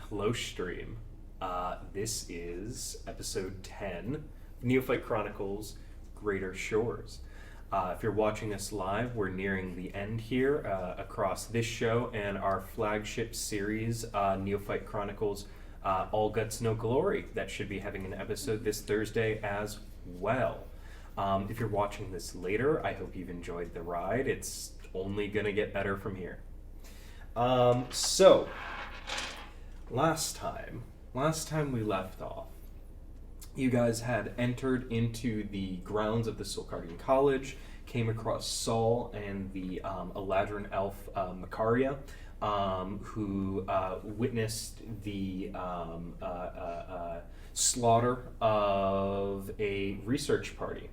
Hello, stream. This is episode 10, Neophyte Chronicles, Greater Shores. If you're watching us live, we're nearing the end here across this show and our flagship series, Neophyte Chronicles, All Guts, No Glory, that should be having an episode this Thursday as well. If you're watching this later, I hope you've enjoyed the ride. It's only going to get better from here. So, last time we left off, you guys had entered into the grounds of the Silcardian College, came across Saul and the Eladrin elf Macaria, who witnessed the slaughter of a research party.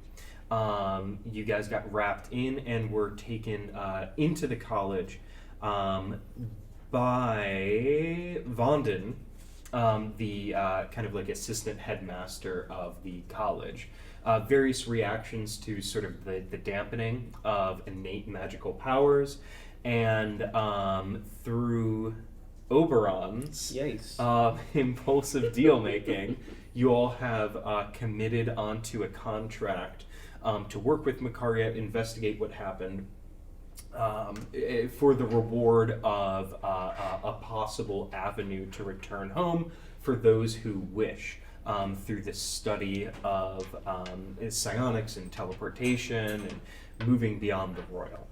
You guys got wrapped in and were taken into the college by Vanden, the kind of like assistant headmaster of the college. Various reactions to sort of the dampening of innate magical powers, and through Oberon's impulsive deal making, you all have committed onto a contract to work with Macaria, investigate what happened, for the reward of a possible avenue to return home for those who wish, through the study of psionics and teleportation and moving beyond the royal.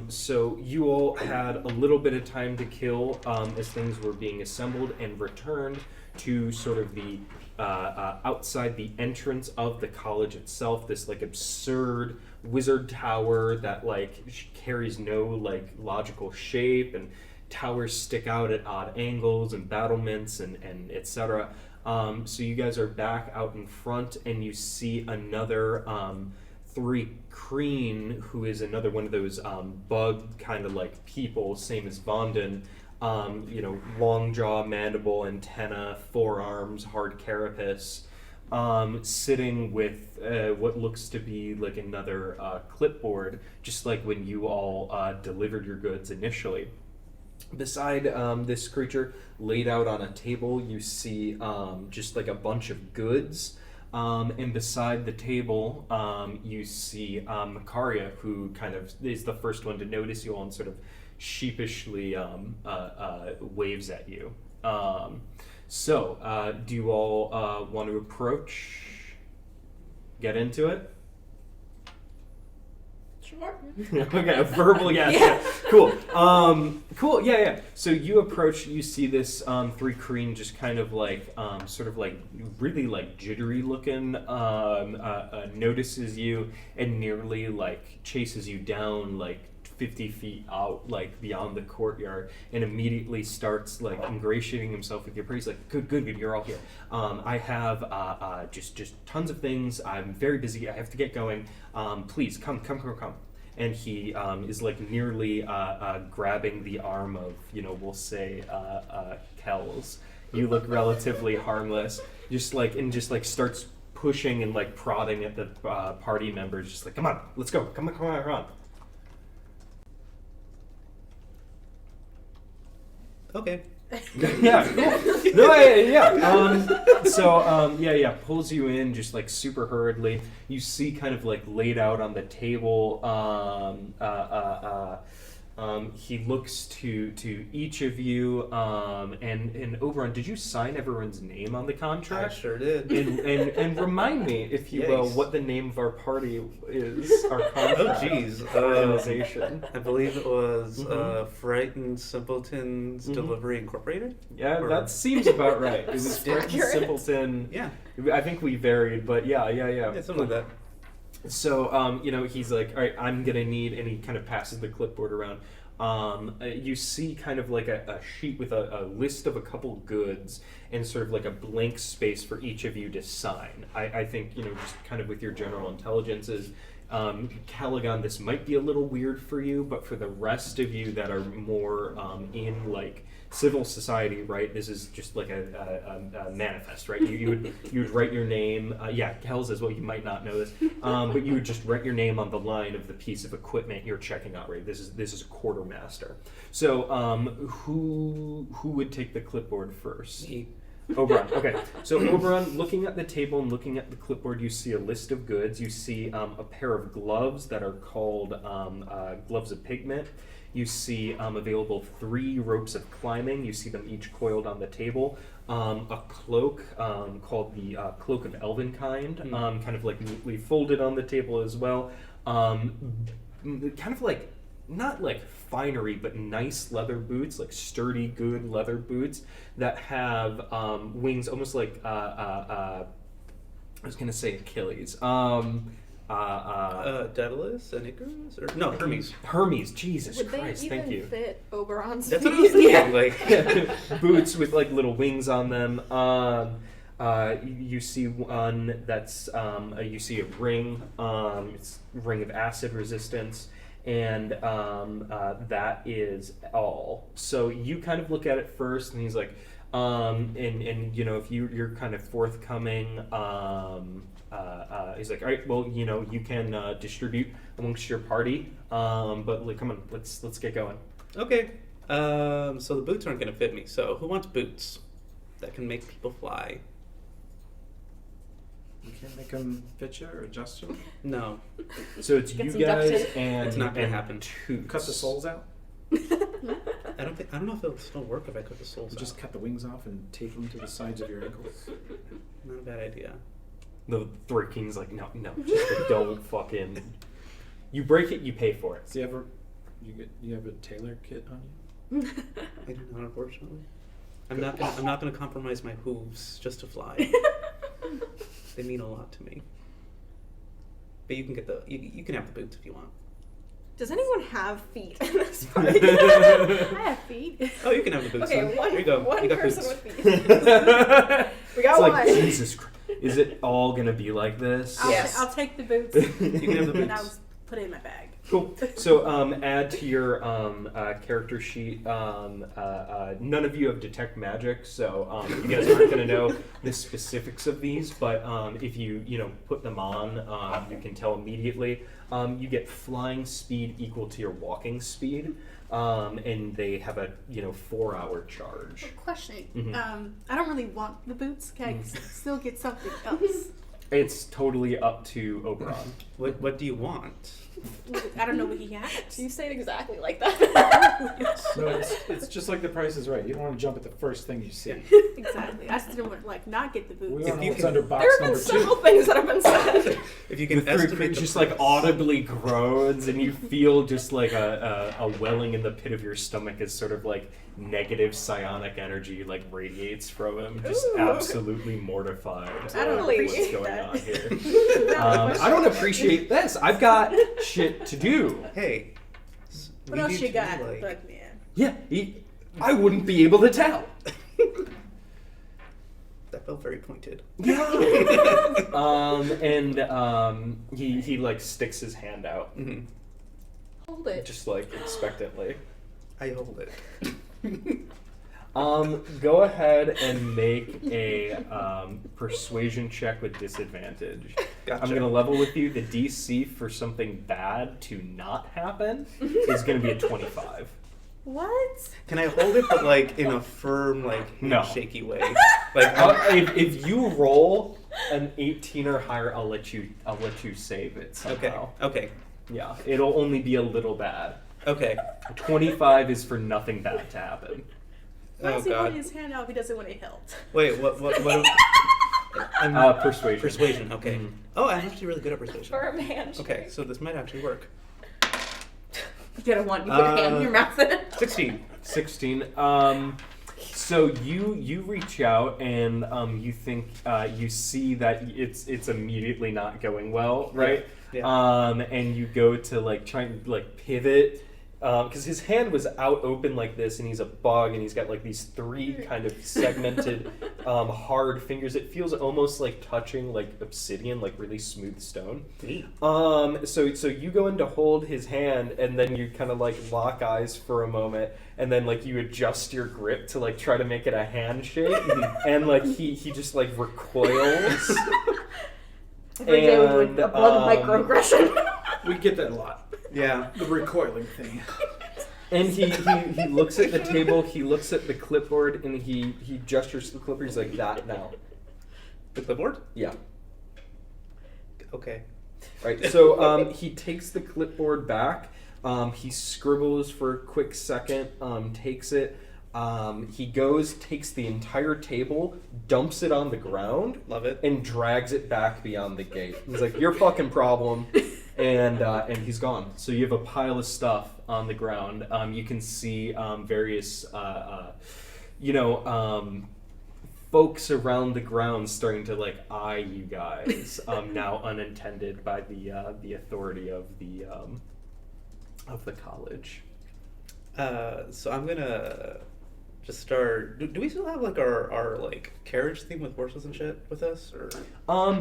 So you all had a little bit of time to kill as things were being assembled and returned to sort of the outside the entrance of the college itself, this like absurd wizard tower that like carries no like logical shape, and towers stick out at odd angles and battlements and etc. So you guys are back out in front, and you see another Frumkin, who is another one of those bug kind of like people, same as Vanden. Long jaw, mandible, antenna, forearms, hard carapace, sitting with what looks to be like another clipboard, just like when you all delivered your goods initially. Beside this creature, laid out on a table, you see just like a bunch of goods. And beside the table, you see Macaria, who kind of is the first one to notice you all and sort of sheepishly waves at you. So, do you all want to approach, get into it? Sure. Okay, a verbal yes. Yeah. Cool. Cool. Yeah. So you approach. You see this Frumkin just kind of like sort of like really like jittery looking. Notices you and nearly like chases you down like 50 feet out, like beyond the courtyard, and immediately starts like ingratiating himself with your praise. Like, good, you're all here. I have just tons of things. I'm very busy. I have to get going. Please come. And he is like nearly grabbing the arm of, we'll say Kels. You look relatively harmless. Just like starts pushing and like prodding at the party members. Just like, come on, let's go. Come on. Okay. Yeah. No, yeah. Pulls you in just like super hurriedly. You see kind of like laid out on the table. He looks to each of you. And Oberon, did you sign everyone's name on the contract? I sure did. And remind me, if you will, what the name of our party is. Our contract. Oh, geez. Organization. I believe it was Frightened Simpletons Delivery Incorporated? Yeah, that seems about right. It was Frightened Simpleton. Yeah. I think we varied, but yeah. Yeah, something like that. So, he's like, all right, I'm going to need, and he kind of passes the clipboard around. You see kind of like a sheet with a list of a couple goods and sort of like a blank space for each of you to sign. I think, just kind of with your general intelligences, Calagon, this might be a little weird for you, but for the rest of you that are more in like civil society, right? This is just like a manifest, right? You would write your name. Kels is what you might not know this, but you would just write your name on the line of the piece of equipment you're checking out, right? This is a quartermaster. So who would take the clipboard first? Me. Oberon. Okay. So Oberon, looking at the table and looking at the clipboard, you see a list of goods. You see a pair of gloves that are called gloves of pigment. You see available 3 ropes of climbing. You see them each coiled on the table. A cloak called the Cloak of Elvenkind, kind of like neatly folded on the table as well. Kind of like, not like finery, but nice leather boots, like sturdy, good leather boots that have wings, almost like I was gonna say Achilles. Daedalus and Icarus, or no, Hermes. Hermes, Jesus Would Christ, they thank even you. fit Oberon's That's feet? what I was thinking. Like, Boots with like little wings on them. You see one that's you see a ring. It's a ring of acid resistance. And that is all. So you kind of look at it first, and he's like, and you know, if you're kind of forthcoming, he's like, all right, well, you know, you can distribute amongst your party, but like, come on, let's get going. okay. So the boots aren't going to fit me. So who wants boots that can make people fly? You can't make them fit you or adjust you? No, So it's Get you some guys duct tape. and It's not gonna and happen. Toots. Cut the soles out? I don't know if it'll still work if I cut the soles Just out. cut the wings off and tape them to the sides of your ankles. Not a bad idea. The Three Kings like, no, just like, don't fucking. You break it, you pay for it. Do you have a tailor kit on you? I do not, unfortunately. I'm not gonna compromise my hooves just to fly. They mean a lot to me. But you can get you can have the boots if you want. Does anyone have feet in this party? I have feet. Oh, you can have the boots. Okay, then. one Here you go. one You got person boots. with feet. We It's got like, one. Jesus Christ. Is it all gonna be like this? Yes. I'll take the boots You can have the and I'll boots. put it in my bag. Cool. So add to your character sheet. None of you have detect magic, so you guys aren't going to know the specifics of these. But if you put them on, you can tell immediately. You get flying speed equal to your walking speed, and they have a 4-hour charge. Question. Mhm. I don't really want the boots. Can I still get something else? It's totally up to Oberon. What do you want? I don't know what he has. You say it exactly like that. No, it's just like The Price is Right. You don't want to jump at the first thing you see. Exactly. I still want not get the We boots. all know you what's can- under box There have been number several 2. things that have been said. If you The can Three estimate Kings the just like price. audibly groans, and you feel just like a welling in the pit of your stomach as sort of like negative psionic energy like radiates from him, just Ooh. absolutely mortified I don't at what's appreciate going that. on here. I don't appreciate this. I've got shit to do. Hey. What we else need you to got? do, like- But yeah. Yeah, I wouldn't be able to tell. That felt very pointed. He like sticks his hand out, Mm-hmm. Hold it. just like expectantly. I hold it. Go ahead and make a persuasion check with disadvantage. Gotcha. I'm gonna level with you. The DC for something bad to not happen is gonna be a 25. What? Can I hold it, but like in a firm, like No. shaky way? Like If you roll an 18 or higher, I'll let you save it somehow. Okay. Yeah, it'll only be a little bad. Okay. 25 is for nothing bad to happen. Why Oh is he holding god. his hand out if he doesn't want it held? Wait. What? I'm Persuasion. Persuasion. Okay. Mhm. Oh, I'm actually really good at persuasion. For a man. Okay, so this might actually work. You get a one. You put your hand in your mouth. 16. 16. So you reach out and you think you see that it's immediately not going well, right? Yeah. And you go to like try and like pivot, because his hand was out open like this, and he's a bug, and he's got like these 3 kind of segmented, hard fingers. It feels almost like touching like obsidian, like really smooth stone. So you go in to hold his hand, and then you kind of like lock eyes for a moment, and then like you adjust your grip to like try to make it a handshake, and like he just like recoils. Every day we would a bug microaggression. We get that a lot. Yeah. The recoiling thing. And he looks at the table, he looks at the clipboard, and he gestures to the clipboard. He's like, that now. The clipboard? Yeah. Okay. Right. So he takes the clipboard back. He scribbles for a quick second, takes it. He goes, takes the entire table, dumps it on the ground, Love it. and drags it back beyond the gate. He's like, your fucking problem. And he's gone. So you have a pile of stuff on the ground. You can see various, folks around the ground starting to like eye you guys. Now unintended by the authority of the college. So I'm gonna just start. Do we still have like our like carriage thing with horses and shit with us, or?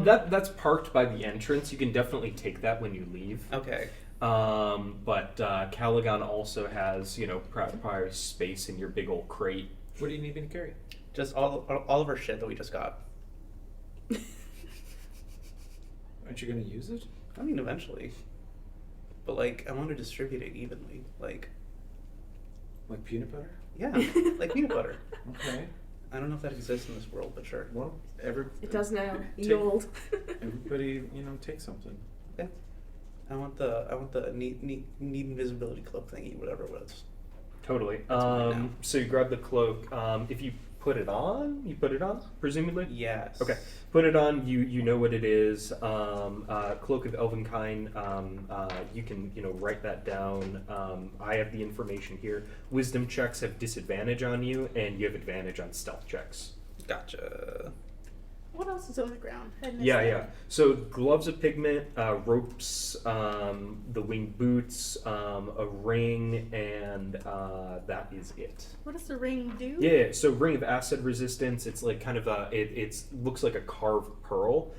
That's parked by the entrance. You can definitely take that when you leave. Okay. But Calagon also has prior space in your big old crate. What do you need me to carry? Just all of our shit that we just got. Aren't you going to use it? I mean, eventually. But like, I want to distribute it evenly, like. Like peanut butter? Yeah, like peanut butter. Okay. I don't know if that exists in this world, but sure. Well, It does now. Take- Yold. everybody, take something. Yeah. I want the need invisibility cloak thingy, whatever it was. Totally. That's mine now. So you grab the cloak. If you put it on, presumably? Yes. Okay. Put it on, you know what it is. Cloak of Elvenkind. You can, write that down. I have the information here. Wisdom checks have disadvantage on you, and you have advantage on stealth checks. Gotcha. What else is on the ground? I missed Yeah, that. yeah. So gloves of pigment, ropes, the winged boots, a ring, and that is it. What does the ring do? Yeah, so ring of acid resistance. It's like kind of it looks like a carved pearl.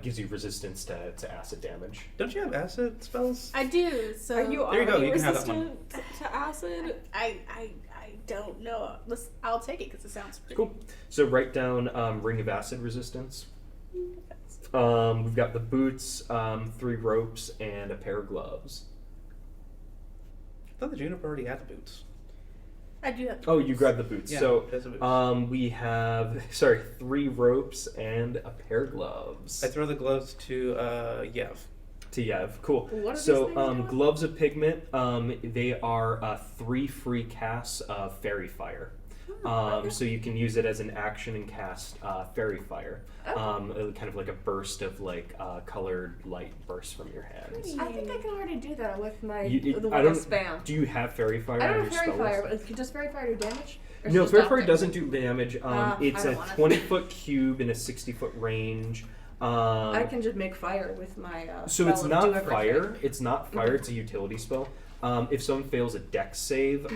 Gives you resistance to acid damage. Don't you have acid spells? I do. So Are you There you go, already you can have that one. resistant to acid? I don't know. I'll take it because it sounds pretty Cool. So write down ring of acid resistance. We've got the boots, 3 ropes, and a pair of gloves. I thought the Juniper already had the boots. I do have. Oh, you grabbed the boots. Yeah, So that's the boots. we have 3 ropes and a pair of gloves. I throw the gloves to Yev. To Yev. Cool. What are So these things doing? gloves of pigment, they are 3 free casts of fairy fire. So you can use it as an action and cast fairy fire. Kind of like a burst of colored light bursts from your hands. I think I can already do that with my You- the I one I don't- spam. Do you have fairy fire I on don't your have fairy spell fire, list? but does fairy fire do damage? Or No, just fairy stop fire it? doesn't do damage. It's I a don't want it. 20-foot cube in a 60-foot range. I can just make fire with my So spell it's and not do everything. fire. It's not fire. It's a utility spell. If someone fails a dex save,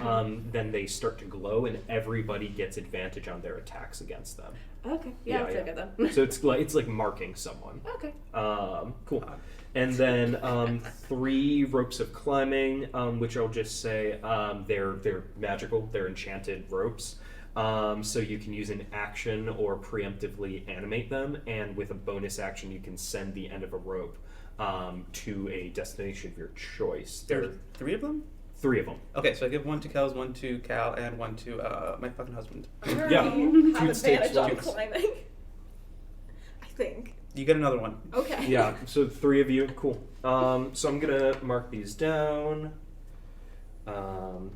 then they start to glow, and everybody gets advantage on their attacks against them. Okay, Yeah, I'll take yeah. it then. So it's like marking someone. Okay. Cool. And then 3 ropes of climbing, which I'll just say they're magical. They're enchanted ropes. So you can use an action or preemptively animate them, and with a bonus action, you can send the end of a rope to a destination of your choice. There are 3 of them? 3 of them. Okay, so I give 1 to Kels, 1 to Cal, and 1 to my fucking husband. Yeah. Have Two stage advantage on ones. climbing. I think. You get another one. Okay. Yeah, so 3 of you. Cool. So I'm going to mark these down. I want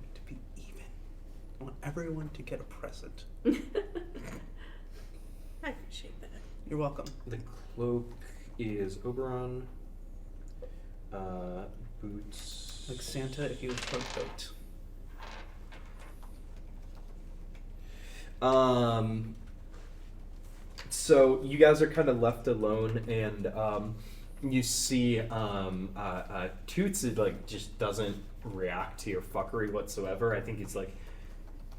it to be even. I want everyone to get a present. I appreciate that. You're welcome. The cloak is Oberon. Boots. Like Santa if you was a goat. So you guys are kind of left alone, and you see Toots like just doesn't react to your fuckery whatsoever. I think he's like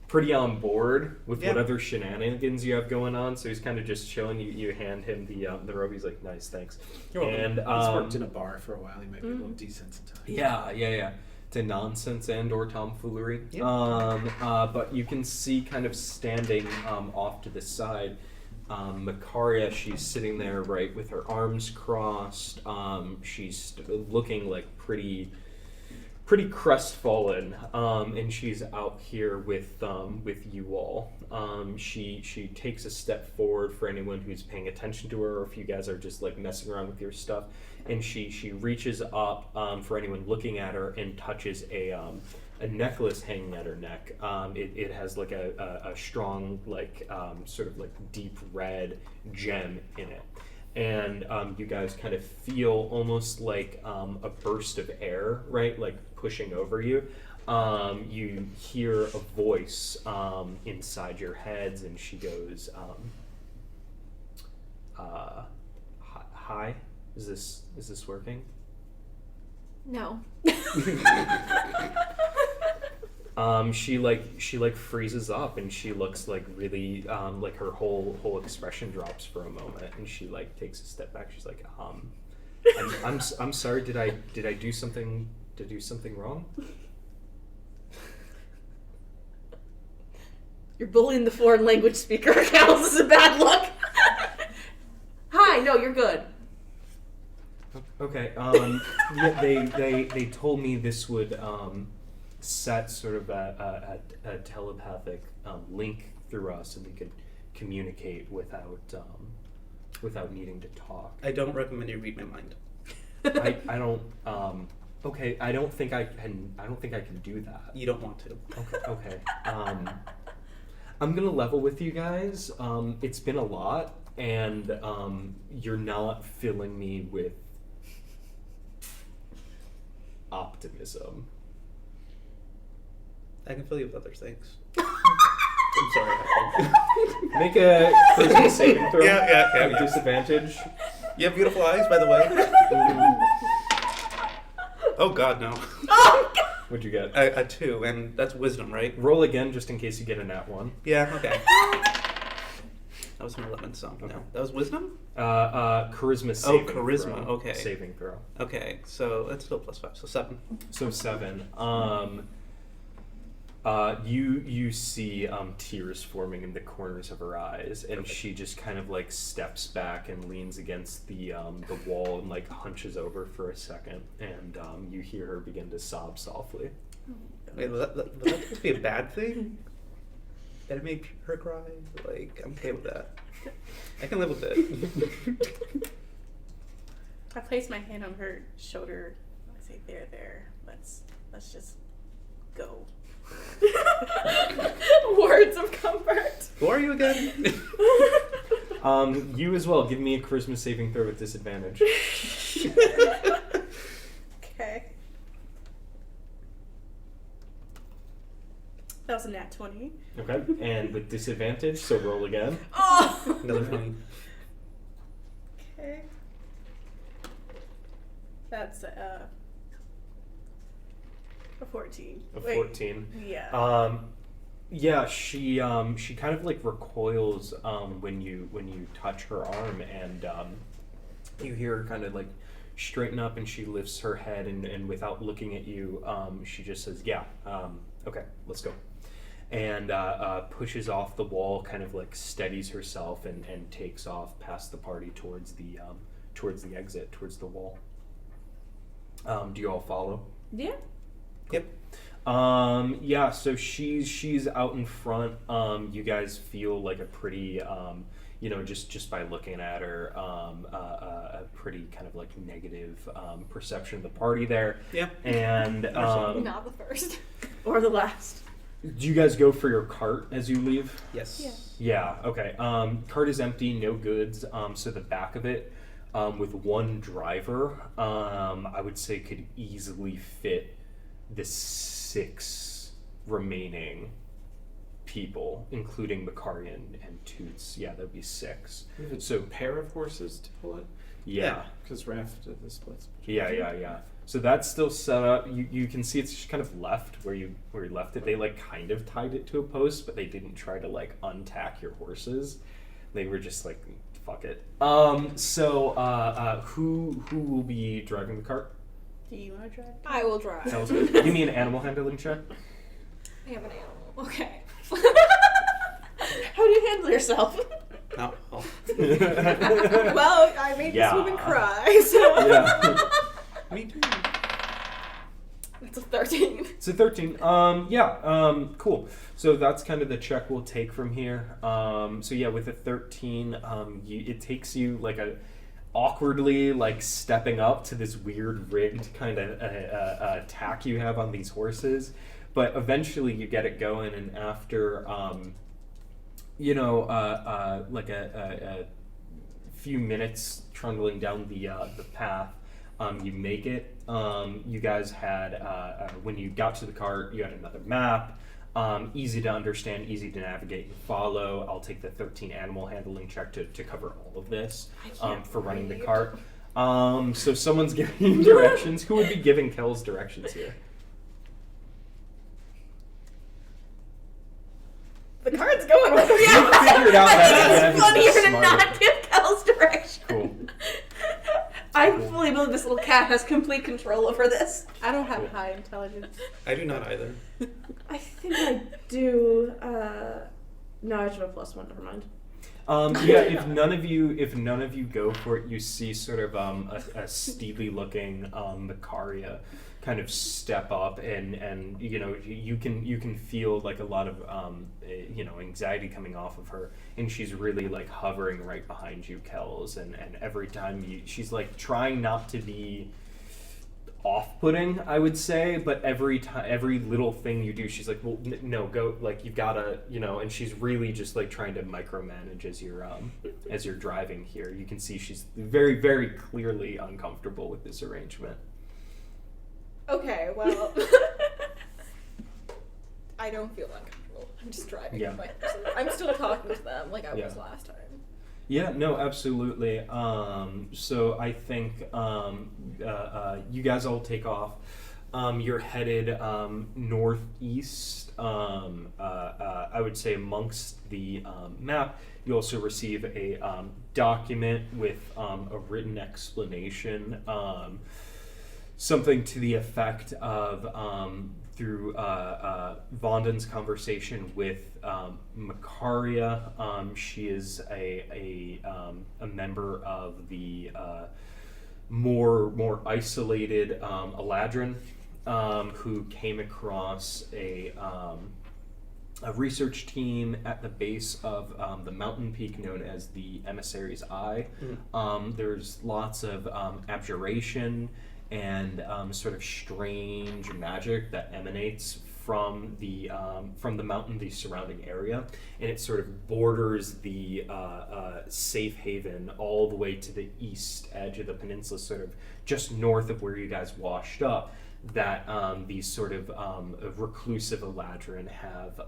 pretty on board with whatever shenanigans you have going on, so he's kind of just chilling. You hand him the robe. He's like, nice, thanks. And He's worked in a bar for a while. He might be a little desensitized. Yeah. To nonsense and or tomfoolery. Yeah. But you can see kind of standing off to the side, Makaria. She's sitting there, right, with her arms crossed. She's looking like pretty crestfallen, and she's out here with you all. She takes a step forward for anyone who's paying attention to her, or if you guys are just like messing around with your stuff. And she reaches up for anyone looking at her and touches a necklace hanging at her neck. It has like a strong like sort of like deep red gem in it. And you guys kind of feel almost like a burst of air, right? Like pushing over you. You hear a voice inside your heads, and she goes, "Hi, is this working?" No. She like freezes up, and she looks like really like her whole expression drops for a moment, and she like takes a step back. She's like, I'm sorry. Did I do something wrong? You're bullying the foreign language speaker, Kels. This is a bad look. Hi, no, you're good. Okay. Yeah, they told me this would set sort of a telepathic link through us, and we could communicate without needing to talk. I don't recommend you read my mind. I don't. Okay, I don't think I can do that. You don't want to. Okay. I'm gonna level with you guys. It's been a lot, and you're not filling me with optimism. I can fill you with other things. I'm sorry. Make a charisma saving throw. Yeah. With disadvantage. You have beautiful eyes, by the way. Oh God, no. What'd you get? A 2, and that's wisdom, right? Roll again, just in case you get a nat 1. Yeah. Okay. That was an 11, so Okay. no. That was wisdom? Charisma saving charisma, throw. okay. Saving throw. Okay, so that's still +5, so 7. So 7. You see tears forming in the corners of her eyes, and she just kind of like steps back and leans against the wall and like hunches over for a second, and you hear her begin to sob softly. Wait, would that supposed to be a bad thing? That it made her cry? Like, I'm okay with that. I can live with it. I place my hand on her shoulder. I say, there. Let's just go. Words of comfort. Who are you again? You as well. Give me a charisma saving throw with disadvantage. Okay. That was a nat 20. Okay, and with disadvantage, so roll again. Oh! Another 20. Okay. That's a 14. A Wait. 14. Yeah. Yeah, she kind of like recoils when you touch her arm, and you hear her kind of like straighten up, and she lifts her head, and without looking at you, she just says, "Yeah, okay, let's go," and pushes off the wall, kind of like steadies herself, and takes off past the party towards the exit, towards the wall. Do you all follow? Yeah. Yep. Yeah, so she's out in front. You guys feel like a pretty, just by looking at her, a pretty kind of like negative perception of the party there. Yeah. And Not the first. Or the last. do you guys go for your cart as you leave? Yes. Yeah. Yeah, okay. Cart is empty, no goods. So the back of it, with one driver, I would say could easily fit the 6 remaining people, including Makari and Toots. Yeah, there'd be 6. We have a So pair of horses to pull it. yeah. Because Raph did the splits. Yeah. So that's still set up. You can see it's just kind of left where you left it. They like kind of tied it to a post, but they didn't try to like untack your horses. They were just like, fuck it. So who will be driving the cart? Do you want to drive? I will drive. Sounds good. Give me an animal handling check. I have an animal. Okay. How do you handle yourself? Not well. Well, I made Yeah. this woman cry, so. Yeah. Me too. It's a 13. It's a 13. Cool. So that's kind of the check we'll take from here. So yeah, with a 13, it takes you like a awkwardly like stepping up to this weird rigged kind of attack you have on these horses, but eventually you get it going, and after like a few minutes trundling down the path, you make it. You guys had, when you got to the cart, you had another map. Easy to understand, easy to navigate and follow. I'll take the 13 animal handling check to cover all of this for running the cart. So someone's giving you directions. Who would be giving Kels directions here? The cart's going with me. You figured out that It's funnier to smarter. not give Kels direction. Cool. I fully believe this little cat has complete control over this. I don't have high intelligence. I do not either. I think I do. No, I should have +1. Never mind. If none of you go for it, you see sort of a steely looking Macaria kind of step up, and you can feel like a lot of anxiety coming off of her, and she's really like hovering right behind you, Kels, and every time she's like trying not to be off-putting, I would say, but every little thing you do, she's like, well, no, go, like, you've gotta, and she's really just like trying to micromanage as you're driving here. You can see she's very, very clearly uncomfortable with this arrangement. Okay, well. I don't feel uncomfortable. I'm just driving. Yeah. I'm still talking to them like I was Yeah. last time. Yeah, no, absolutely. So I think you guys all take off. You're headed northeast. I would say amongst the map, you also receive a document with a written explanation, something to the effect of through Vonden's conversation with Macaria. She is a member of the more isolated Eladrin, who came across a research team at the base of the mountain peak known as the Emissary's Eye. There's lots of abjuration and sort of strange magic that emanates from the mountain, the surrounding area, and it sort of borders the safe haven all the way to the east edge of the peninsula, sort of just north of where you guys washed up. That these sort of reclusive Eladrin have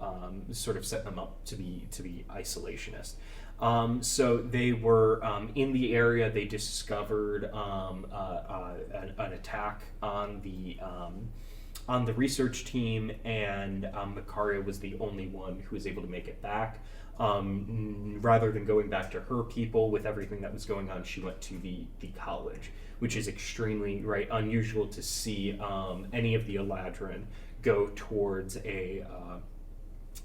sort of set them up to be isolationist. So they were in the area. They discovered an attack on the research team, and Macaria was the only one who was able to make it back. Rather than going back to her people with everything that was going on, she went to the college, which is extremely unusual to see any of the Eladrin go towards a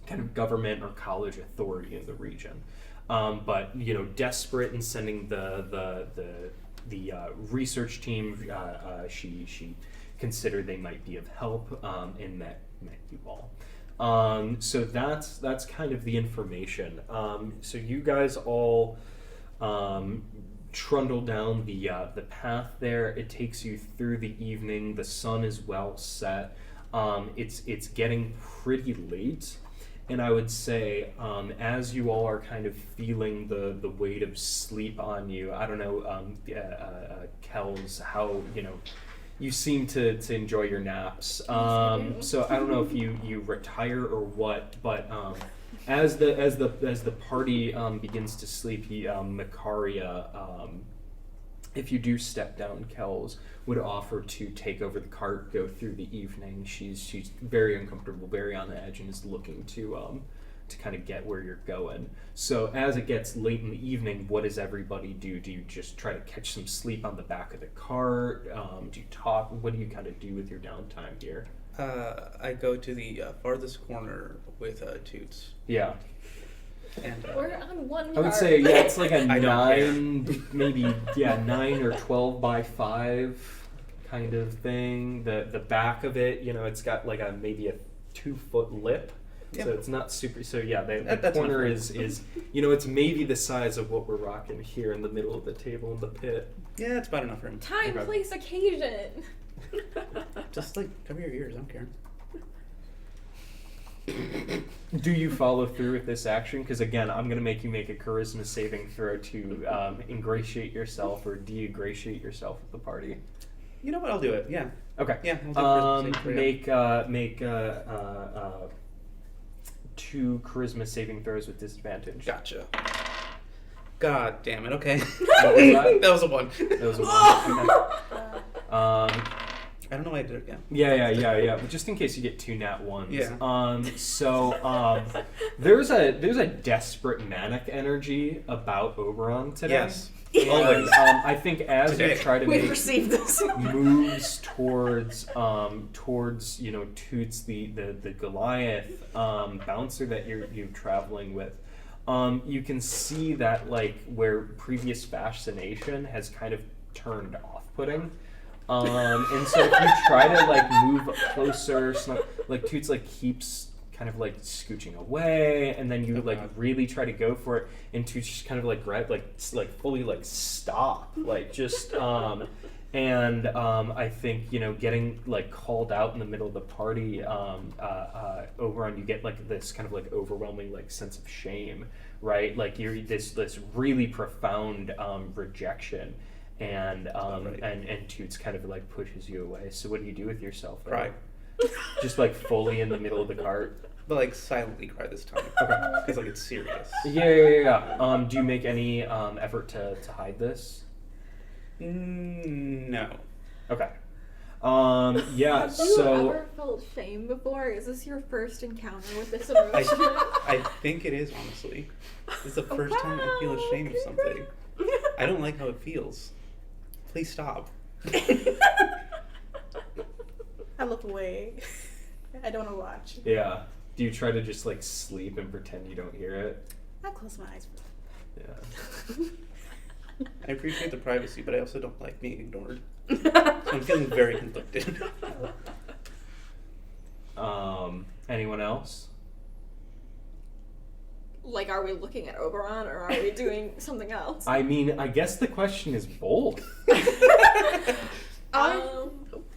kind of government or college authority in the region. But desperate in sending the research team, she considered they might be of help, and met you all. So that's kind of the information. So you guys all trundle down the path there. It takes you through the evening. The sun is well set. It's getting pretty late. And I would say, as you all are kind of feeling the weight of sleep on you, I don't know, Kels, how, you seem to enjoy your naps. So I don't know if you retire or what, but as the party begins to sleep, Macaria, if you do step down, Kels would offer to take over the cart, go through the evening. She's very uncomfortable, very on the edge, and is looking to kind of get where you're going. So as it gets late in the evening, what does everybody do? Do you just try to catch some sleep on the back of the cart? Do you talk? What do you kind of do with your downtime here? I go to the farthest corner with Toots. Yeah. And We're on one I would card. say, yeah, it's like a I don't 9, maybe, 9 or 12 by 5 kind of thing. The back of it, it's got like maybe a 2-foot lip. Yeah. So it's not super. So yeah, the That's corner enough. is it's maybe the size of what we're rocking here in the middle of the table in the pit. yeah, it's about enough room. Time, Okay. place, occasion. Just like cover your ears. I don't care. Do you follow through with this action? Because again, I'm going to make you make a charisma saving throw to ingratiate yourself or de-ingratiate yourself with the party. You know what? I'll do it. Yeah. Okay. Yeah. I'll do it for you. Make 2 charisma saving throws with disadvantage. Gotcha. God damn it. Okay. What was that? That was a 1. That was a 1. Okay. I don't know why I did it again. Yeah. But just in case you get 2 nat 1s. Yeah. So there's a desperate manic energy about Oberon today. Yes. And, Always. I think as Today. you try to We make perceive this. moves towards Toots, the Goliath bouncer that you're traveling with, you can see that like where previous fascination has kind of turned off-putting. And so if you try to like move closer, like Toots like keeps kind of like scooching away, and then you like really try to go for it, and Toots just kind of like fully like stop, like just and I think getting like called out in the middle of the party, Oberon, you get like this kind of like overwhelming like sense of shame, right? Like you're this really profound rejection. And and Toots kind of like pushes you away. So what do you do with yourself? Cry. Just like fully in the middle of the cart. But like silently cry this time. Okay. Because like it's serious. Yeah. Do you make any effort to hide this? No. Okay. Have Yeah. you So ever felt shame before? Is this your first encounter with this emotion? I think it is, honestly. It's the first time I feel ashamed of something. I don't like how it feels. Please stop. I look away. I don't want to watch. yeah. Do you try to just like sleep and pretend you don't hear it? I close my eyes. Yeah. I appreciate the privacy, but I also don't like being ignored. So I'm feeling very conflicted. Anyone else? Like, are we looking at Oberon or are we doing something else? I mean, I guess the question is both.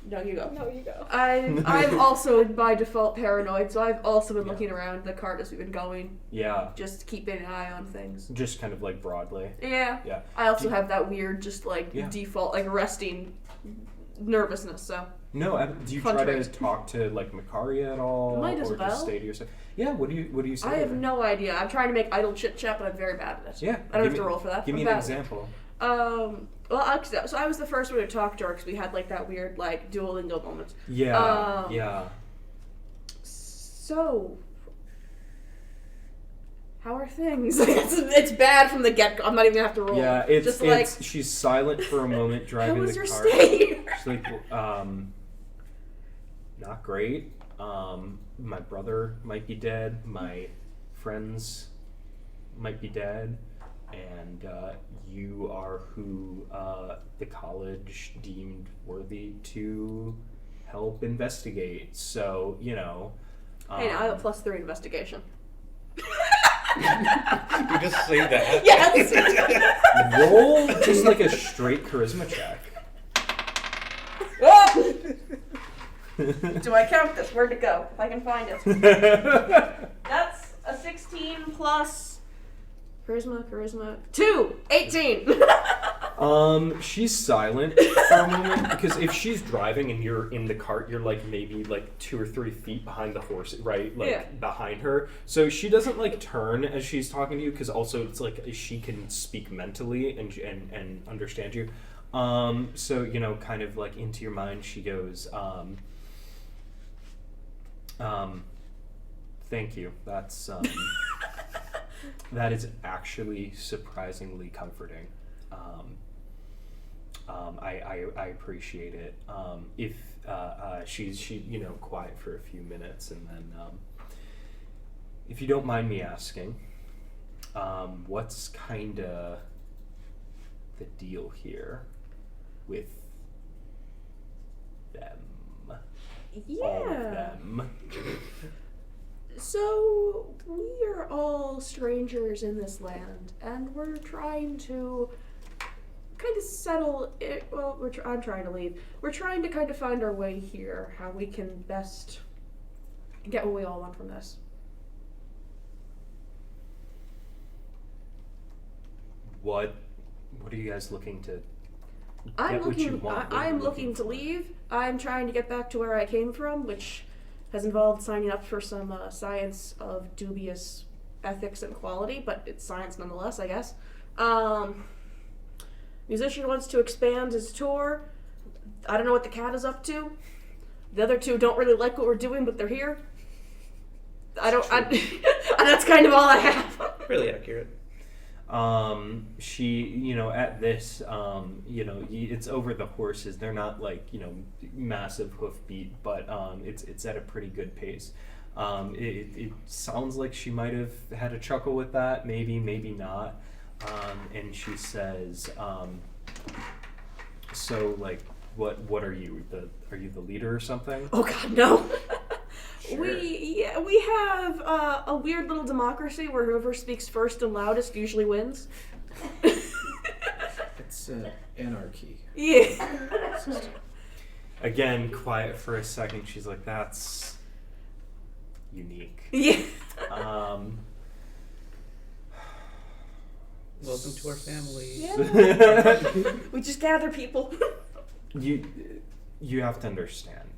No, you go. No, you go. I'm also by default paranoid, so I've also been Yeah. looking around the cart as we've been going, Yeah. just keeping an eye on things. Just kind of like broadly. Yeah. Yeah. I also have that weird, just like Yeah. default, like resting nervousness. So No, do you Fun try tricks. to talk to like Macaria at all, Might as or well. just stay to yourself? Yeah. What do you say? I to have her? no idea. I'm trying to make idle chit chat, but I'm very bad at it. Yeah. I don't give have to me- roll for that. Give me I'm an bad at it. example. Well, so I was the first one to talk to her because we had like that weird like Duolingo moment. Yeah. Yeah. So, how are things? it's bad from the get go. I'm not even gonna have to roll. Yeah. It's just like, she's silent for a moment how driving was the your car. stay here? She's like, not great. My brother might be dead. My friends might be dead. And you are who the college deemed worthy to help investigate. So, Hey, now I have a +3 investigation. You just say that. Yes. roll just like a straight charisma check. Whoa! Do I count this? Where'd it go? If I can find it. That's a 16 plus charisma. 2, 18. She's silent for a moment because if she's driving and you're in the cart, you're like maybe like 2 or 3 feet behind the horse, right? Like behind her. So she doesn't like turn as she's talking to you because also it's like she can speak mentally and understand you. So you know, kind of like into your mind, she goes, "Thank you. That's that is actually surprisingly comforting. I appreciate it. If she's you know quiet for a few minutes and then if you don't mind me asking, what's kinda the deal here with them? All of them. So, we are all strangers in this land, and we're trying to kind of settle it. Well, I'm trying to leave. We're trying to kind of find our way here, how we can best get what we all want from this. What are you guys looking to I'm get what you looking. want? What are I'm you looking to for? leave. I'm trying to get back to where I came from, which has involved signing up for some science of dubious ethics and quality, but it's science nonetheless, I guess. Musician wants to expand his tour. I don't know what the cat is up to. The other two don't really like what we're doing, but they're here. That's kind of all I have. Really accurate. She, you know, at this, you know, it's over the horses. They're not like, you know, massive hoofbeat, but it's at a pretty good pace. It sounds like she might have had a chuckle with that, maybe not. And she says, so like, what are you? Are you the leader or something? Oh God, no. Sure. We have a weird little democracy where whoever speaks first and loudest usually wins. It's anarchy. Yeah. Again, quiet for a second. She's like, that's unique. Yeah. Welcome to our family. Yeah. We just gather people. You have to understand.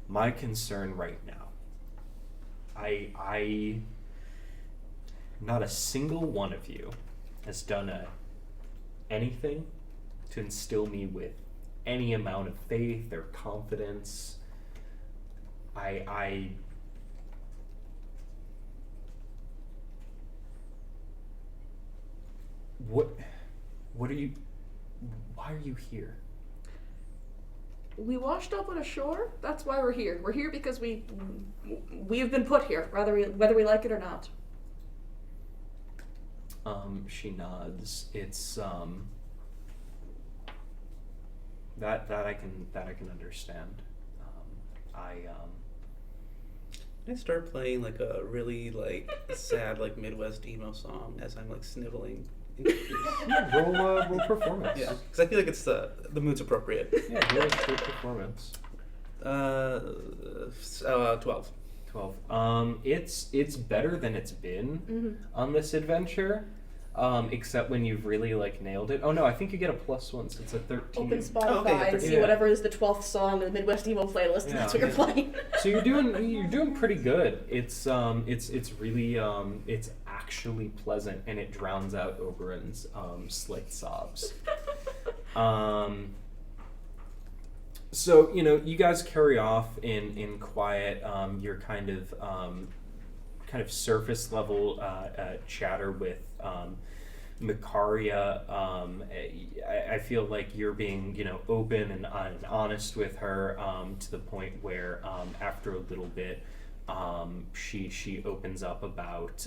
My concern right now. I not a single one of you has done anything to instill me with any amount of faith or confidence. What are you? Why are you here? We washed up on a shore. That's why we're here. We're here because we have been put here, whether we like it or not. She nods. It's that I can understand. I start playing like a really like sad like Midwest emo song as I'm like sniveling. Yeah, roll performance. Yeah, because I feel like it's the mood's appropriate. Yeah, roll performance. 12. 12. It's better than it's been on this adventure, except when you've really like nailed it. Oh no, I think you get a +1 since it's a 13. Open Spotify Oh, okay, and see yeah. whatever is the 12th song in the Midwest emo playlist, and Yeah. that's what you're playing. So you're doing pretty good. It's really it's actually pleasant, and it drowns out Oberon's slight sobs. So you know, you guys carry off in quiet. Your kind of surface level chatter with Makaria. I feel like you're being, you know, open and honest with her to the point where after a little bit she opens up about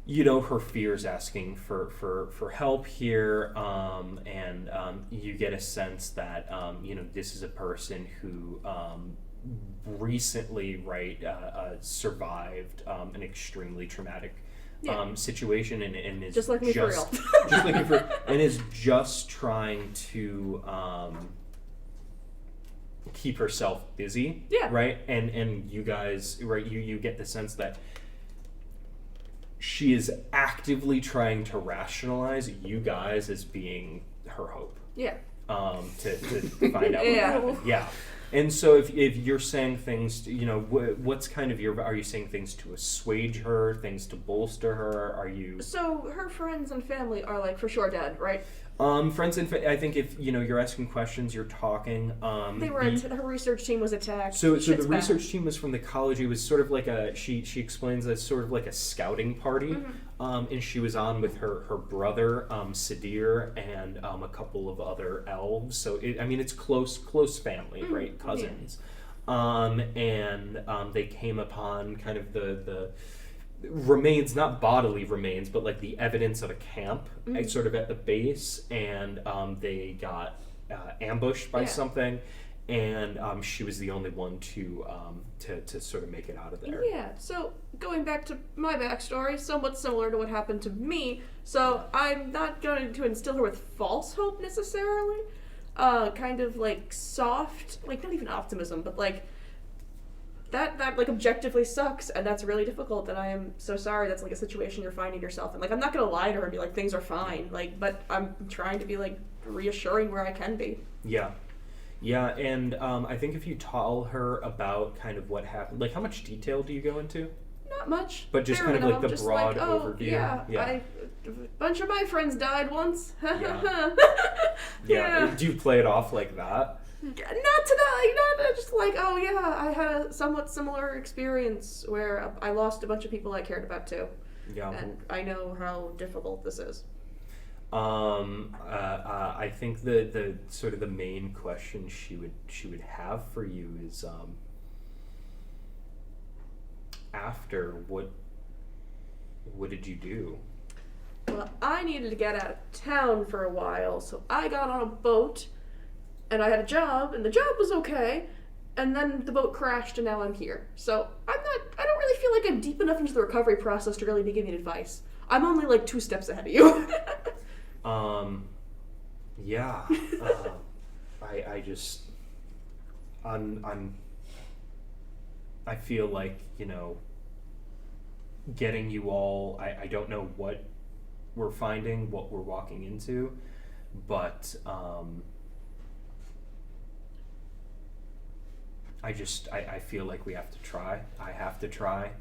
you know, her fears, asking for help here, and you get a sense that you know, this is a person who recently survived an extremely traumatic situation and is Just like me, for real. just like me and is just trying to keep herself busy. Yeah. Right. And you guys, right? You get the sense that she is actively trying to rationalize you guys as being her hope. Yeah. To find out. Yeah. What happened. Yeah. And so if you're saying things, what's kind of are you saying things to assuage her, things to bolster her? Are you... So her friends and family are like for sure dead, right? Friends and I think if, you're asking questions, you're talking. They were, her research team was attacked. So the Shit's bad. research team was from the college. It was sort of like she explains as sort of like a scouting party. Mm-hmm. And she was on with her brother, Sadir, and a couple of other elves. So it's close family, right? Cousins. And they came upon kind of the remains, not bodily remains, but like the evidence of a camp, sort of at the base, and they got ambushed by something, and she was the only one to sort of make it out of there. Yeah, so going back to my backstory, somewhat similar to what happened to me, so I'm not going to instill her with false hope necessarily, kind of like soft, like not even optimism, but like that like objectively sucks, and that's really difficult, and I am so sorry that's like a situation you're finding yourself in. Like, I'm not gonna lie to her and be like, things are fine, like, but I'm trying to be like reassuring where I can be. Yeah, and I think if you tell her about kind of what happened, like how much detail do you go into? Not much. But just Bare kind of like minimum, the just broad like, overview. Yeah, a bunch of my friends died once. Yeah. Do you play it off like that? Not to that, not just like, oh yeah, I had a somewhat similar experience where I lost a bunch of people I cared about too. Yeah. And I know how difficult this is. I think the sort of the main question she would have for you is after what did you do? Well, I needed to get out of town for a while, so I got on a boat, and I had a job, and the job was okay, and then the boat crashed, and now I'm here. So I don't really feel like I'm deep enough into the recovery process to really be giving advice. I'm only like 2 steps ahead of you. Yeah. I just, I feel like, getting you all, I don't know what we're finding, what we're walking into, but, I feel like we have to try. I have to try.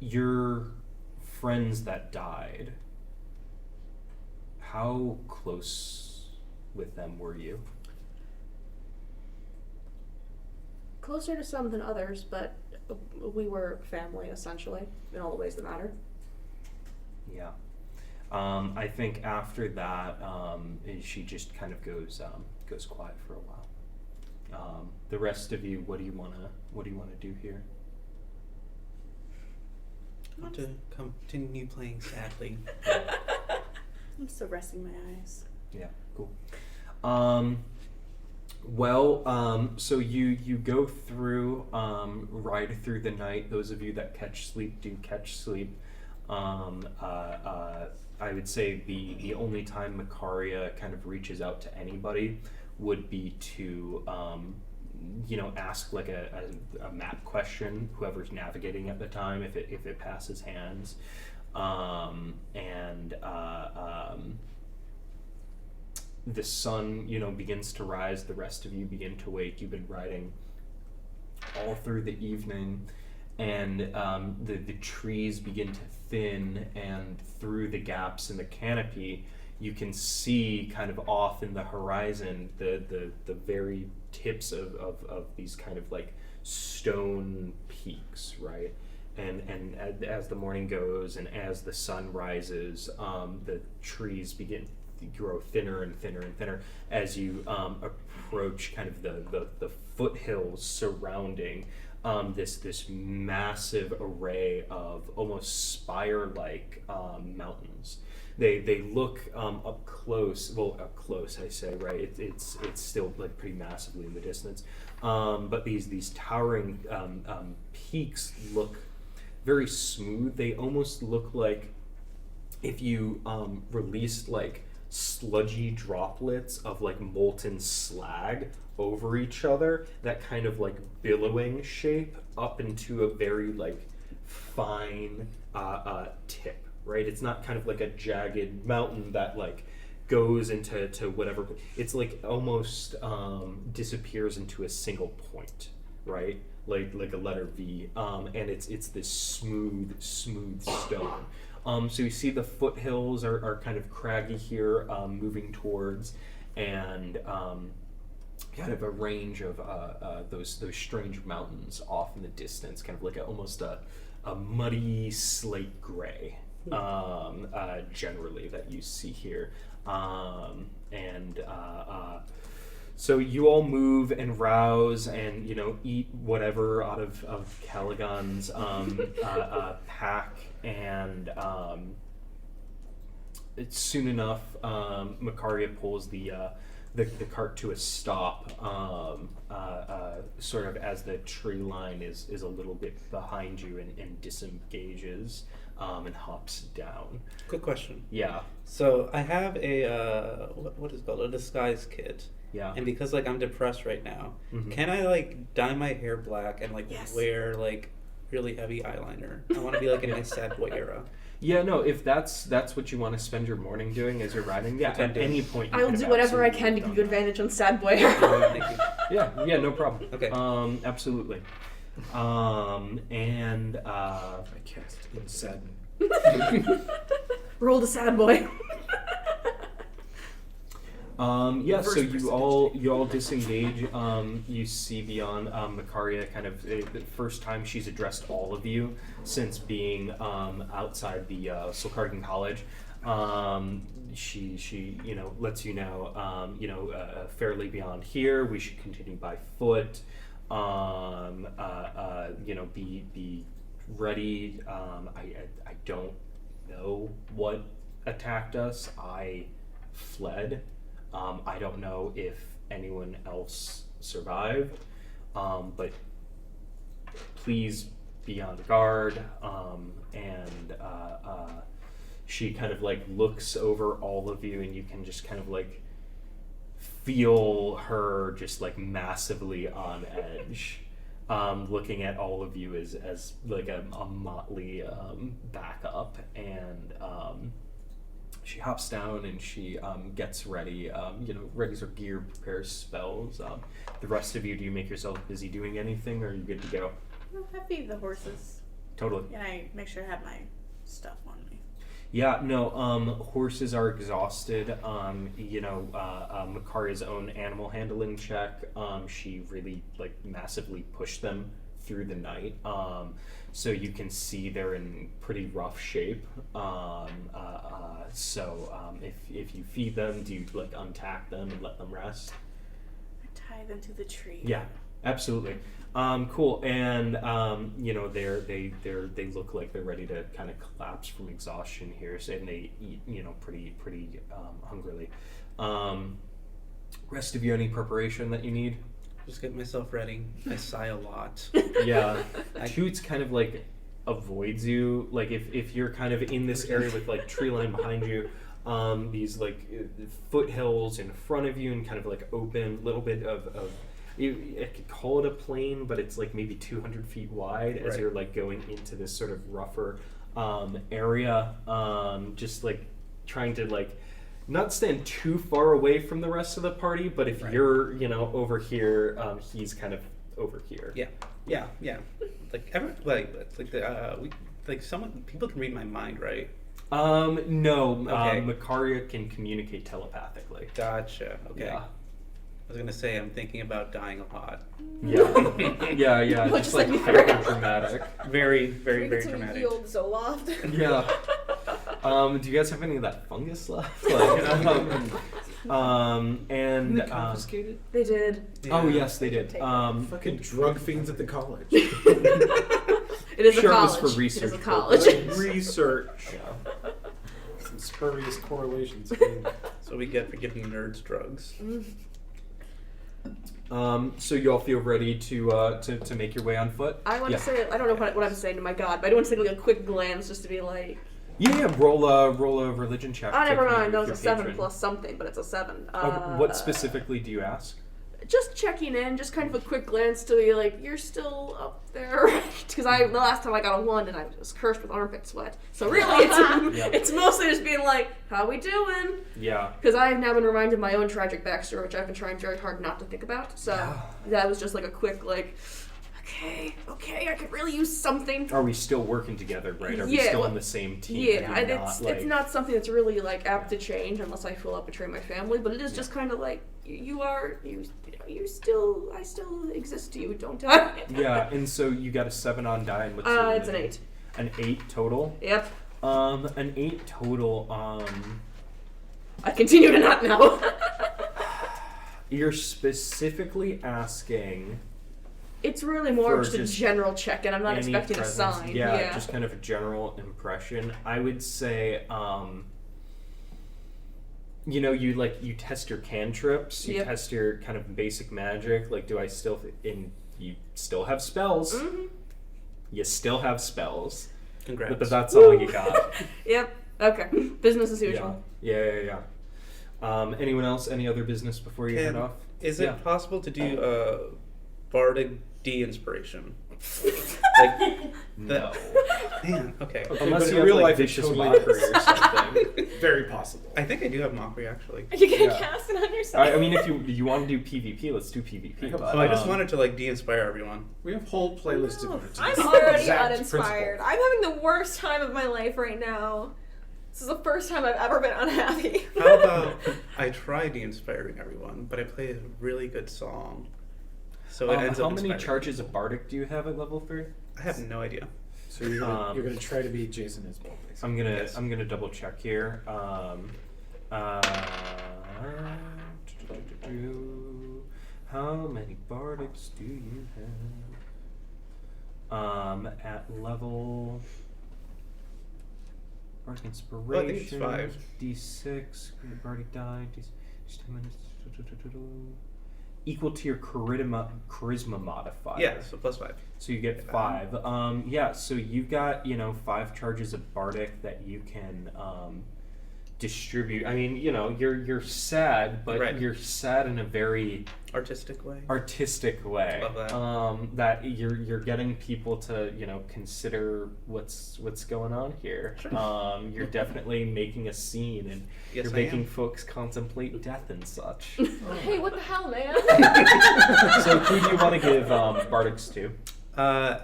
Your friends that died, how close with them were you? Closer to some than others, but we were family, essentially, in all the ways that matter. Yeah. I think after that, she just kind of goes quiet for a while. The rest of you, what do you wanna do here? I want to continue playing sadly. I'm still resting my eyes. Yeah, cool. So you go through, ride through the night. Those of you that catch sleep do catch sleep. I would say the only time Macaria kind of reaches out to anybody would be to ask like a map question, whoever's navigating at the time, if it passes hands, the sun begins to rise. The rest of you begin to wake. You've been riding all through the evening, and the trees begin to thin, and through the gaps in the canopy you can see kind of off in the horizon the very tips of these kind of like stone peaks, right? And as the morning goes and as the sun rises, the trees begin to grow thinner and thinner and thinner as you approach kind of the foothills surrounding this massive array of almost spire-like mountains. They look up close. Well, up close, I say, right? It's still like pretty massively in the distance. But these towering peaks look very smooth. They almost look like if you released like sludgy droplets of like molten slag over each other, that kind of like billowing shape up into a very like fine tip, right? It's not kind of like a jagged mountain that like goes into whatever. It's like almost disappears into a single point, right? Like a letter V, and it's this smooth stone. So you see the foothills are kind of craggy here, moving towards, and kind of a range of those strange mountains off in the distance, kind of like almost a muddy slate gray, generally that you see here, so you all move and rouse and, eat whatever out of Calagon's pack, and it's soon enough, Macaria pulls the cart to a stop, sort of as the tree line is a little bit behind you, and disengages, and hops down. Quick question. Yeah. So I have a what is it called, a disguise kit. Yeah. And because like I'm depressed right now, Mhm. can I like dye my hair black and like Yes. wear like really heavy eyeliner? I want to be like in my sad boy era. Yeah, no, if that's what you want to spend your morning doing as you're riding, yeah, at any point you I'll could do have whatever I can absolutely to done give you that. advantage on sad boy. Thank you. Yeah, no problem. Okay. Absolutely. And I cast Insad. Roll the sad boy. yeah, so Reverse you all disengage. You see beyond Macaria, kind of the first time she's addressed all of you since being outside the Solkargan College. She lets you know, fairly beyond here. We should continue by foot. Be ready. I don't know what attacked us. I fled. I don't know if anyone else survived, but please be on guard. She kind of like looks over all of you, and you can just kind of like feel her just like massively on edge, looking at all of you as like a motley backup, and she hops down and she gets ready, readies her gear, prepares spells. The rest of you, do you make yourself busy doing anything, or are you good to go? No, I feed the horses, Totally. and I make sure I have my stuff on me. Yeah, no, horses are exhausted. Macaria's own animal handling check, she really like massively pushed them through the night. So you can see they're in pretty rough shape. If you feed them, do you like untack them and let them rest? I tie them to the tree. Yeah, absolutely. Cool. And they look like they're ready to kind of collapse from exhaustion here, and they eat pretty hungrily. Rest of you, any preparation that you need? Just get myself ready. I sigh a lot. Yeah. Toots kind of like avoids you. Like if you're kind of in this area with like tree line behind you, these like foothills in front of you, and kind of like open little bit of I could call it a plain, but it's like maybe 200 feet wide as Right. you're like going into this sort of rougher area, just like trying to like not stand too far away from the rest of the party, but if Right. you're over here, he's kind of over here. Yeah. People can read my mind, right? No, Okay. Macaria can communicate telepathically. Gotcha. Okay. Yeah. I was gonna say I'm thinking about dying a lot. Yeah, yeah, Well, just just like let me hyper dramatic. Very, very, very Some dramatic. yield Zoloft. Yeah. Do you guys have any of that fungus left? Like, They confiscated? They did. Oh yes, they did. Fucking drug fiends at the college. It is Sure, a it was college. for It is research a college. Research. Yeah. Some spurious correlations. So we get for giving nerds drugs. So you all feel ready to make your way on foot? I want Yeah. to say, I don't know what I'm saying to my god, but I want to take like a quick glance just to be like, Yeah, roll a religion check. Oh, never to mind. That your was a 7 patron. plus something, but it's a 7. What specifically do you ask? Just checking in, just kind of a quick glance to be like, you're still up there, right? Because the last time I got a 1 and I was cursed with armpit sweat. So really, it's mostly just being like, how we doing? Yeah. Because I have now been reminded of my own tragic backstory, which I've been trying very hard not to think about. So that was just like a quick like, okay, I could really use something. Are we still working together, right? Are we still on the same team? Yeah, and it's not something that's really like apt to change unless I feel I'll betray my family. But it is just kind of like I still exist to you, don't I? Yeah, and so you got a 7 on die, and what's it's an 8. An 8 total. Yep. An 8 total. I continue to not know. You're specifically asking. It's really more For just a just general check-in. I'm not any expecting presence. a sign. Yeah, just kind of a general impression. I would say, you test your cantrips, you test your kind of basic magic. Like, do I still? You still have spells. Mm-hmm. You still have spells. Congrats. But that's all you got. Yep. Okay. Business as usual. Yeah. Anyone else? Any other business before you head off? Is it possible to do a bardic de-inspiration? No. Man, okay. Unless but you in have real like life, vicious it's totally mockery or something. Very possible. I think I do have mockery, actually. Are you gonna Yeah. cast it on yourself? I mean, if you want to do PvP, let's do PvP. But, I just wanted to, like, de-inspire everyone. We have whole playlists No, devoted to I'm this already exact uninspired. principle. I'm having the worst time of my life right now. This is the first time I've ever been unhappy. How about I try de-inspiring everyone, but I play a really good song. So it ends how up many inspiring charges people. of Bardic do you have at level 3? I have no idea. So you're gonna try to be Jason Isbell, basically. I'm gonna double check here. How many Bardics do you have? At level Bardic Inspiration. Well, I think it's 5. D6. Bardic die. Equal to your charisma modifier. Yeah, so +5. So you get 5. So you've got, 5 charges of Bardic that you can distribute. I mean, you're sad, but Right. you're sad in a very Artistic way. way. Love that. That you're getting people to, consider what's going on here. Sure. You're definitely making a scene, and Yes, you're I making am. folks contemplate death and such. Hey, what the hell, man? So who do you want to give Bardics to?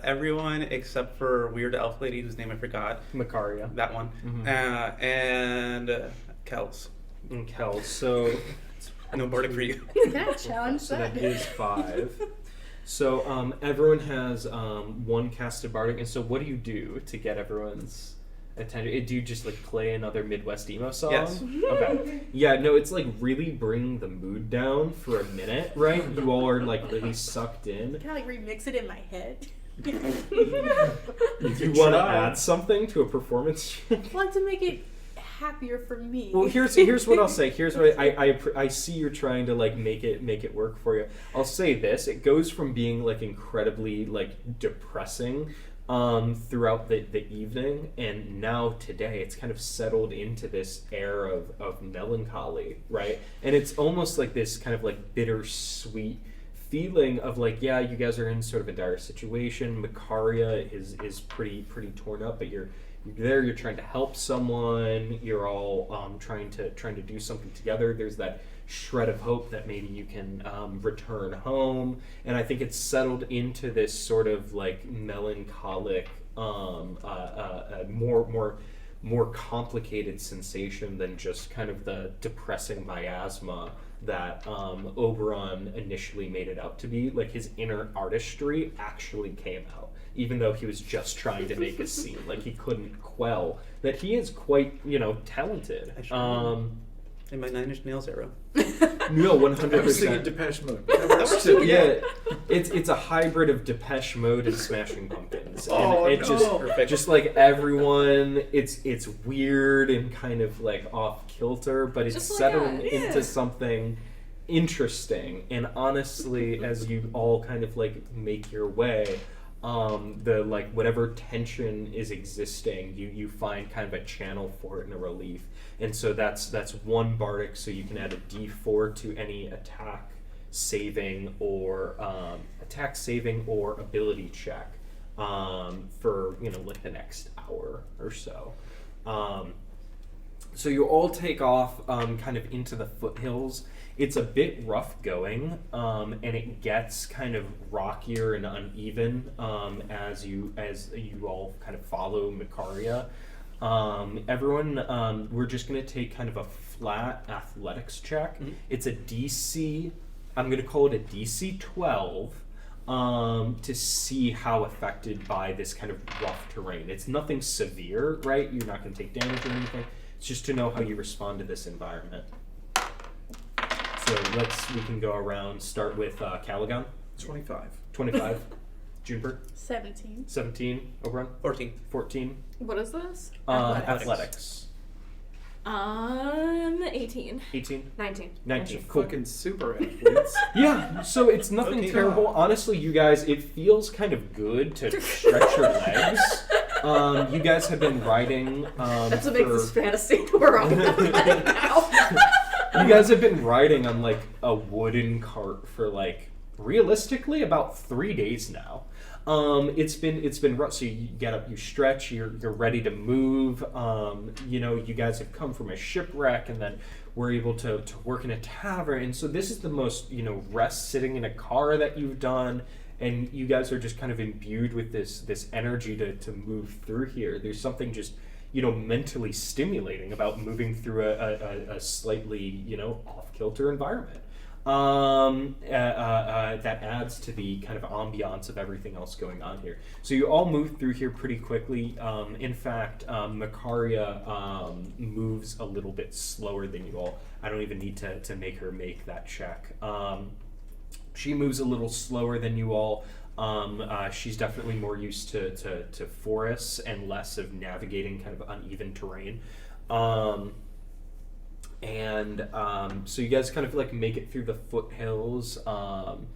Everyone except for weird elf lady whose name I forgot. Macaria. That one. Mhm. And Kels. And Kels. So No bardic for you. Can I challenge So that? that is 5. So everyone has 1 casted Bardic, and so what do you do to get everyone's attention? Do you just like play another Midwest emo song? Yes. Okay. Yeah, no, it's like really bring the mood down for a minute, right? You all are like really sucked in. Can I like remix it in my head? You want to add something to a performance? I'd like to make it happier for me. Well, here's what I'll say. Here's what I see you're trying to like make it work for you. I'll say this: it goes from being like incredibly like depressing throughout the evening, and now today it's kind of settled into this air of melancholy, right? And it's almost like this kind of like bittersweet feeling of like, yeah, you guys are in sort of a dire situation. Macaria is pretty torn up, but you're there, you're trying to help someone, you're all trying to do something together. There's that shred of hope that maybe you can return home, and I think it's settled into this sort of like melancholic more complicated sensation than just kind of the depressing miasma that Oberon initially made it out to be. Like his inner artistry actually came out, even though he was just trying to make a scene. Like he couldn't quell that he is quite, talented. I sure am. In my 9 Inch Nails era. No, 100%. I was thinking Depeche Mode. That works too. Yeah, it's a hybrid of Depeche Mode and Smashing Pumpkins, and Oh, it no. Perfect. just like everyone, it's weird and kind of like off kilter, but it's Just like settling that, yeah. into something interesting. And honestly, as you all kind of like make your way, the like whatever tension is existing, you find kind of a channel for it and a relief. And so that's one bardic, so you can add a D4 to any attack saving or ability check for like the next hour or so. So you all take off kind of into the foothills. It's a bit rough going, and it gets kind of rockier and uneven as you all kind of follow Macaria. Everyone, we're just going to take kind of a flat athletics check. Mm-hmm. It's a DC, I'm going to call it a DC 12, to see how affected by this kind of rough terrain. It's nothing severe, right? You're not going to take damage or anything. It's just to know how you respond to this environment. So we can go around, start with Calagon. 25. 25. Juniper. 17. 17. Oberon. 14. What is this? Athletics. 18. 18. 19. 19. Bunch of Cool. fucking super athletes. Yeah, so it's nothing Okay. terrible. Honestly, you guys, it feels kind of good to stretch your legs. You guys have been riding. That's what makes this fantasy we're on right now. You guys have been riding on like a wooden cart for like realistically about 3 days now. It's been rough. So you get up, you stretch, you're ready to move. You guys have come from a shipwreck, and then we're able to work in a tavern. And so this is the most rest sitting in a car that you've done. And you guys are just kind of imbued with this energy to move through here. There's something just mentally stimulating about moving through a slightly off-kilter environment. That adds to the kind of ambiance of everything else going on here. So you all move through here pretty quickly. In fact, Macaria moves a little bit slower than you all. I don't even need to make her make that check. She moves a little slower than you all. She's definitely more used to forests and less of navigating kind of uneven terrain. So you guys kind of like make it through the foothills, and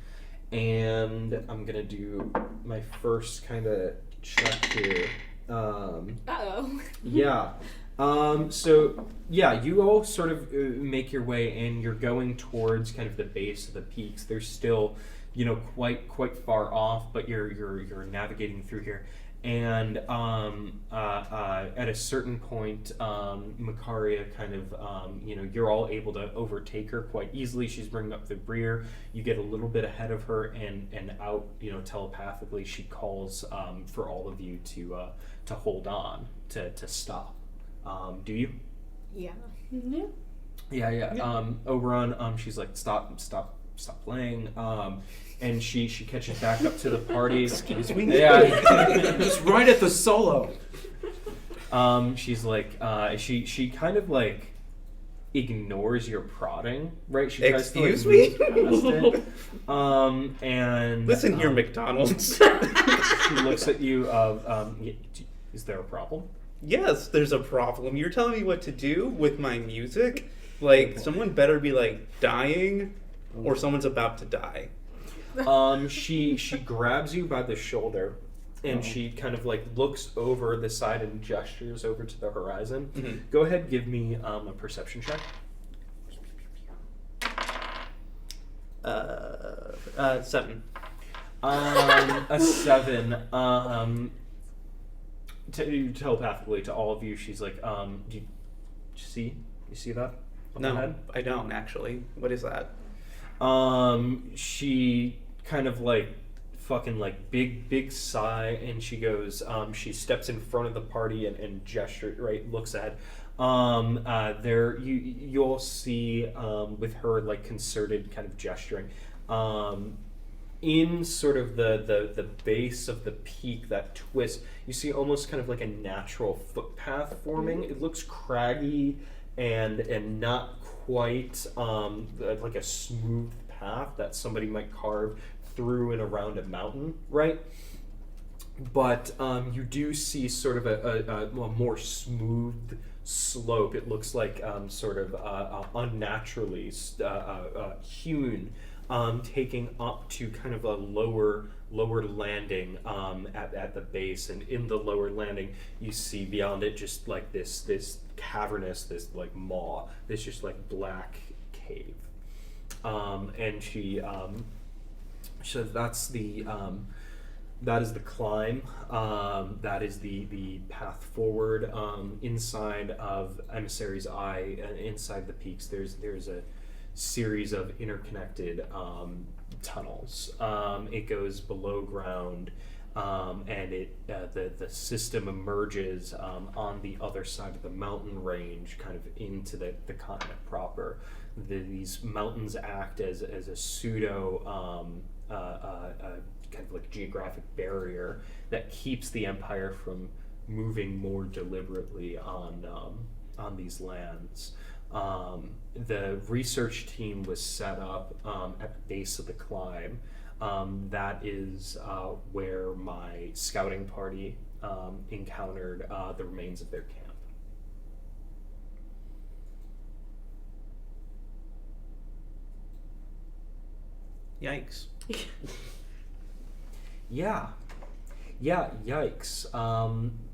I'm gonna do my first kind of check here. Uh-oh. Yeah. So yeah, you all sort of make your way in. You're going towards kind of the base of the peaks. They're still, quite far off, but you're navigating through here. And at a certain point, Macaria kind of, you're all able to overtake her quite easily. She's bringing up the rear. You get a little bit ahead of her, and out, telepathically, she calls for all of you to hold on, to stop. Do you? Yeah. Yeah. Oberon, she's like, stop playing. And she catches back up to the party. Excuse me? Yeah. Just right at the solo. She's like, she kind of like ignores your prodding, right? She tries Excuse to me? move past it. And Listen here, McDonald's. she looks at you. Is there a problem? Yes, there's a problem. You're telling me what to do with my music? Like, someone better be like dying, or someone's about to die. She grabs you by the shoulder, and she kind of like looks over the side and gestures over to the horizon. Mm-hmm. Go ahead, give me a perception check. 7. A 7. Telepathically to all of you, she's like, do you see that? No, I don't actually. What is that? She kind of like fucking like big sigh, and she goes, she steps in front of the party and gestures, right, looks ahead. There you'll see with her like concerted kind of gesturing, in sort of the base of the peak, that twist, you see almost kind of like a natural footpath forming. It looks craggy and not quite like a smooth path that somebody might carve through and around a mountain, right? But you do see sort of a more smooth slope. It looks like sort of unnaturally hewn, taking up to kind of a lower lower landing at the base, and in the lower landing you see beyond it just like this cavernous, this like maw, this just like black cave. And she so that's the that is the climb. That is the path forward. Inside of Emissary's Eye, inside the peaks, there's a series of interconnected tunnels. It goes below ground, and the system emerges on the other side of the mountain range, kind of into the continent proper. These mountains act as a pseudo kind of like geographic barrier that keeps the Empire from moving more deliberately on these lands. The research team was set up at the base of the climb. That is where my scouting party encountered the remains of their camp. Yikes. Yeah, yikes.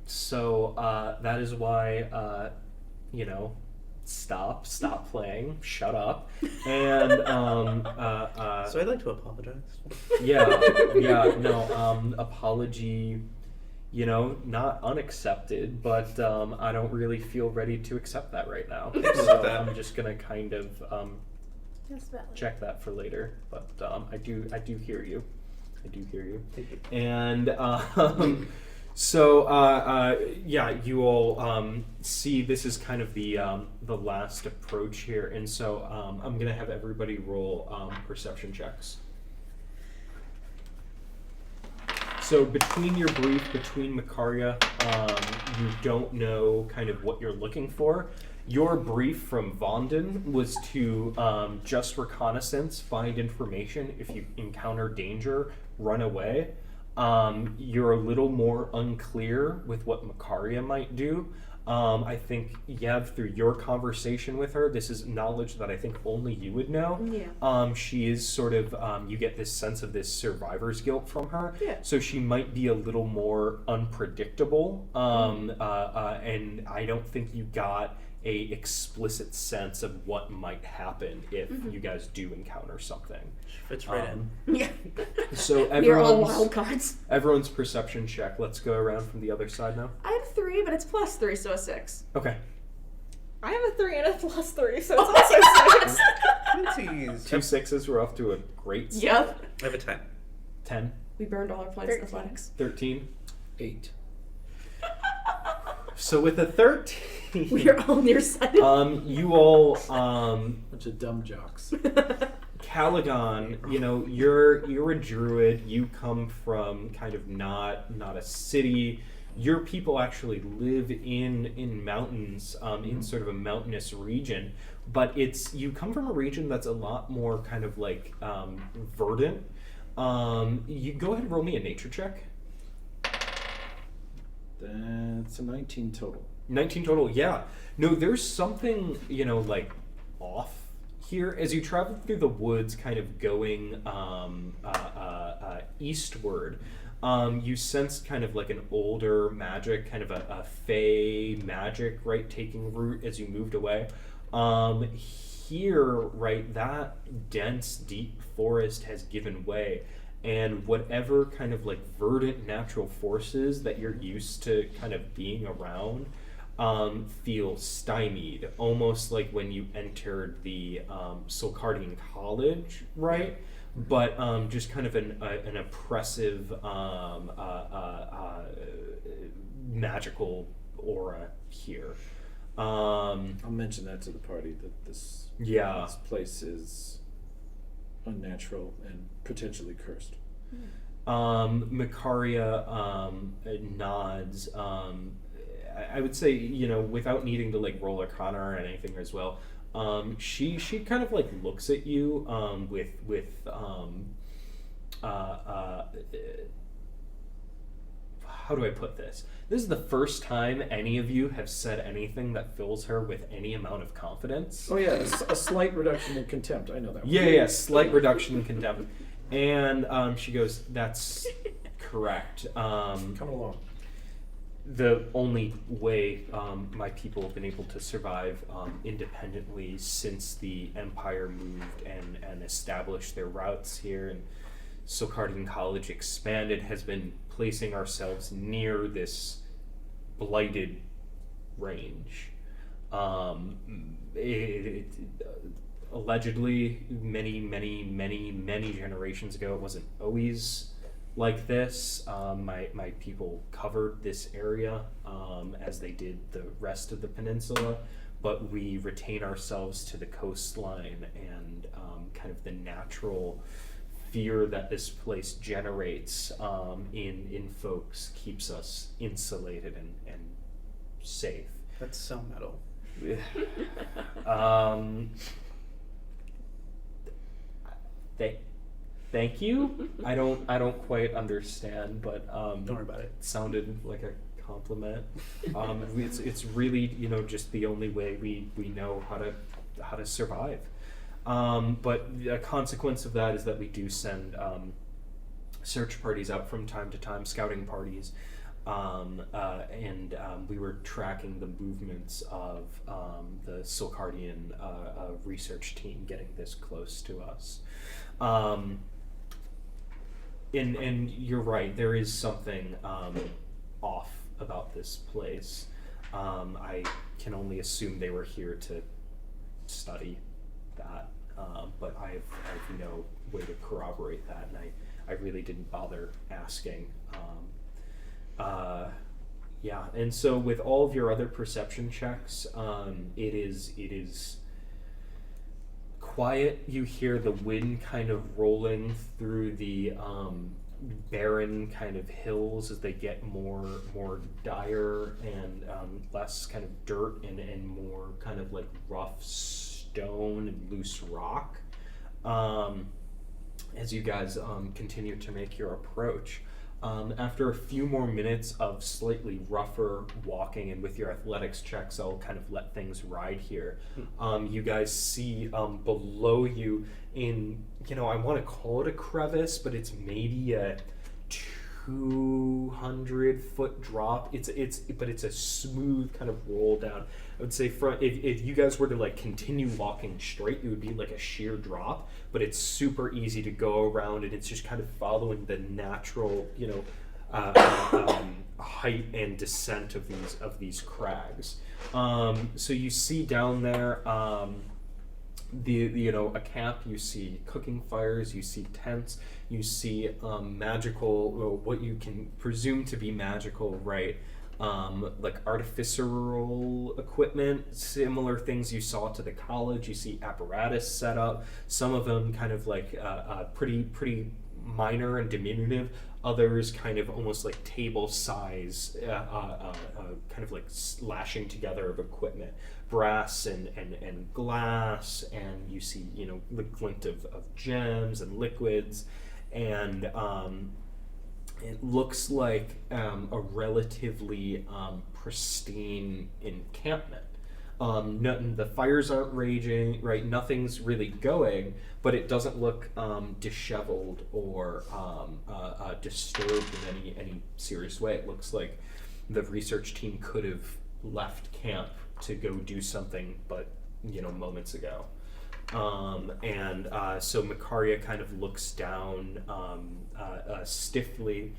So that is why, stop playing, shut up, and So I'd like to apologize. apology, not unaccepted, but I don't really feel ready to accept that right now. So I'm just gonna kind of That's valid. check that for later, but I do hear you. Thank you. And you all see this is kind of the last approach here, and so I'm gonna have everybody roll perception checks. So between your brief, between Macaria, you don't know kind of what you're looking for. Your brief from Vondon was to just reconnaissance, find information. If you encounter danger, run away. You're a little more unclear with what Macaria might do. I think, Yev, through your conversation with her, this is knowledge that I think only you would know. Yeah. She is sort of, you get this sense of this survivor's guilt from her. Yeah. So she might be a little more unpredictable. And I don't think you got a explicit sense of what might happen if you guys do encounter something. Fits right in. Yeah. So We're all wild cards. everyone's perception check. Let's go around from the other side now. I have 3, but it's +3, so a 6. Okay. I have a 3 and a +3, so it's also 6. Twinsies. 2 6s. We're off to a great start. Yep. I have a 10. 10, We burned all our points in the 13. flags. 13. 8. So with a 13, We're all nearsighted. you all, Bunch of dumb jocks. Calagon, you're a druid. You come from kind of not a city. Your people actually live in mountains, in sort of a mountainous region. But you come from a region that's a lot more kind of like verdant. You go ahead and roll me a nature check. That's a 19 total. 19 total, yeah. No, there's something, like off here as you travel through the woods, kind of going eastward. You sense kind of like an older magic, kind of a fey magic, right, taking root as you moved away. Here, right, that dense, deep forest has given way. And whatever kind of like verdant natural forces that you're used to kind of being around feel stymied, almost like when you entered the Solcardian College, right? But just kind of an oppressive magical aura here. I'll mention that to the party, that this place is unnatural and potentially cursed. Macaria nods. I would say, without needing to like roll Arcana or anything as well, she kind of like looks at you with how do I put this? This is the first time any of you have said anything that fills her with any amount of confidence. Oh yeah, a slight reduction in contempt. I know that one. Yeah, slight reduction in contempt. And she goes, "That's correct. Come along. The only way my people have been able to survive independently since the Empire moved and established their routes here and Silcardian College expanded has been placing ourselves near this blighted range. Allegedly, many generations ago, it wasn't always like this. My people covered this area as they did the rest of the peninsula, but we retain ourselves to the coastline and kind of the natural fear that this place generates in folks keeps us insulated and safe. That's so metal. Thank you. I don't quite understand, but Don't worry about it. it sounded like a compliment. It's really just the only way we know how to survive. But a consequence of that is that we do send search parties out from time to time, scouting parties, and we were tracking the movements of the Silcardian research team getting this close to us. And you're right, there is something off about this place. I can only assume they were here to study that, but I have no way to corroborate that, and I really didn't bother asking. Yeah, and so with all of your other perception checks, it is quiet. You hear the wind kind of rolling through the barren kind of hills as they get more dire and less kind of dirt and more kind of like rough stone and loose rock. As you guys continue to make your approach. After a few more minutes of slightly rougher walking, and with your athletics checks, I'll kind of let things ride here. You guys see below you in, I want to call it a crevice, but it's maybe a 200-foot drop. But it's a smooth kind of roll down. I would say if you guys were to like continue walking straight, it would be like a sheer drop, but it's super easy to go around, and it's just kind of following the natural, height and descent of these crags. So you see down there a camp. You see cooking fires. You see tents. You see magical, what you can presume to be magical, right? Like artificial equipment, similar things you saw to the college. You see apparatus set up, some of them kind of like pretty minor and diminutive, others kind of almost like table size, kind of like slashing together of equipment, brass and glass, and you see the glint of gems and liquids, and it looks like a relatively pristine encampment. The fires aren't raging, right? Nothing's really going, but it doesn't look disheveled or disturbed in any serious way. It looks like the research team could have left camp to go do something, but moments ago. So Macaria kind of looks down stiffly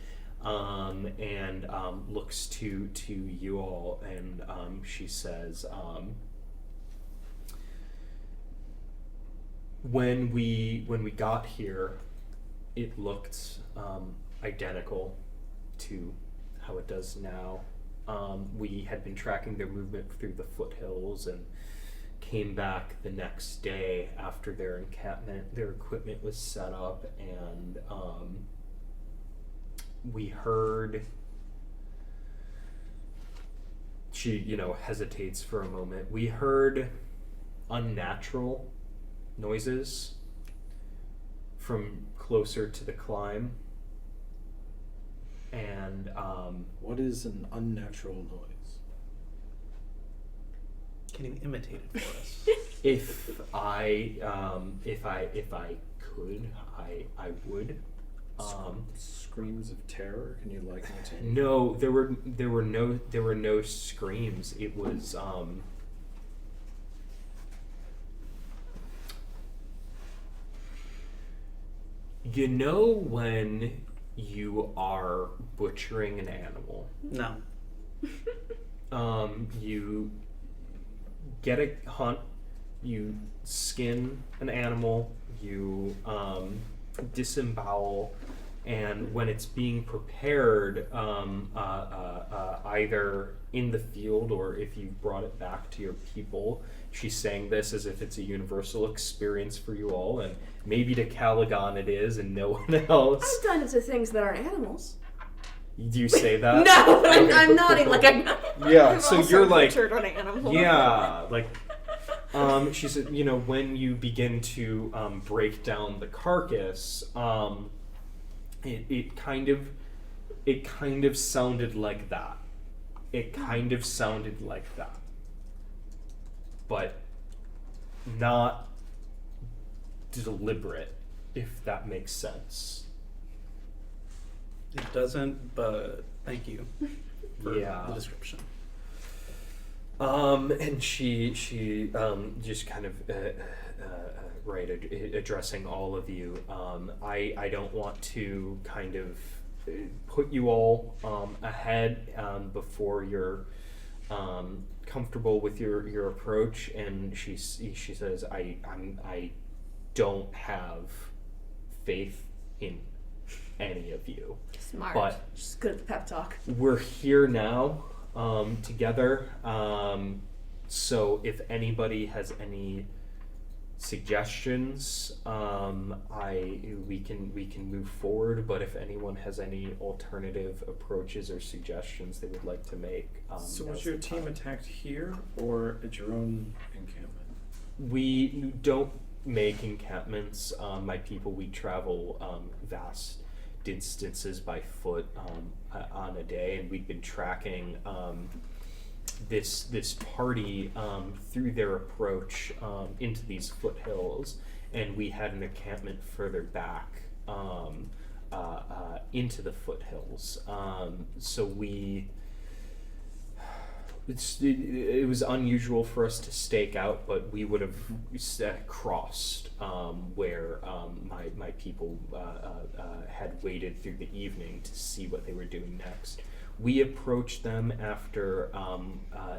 and looks to you all, and she says, when we got here, it looked identical to how it does now. We had been tracking their movement through the foothills and came back the next day after their encampment. Their equipment was set up, and we heard, she hesitates for a moment, we heard unnatural noises from closer to the climb, and what is an unnatural noise? Can you imitate it for us? If I could, I would. Screams of terror? Can you liken it to? No, there were no screams. It was you know when you are butchering an animal. No. You get a hunt, you skin an animal, you disembowel, and when it's being prepared, either in the field or if you brought it back to your people, she's saying this as if it's a universal experience for you all, and maybe to Calagon it is, and no one else. I've done it to things that are animals. Do you say that? No, but Okay, I'm cool, nodding cool, like cool. I'm. Yeah, I'm so also you're like, butchered on an animal. yeah, like, she said, you know, when you begin to break down the carcass, it kind of sounded like that. It kind of sounded like that, but not deliberate, if that makes sense. It doesn't, but thank you for the description. And she just kind of addressing all of you. I don't want to kind of put you all ahead before you're comfortable with your approach. And she says, I don't have faith in any of you. Smart. But She's good at the pep talk. we're here now together. So if anybody has any suggestions, we can move forward. But if anyone has any alternative approaches or suggestions they would like to make, So now's was your the team time. attacked here or at your own encampment? We don't make encampments. My people, we travel vast distances by foot on a day, and we've been tracking this party through their approach into these foothills, and we had an encampment further back into the foothills. So it was unusual for us to stake out, but we would have crossed where my people had waited through the evening to see what they were doing next. We approached them after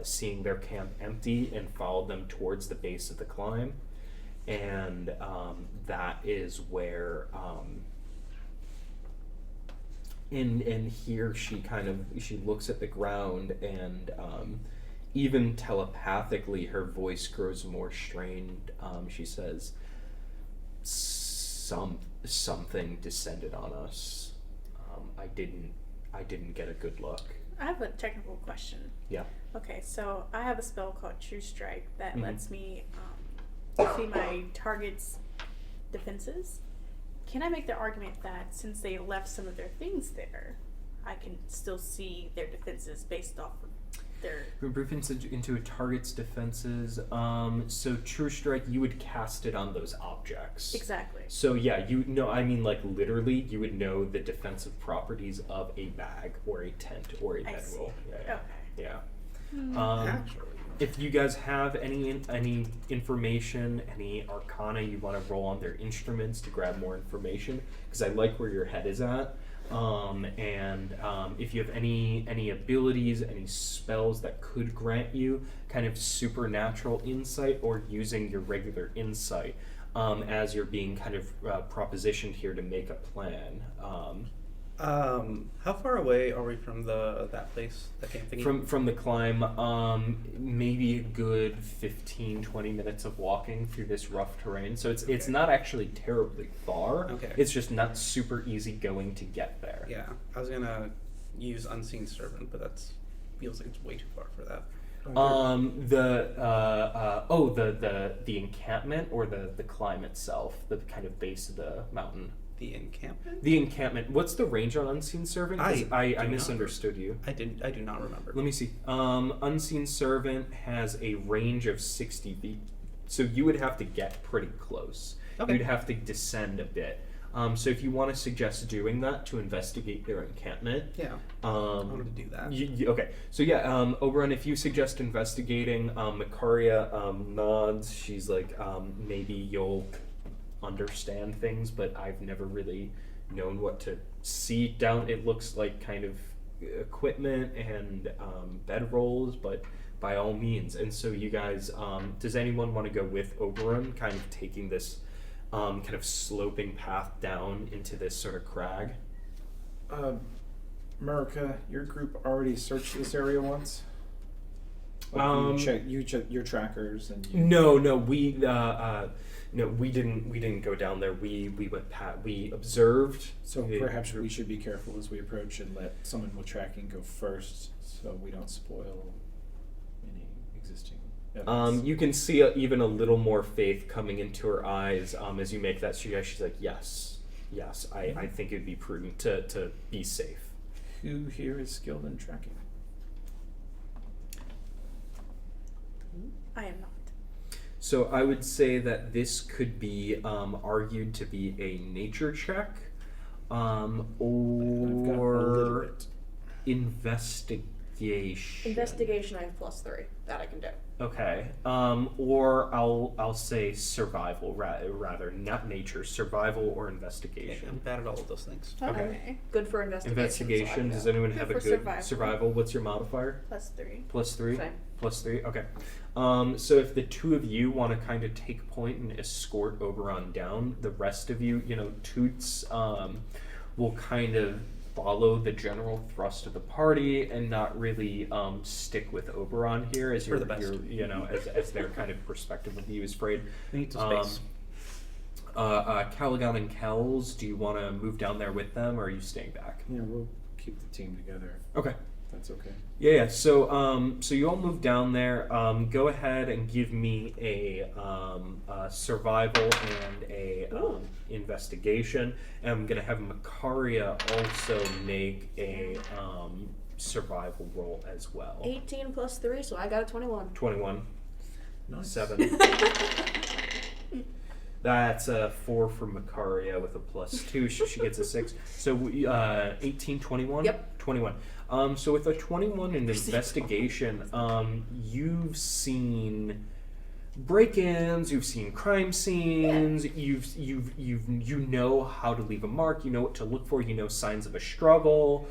seeing their camp empty and followed them towards the base of the climb, and that is where and here she looks at the ground, and even telepathically her voice grows more strained. She says, something descended on us. I didn't get a good look. I have a technical question. Yeah. Okay, so I have a spell called True Strike that Mhm. lets me see my target's defenses. Can I make the argument that since they left some of their things there, I can still see their defenses based off of their... Remove into a target's defenses. So True Strike, you would cast it on those objects. Exactly. So yeah, I mean like literally, you would know the defensive properties of a bag or a tent or a bedroll. Okay. Yeah. Actually, If you guys have any information, any arcana you want to roll on their instruments to grab more information, because I like where your head is at. And if you have any abilities, any spells that could grant you kind of supernatural insight, or using your regular insight as you're being kind of propositioned here to make a plan. how far away are we from that place, that camp thingy? From the climb, maybe a good 15-20 minutes of walking through this rough terrain. So it's not actually terribly far. Okay. It's just not super easy going to get there. Yeah, I was gonna use Unseen Servant, but that's feels like it's way too far for that. The encampment or the climb itself, the kind of base of the mountain. The encampment? The encampment. What's the range on Unseen Servant? 'Cause I do misunderstood you. I do not remember. Let me see. Unseen Servant has a range of 60 feet, so you would have to get pretty close. Okay. you'd have to descend a bit. So if you want to suggest doing that to investigate their encampment, Yeah. I wanted to do that. okay. So yeah, Oberon, if you suggest investigating, Makaria nods. She's like, maybe you'll understand things, but I've never really known what to see down. It looks like kind of equipment and bedrolls, but by all means. And so you guys, does anyone want to go with Oberon, kind of taking this kind of sloping path down into this sort of crag? Murica, your group already searched this area once? You checked your trackers and you... No, we didn't go down there. We went we observed. So perhaps we should be careful as we approach and let someone with tracking go first, so we don't spoil any existing evidence. You can see even a little more faith coming into her eyes as you make that suggestion. She's like, yes, I think it'd be prudent to be safe. Who here is skilled in tracking? I am not. So I would say that this could be argued to be a nature check, I've got a little or bit. investigation. Investigation, I have +3. That I can do. Okay. Or I'll say survival rather, not nature, survival or Okay, investigation. I'm bad at all of those things. Okay. Good for investigation. Investigation. Does anyone Good have a for good survival. What's your modifier? +3. +3. Same. +3. Okay. So if the two of you want to kind of take point and escort Oberon down, the rest of you, Toots, will kind of follow the general thrust of the party and not really stick with Oberon here as For the best. as their kind of perspective of you is frayed. We need some space. Calagon and Kels, do you want to move down there with them, or are you staying back? Yeah, we'll keep the team together. Okay. That's okay. Yeah. So, so you all move down there. Go ahead and give me a survival and a investigation. And I'm gonna have Makaria also make a survival roll as well. 18 +3, so I got a 21. 21. Nice. 7. That's a 4 for Makaria with a +2. She gets a 6. So 18, 21? Yep. 21. So with a 21 in investigation, you've seen break-ins, you've seen crime scenes, you know how to leave a mark, you know what to look for, you know signs of a struggle.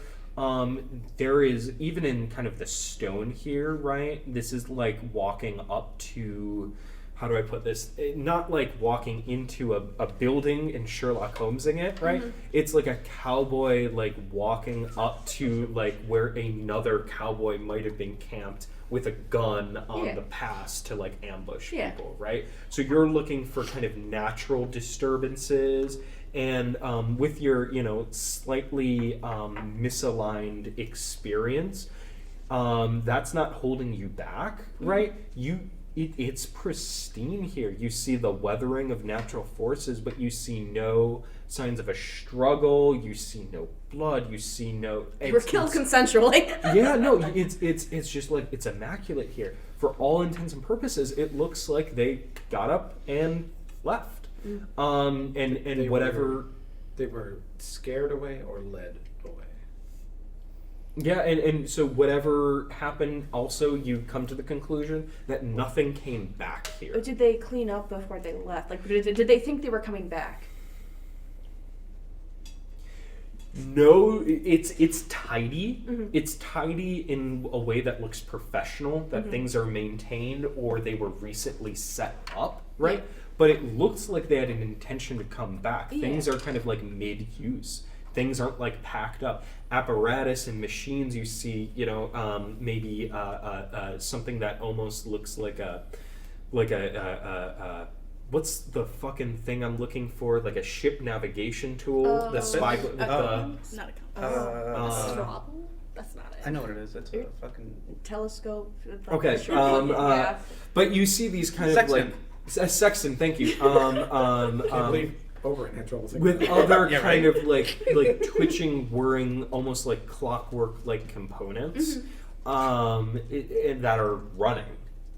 There is, even in kind of the stone here, right? This is like walking up to, how do I put this? Not like walking into a building and Sherlock Holmesing it, right? Mm-hmm. It's like a cowboy like walking up to like where another cowboy might have been camped with a gun on the pass to like ambush people, right? So you're looking for kind of natural disturbances, and with your slightly misaligned experience, that's not holding you back, right? It's pristine here. You see the weathering of natural forces, but you see no signs of a struggle. You see no blood. You see no. We're killed consensually. Yeah, no. It's just like it's immaculate here. For all intents and purposes, it looks like they got up and left. And They whatever. They were scared away or led away. Yeah, and so whatever happened, also you come to the conclusion that nothing came back here. Or did they clean up before they left? Like, did they think they were coming back? No, it's tidy. Mm-hmm. It's tidy in a way that looks professional, that things are maintained or they were recently set up, right? Yeah. But it looks like they had an intention to come back. Yeah. Things are kind of like mid-use. Things aren't like packed up. Apparatus and machines you see, maybe something that almost looks like a what's the fucking thing I'm looking for? Like a ship navigation tool. The spy. Not a compass. Trouble? That's not it. I know what it is. It's a fucking Telescope. Okay. Yeah. But you see these kind Sextant. of like a sextant. Thank you. Can't believe Oberon had trouble thinking With about other Yeah, kind right. of like twitching, whirring, almost like clockwork like components that are running.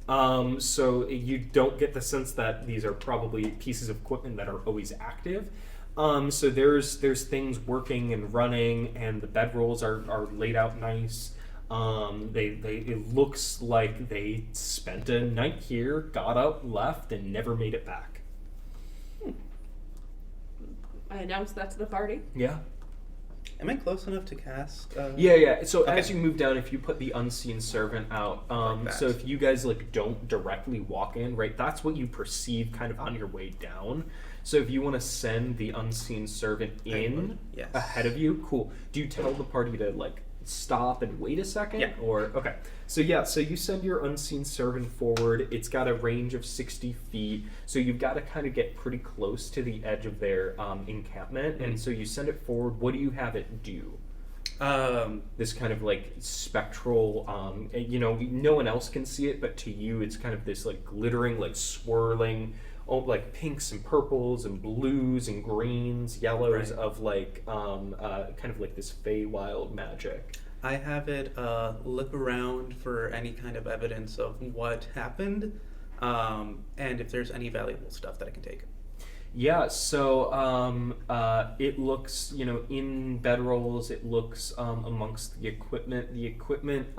So you don't get the sense that these are probably pieces of equipment that are always active. So there's things working and running, and the bedrolls are laid out nice. It looks like they spent a night here, got up, left, and never made it back. I announced that to the party. Yeah. Am I close enough to cast? Yeah. So Okay. as you move down, if you put the unseen servant out, Like so that. if you guys like don't directly walk in, right, that's what you perceive kind of on your way down. So if you want to send the unseen servant in Yes. ahead of you, cool. Do you tell the party to like stop and wait a second? Yeah. Or okay. So you send your unseen servant forward. It's got a range of 60 feet, so you've got to kind of get pretty close to the edge of their encampment, and so you send it forward. What do you have it do? This kind of like spectral, no one else can see it, but to you it's kind of this like glittering, like swirling, like pinks and purples and blues and greens, yellows Right. of like kind of like this Feywild magic. I have it look around for any kind of evidence of what happened, and if there's any valuable stuff that I can take. Yeah, so it looks, in bedrolls, it looks amongst the equipment. The equipment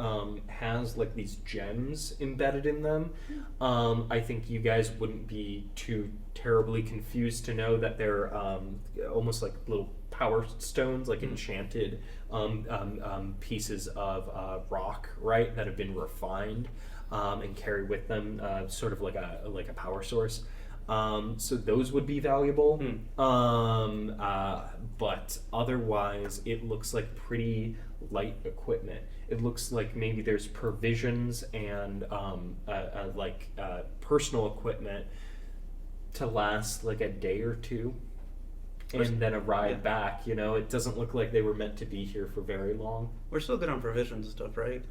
has like these gems embedded in them. I think you guys wouldn't be too terribly confused to know that they're almost like little power stones, like enchanted pieces of rock, right, that have been refined and carry with them sort of like a power source. So those would be valuable, but otherwise it looks like pretty light equipment. It looks like maybe there's provisions and personal equipment to last like a day or two, and then a ride back. It doesn't look like they were meant to be here for very long. We're still good on provisions and stuff, right?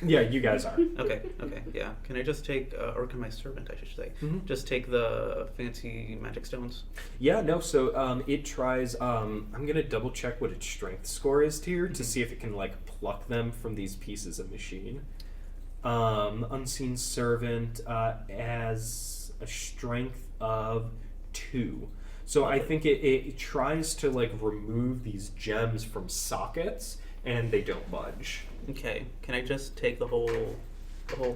Yeah, you guys are. Okay, yeah. Can I just take, or can my servant, I should say, just take the fancy magic stones? Yeah, no, so it tries, I'm going to double check what its strength score is here to see if it can, like, pluck them from these pieces of machine. Unseen Servant has a strength of 2. So I think it tries to, like, remove these gems from sockets, and they don't budge. Okay, can I just take the whole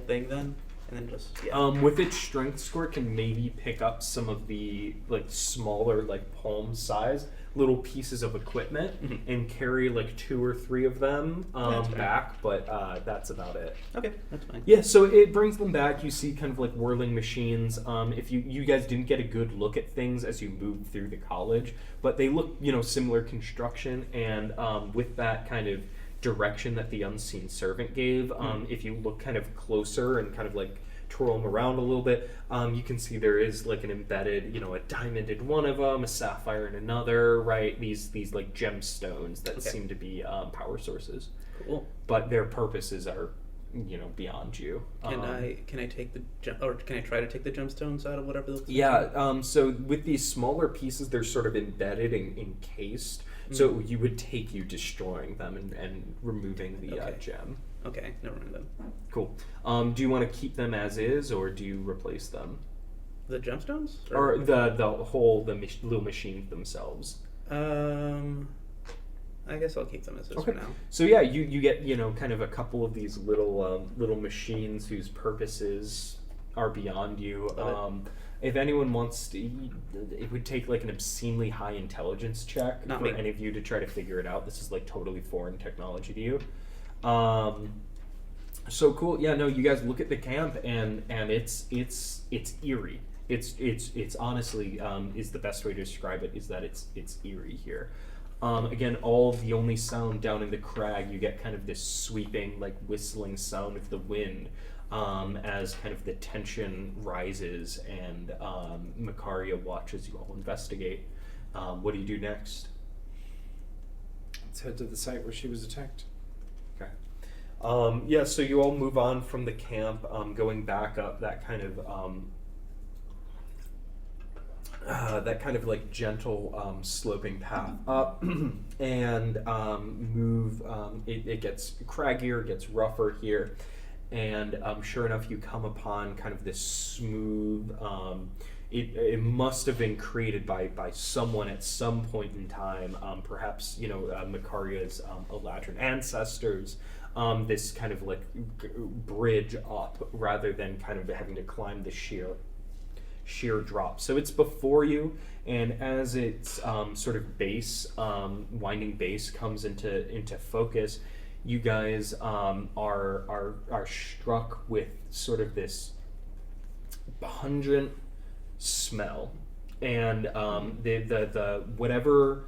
thing then, and then just with its strength score, it can maybe pick up some of the like smaller, like palm size little pieces of equipment and carry like 2 or 3 of them back, but that's about it. Okay, that's fine. Yeah, so it brings them back. You see kind of like whirling machines. If you guys didn't get a good look at things as you moved through the college, but they look similar construction, and with that kind of direction that the unseen servant gave, if you look kind of closer and kind of like twirl them around a little bit, you can see there is like an embedded, a diamond in one of them, a sapphire in another, right? These like gemstones that seem to be power sources. Cool. But their purposes are, beyond you. Can I take or can I try to take the gemstones out of whatever those? Yeah. So with these smaller pieces, they're sort of embedded and encased. So you would take you destroying them and removing the gem. Okay, never mind then. Cool. Do you want to keep them as is, or do you replace them? The gemstones? Or the little machines themselves? I guess I'll keep them as is for now. So yeah, you get kind of a couple of these little machines whose purposes are beyond you. If anyone wants to, it would take like an obscenely high intelligence check for any of you to try to figure it out. This is like totally foreign technology to you. So cool. Yeah, no, you guys look at the camp and it's eerie. It's honestly is the best way to describe it, is that it's eerie here. Again, the only sound down in the crag, you get kind of this sweeping, like whistling sound of the wind. As kind of the tension rises, and Makaria watches you all investigate. What do you do next? Let's head to the site where she was attacked. Okay. Yeah, so you all move on from the camp, going back up that kind of like gentle sloping path up, and move. It gets craggier, gets rougher here. and sure enough, you come upon kind of this smooth. It must have been created by someone at some point in time, perhaps Makaria's Eladrin ancestors. This kind of like bridge up rather than kind of having to climb the sheer drop. So it's before you, and as its sort of base, winding base comes into focus, you guys are struck with sort of this pungent smell, and the whatever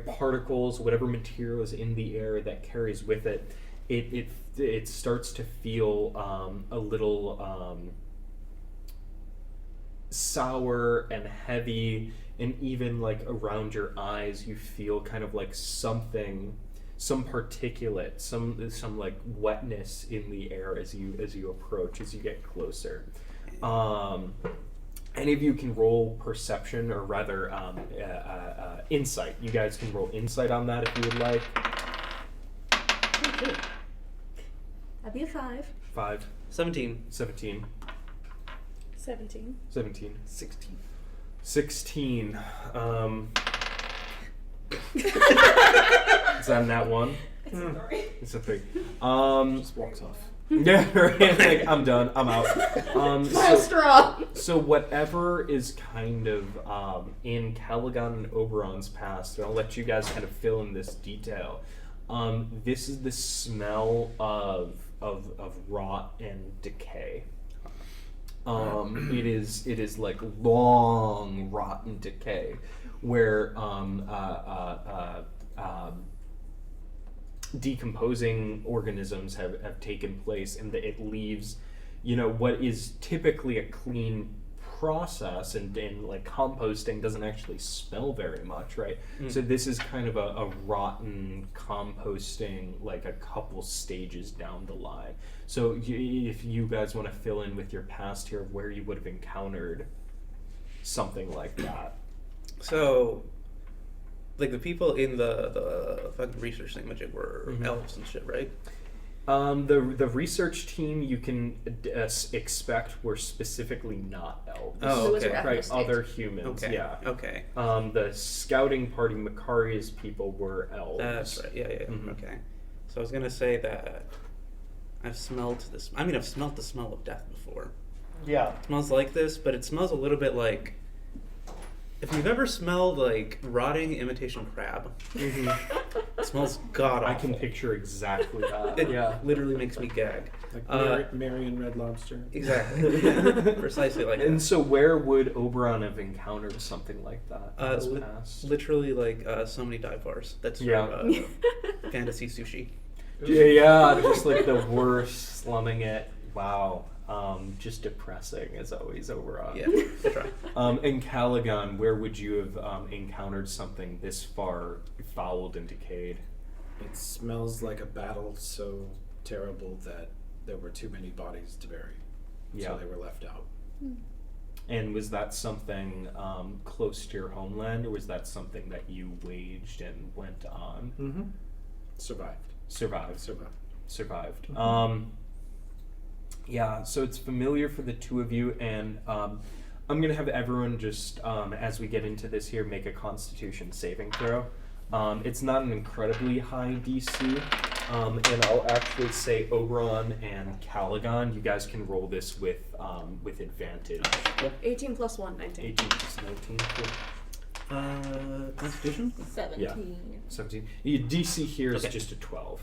particles, whatever material is in the air that carries with it, it starts to feel a little sour and heavy, and even like around your eyes you feel kind of like some particulate, some like wetness in the air as you approach, as you get closer. Any of you can roll perception, or rather insight. You guys can roll insight on that if you would like. That'd be a 5. 5. 17. 17. 17. 17. 16. 16. Is that that one? It's a 3. It's a 3. Just walks off. Yeah, right. Like, I'm done. I'm out. So whatever is kind of in Calagon and Oberon's past, and I'll let you guys kind of fill in this detail. This is the smell of rot and decay. It is like long rotten decay, where decomposing organisms have taken place, and that it leaves, what is typically a clean process, and like composting doesn't actually smell very much, right? So this is kind of a rotten composting, like a couple stages down the line. So if you guys want to fill in with your past here of where you would have encountered something like that. So, like, the people in the fucking research thingamajig were elves and shit, right? The research team you can expect were specifically not elves. Oh, okay. Right, other humans, Okay. yeah. Okay. The scouting party, Makaria's people, were elves. That's right. Yeah. Mhm. Okay. So I was gonna say that I've smelled this. I mean, I've smelled the smell of death before. Yeah. It smells like this, but it smells a little bit like, if you've ever smelled like rotting imitation crab, it smells god awful. I can picture exactly that. It Yeah. literally makes me gag. Like Mary and Red Lobster. Exactly. Yeah, precisely like And that. so where would Oberon have encountered something like that in his Li- past? literally like so many dive bars. That's Yeah. fantasy sushi. Yeah, just like the worst, slumming it. Wow. Just depressing as always, Oberon. Yeah, that's right. In Calagon, where would you have encountered something this far fouled and decayed? It smells like a battle so terrible that there were too many bodies to bury. Yeah. So they were left out. And was that something close to your homeland, or was that something that you waged and went on? Mm-hmm. Survived. Survived. Yeah, so it's familiar for the two of you, and I'm going to have everyone just, as we get into this here, make a Constitution saving throw. It's not an incredibly high DC, and I'll actually say Oberon and Calagon, you guys can roll this with advantage. 18 plus 1, 19. 18 plus 19, cool. Constitution? 17. Yeah. 17. Your DC here is Okay. just a 12.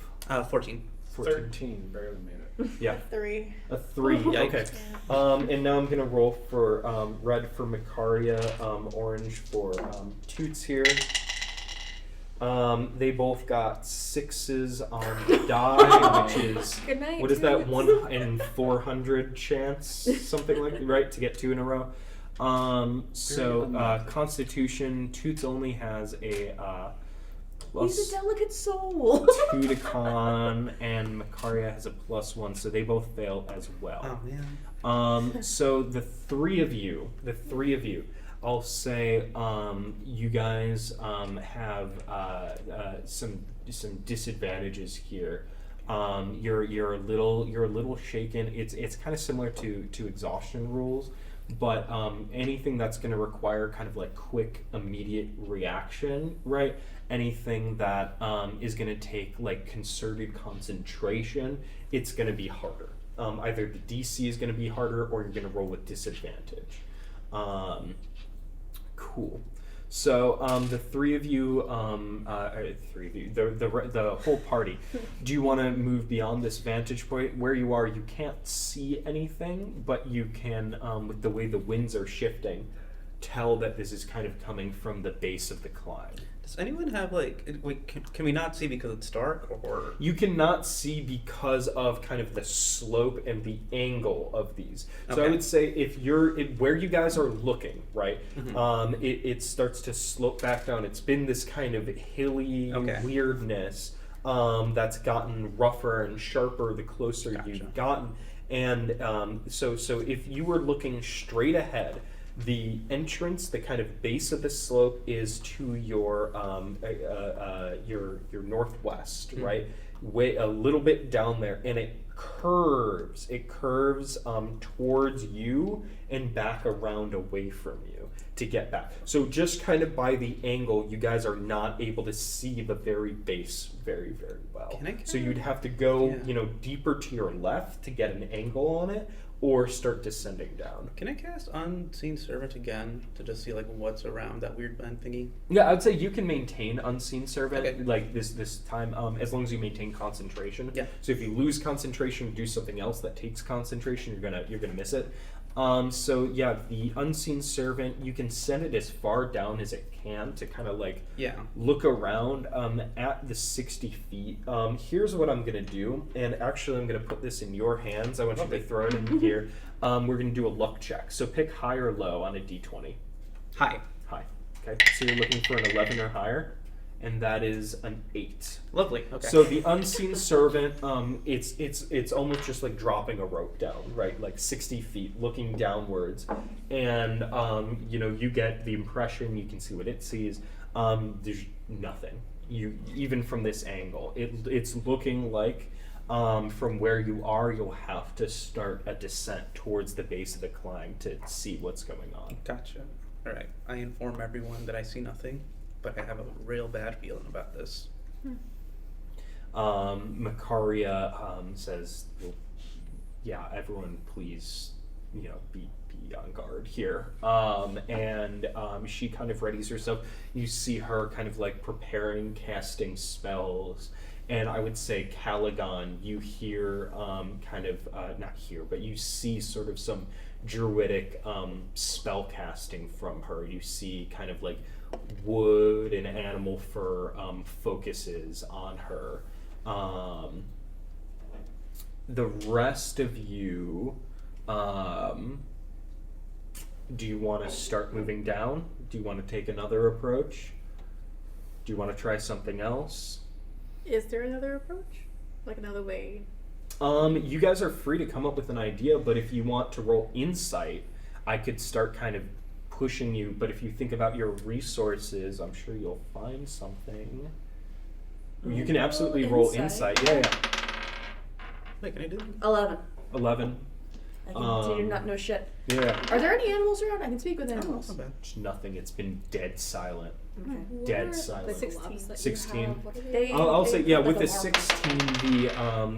14. 14. 13, barely made it. Yeah. 3. A 3. Okay. And now I'm gonna roll for red for Makaria, orange for Toots here. They both got 6s on the die, which is Good night. what is that, 1 in 400 chance, something like that, right, to get 2 in a row. So Constitution, Toots only has a plus He's a delicate soul. 2 to con, and Makaria has a +1, so they both fail as well. Oh, man. So the three of you, I'll say, you guys have some disadvantages here. You're a little shaken. It's kind of similar to exhaustion rules, but anything that's going to require kind of like quick, immediate reaction, right? Anything that is going to take like concerted concentration, it's going to be harder. Either the DC is going to be harder, or you're going to roll with disadvantage. Cool. So the three of you, the whole party, do you want to move beyond this vantage point? Where you are, you can't see anything, but you can, with the way the winds are shifting, tell that this is kind of coming from the base of the climb. Does anyone have can we not see because it's dark, or? You cannot see because of kind of the slope and the angle of these. So Okay. I would say if you're where you guys are looking, right, Mhm. it starts to slope back down. It's been this kind of hilly weirdness that's gotten rougher and sharper the closer you've gotten. And so if you were looking straight ahead, the entrance, the kind of base of the slope, is to your northwest, right? Way a little bit down there, and it curves. It curves towards you and back around away from you to get back. So just kind of by the angle, you guys are not able to see the very base very, very well. So you'd have to go, deeper to your left to get an angle on it, or start descending down. Can I cast Unseen Servant again to just see like what's around that weird bend thingy? Yeah, I'd say you can maintain Unseen Servant Okay. like this time, as long as you maintain concentration. Yeah. So if you lose concentration, do something else that takes concentration, you're gonna miss it. So yeah, the Unseen Servant, you can send it as far down as it can to kind of like look around at the 60 feet. Here's what I'm gonna do, and actually I'm gonna put this in your hands. I want you to throw it in here. We're gonna do a luck check. So pick high or low on a d20. High. High. Okay. So you're looking for an 11 or higher, and that is an 8. Lovely. Okay. So the Unseen Servant, it's almost just like dropping a rope down, right? Like 60 feet, looking downwards, and you get the impression. You can see what it sees. There's nothing. Even from this angle, it's looking like from where you are, you'll have to start a descent towards the base of the climb to see what's going on. Gotcha. All right. I inform everyone that I see nothing, but I have a real bad feeling about this. Macaria says, well, yeah, everyone please, be on guard here. And she kind of readies herself. You see her kind of like preparing, casting spells. And I would say Calagon, you hear not hear, but you see sort of some druidic spell casting from her. You see kind of like wood and animal fur focuses on her. The rest of you, do you want to start moving down? Do you want to take another approach? Do you want to try something else? Is there another approach? Like another way? You guys are free to come up with an idea, but if you want to roll insight, I could start kind of pushing you, but if you think about your resources, I'm sure you'll find something. You can absolutely roll insight. Yeah. Wait, can I do that? 11. 11. I can do not know shit. Yeah. Are there any animals around? I can speak with animals. Not bad. Just nothing. It's been dead silent. Okay. Dead silent. The 16. 16. I'll say with the 16,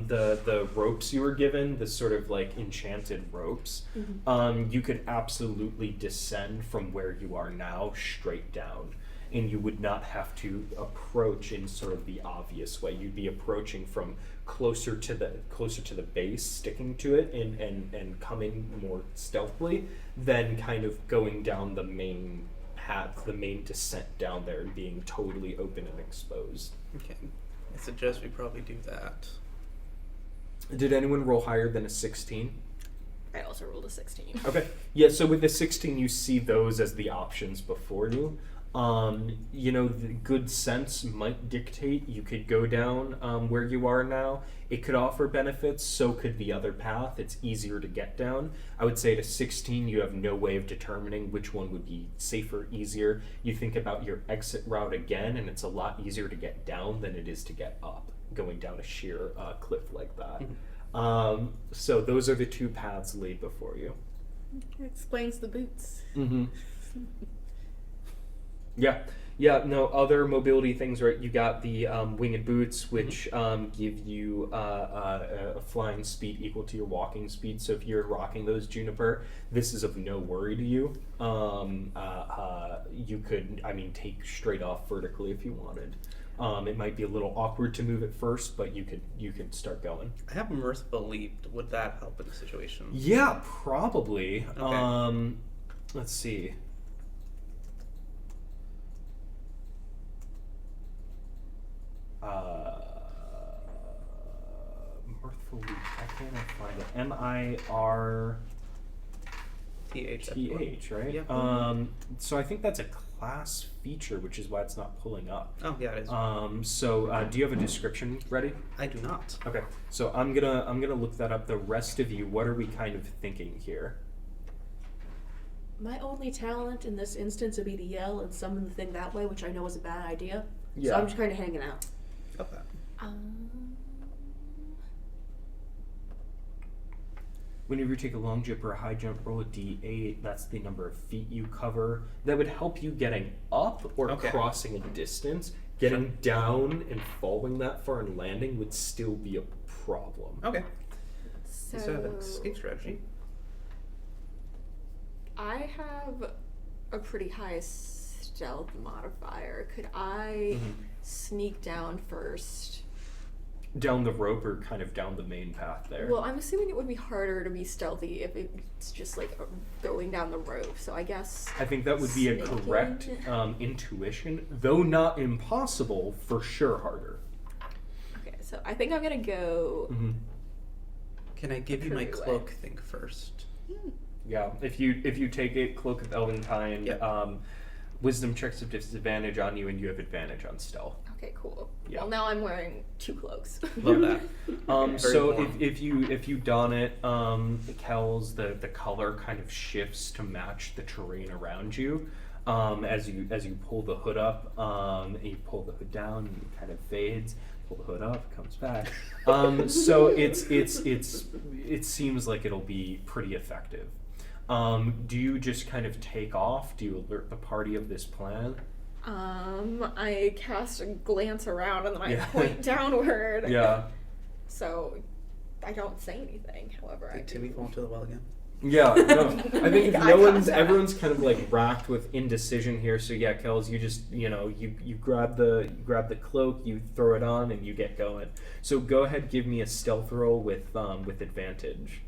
the ropes you were given, the sort of like enchanted ropes, you could absolutely descend from where you are now straight down, and you would not have to approach in sort of the obvious way. You'd be approaching from closer to the base, sticking to it, and coming more stealthily, than kind of going down the main path, the main descent down there, and being totally open and exposed. Okay. I suggest we probably do that. Did anyone roll higher than a 16? I also rolled a 16. Okay. Yeah, so with the 16, you see those as the options before you. The good sense might dictate you could go down where you are now. It could offer benefits, so could the other path. It's easier to get down. I would say at a 16, you have no way of determining which one would be safer, easier. You think about your exit route again, and it's a lot easier to get down than it is to get up, going down a sheer cliff like that. Mm-hmm. So those are the two paths laid before you. It explains the boots. Mm-hmm. Yeah, no, other mobility things, right? You got the winged boots, which give you a flying speed equal to your walking speed. So if you're rocking those, Juniper, this is of no worry to you. You could, take straight off vertically if you wanted. It might be a little awkward to move at first, but you could start going. I have Merciful Leap. Would that help in the situation? Yeah, probably. Okay. Let's see. Mirthful Leap. How can I find it? MIRTH, right? Yeah. So I think that's a class feature, which is why it's not pulling up. Oh, yeah, it is. Do you have a description ready? I do not. Okay. So I'm gonna look that up. The rest of you, what are we kind of thinking here? My only talent in this instance would be to yell and summon the thing that way, which I know is a bad idea. Yeah. So I'm just kind of hanging out. Okay. Whenever you take a long jump or a high jump, roll a d8. That's the number of feet you cover. That would help you getting up or crossing a distance. Getting down and falling that far and landing would still be a problem. Okay. So You have an escape strategy. I have a pretty high stealth modifier. Could I sneak down first? Down the rope or kind of down the main path there? Well, I'm assuming it would be harder to be stealthy if it's just like going down the rope. So I guess I think that would be a sneaking. correct intuition, though not impossible, for sure harder. Okay, so I think I'm gonna go. Can I give you my Curly way. cloak thing first? Yeah, if you take it, Cloak of Elvenkind, Yep. wisdom checks of disadvantage on you, and you have advantage on stealth. Okay, cool. Yeah. Well, now I'm wearing 2 cloaks. Love that. Very So warm. if you don it, Kels, the color kind of shifts to match the terrain around you. As you pull the hood up, and you pull the hood down, and it kind of fades. Pull the hood up, it comes back. So it seems like it'll be pretty effective. Do you just kind of take off? Do you alert the party of this plan? I cast a glance around and then I Yeah. point downward. Yeah. So I don't say anything. However, I Did Timmy do. fall into the well again? Yeah, no. I think if Eye everyone's kind of like racked with indecision here. So yeah, Kels, you just you grab the cloak, you throw it on, and you get going. So go ahead, give me a stealth roll with advantage.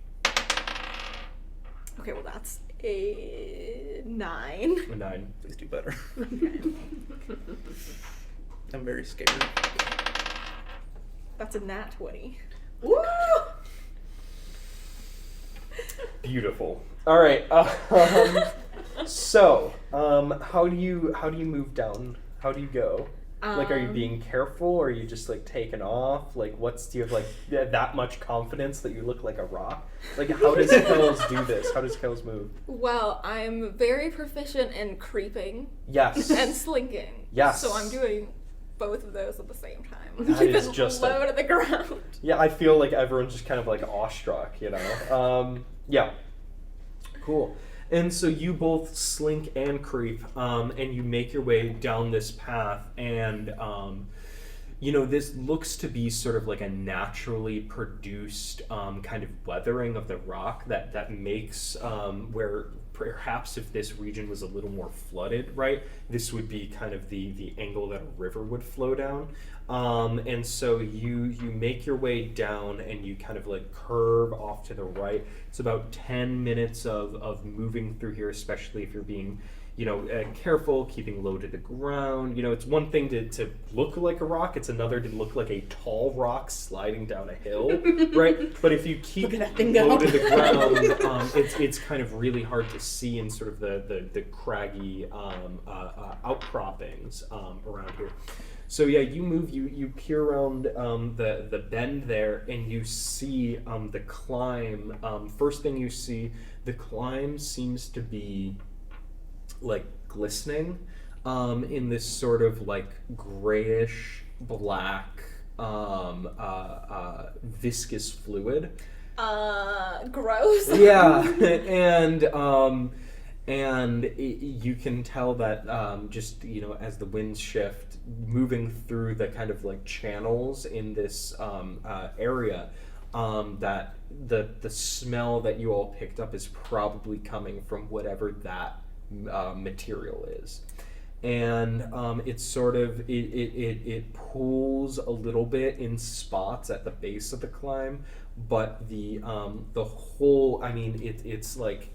Okay, well that's a 9. A 9. Please do better. Okay. I'm very scared. That's a nat 20. Woo! Beautiful. All right. So how do you move down? How do you go? Like, are you being careful, or are you just like taking off? Like, do you have like that much confidence that you look like a rock? Like, how does Kels do this? How does Kels move? Well, I'm very proficient in creeping Yes. and slinking. Yes. So I'm doing both of those at the same time. That Keep is it just low to the ground. Yeah, I feel like everyone's just kind of like awestruck, you know? Yeah. Cool. And so you both slink and creep, and you make your way down this path, and this looks to be sort of like a naturally produced kind of weathering of the rock that makes where perhaps if this region was a little more flooded, right, this would be kind of the angle that a river would flow down. And so you make your way down, and you kind of like curve off to the right. It's about 10 minutes of moving through here, especially if you're being careful, keeping low to the ground. It's one thing to look like a rock. It's another to look like a tall rock sliding down a hill, right? But if you keep Look at that thing go. low to the ground, it's kind of really hard to see in sort of the craggy outcroppings around here. So yeah, you move, you peer around the bend there, and you see the climb. First thing you see, the climb seems to be like glistening in this sort of like grayish black viscous fluid. Gross. Yeah, and you can tell that just as the winds shift, moving through the kind of like channels in this area, that the smell that you all picked up is probably coming from whatever that material is. And it's sort of it pulls a little bit in spots at the base of the climb, but the whole, it's like,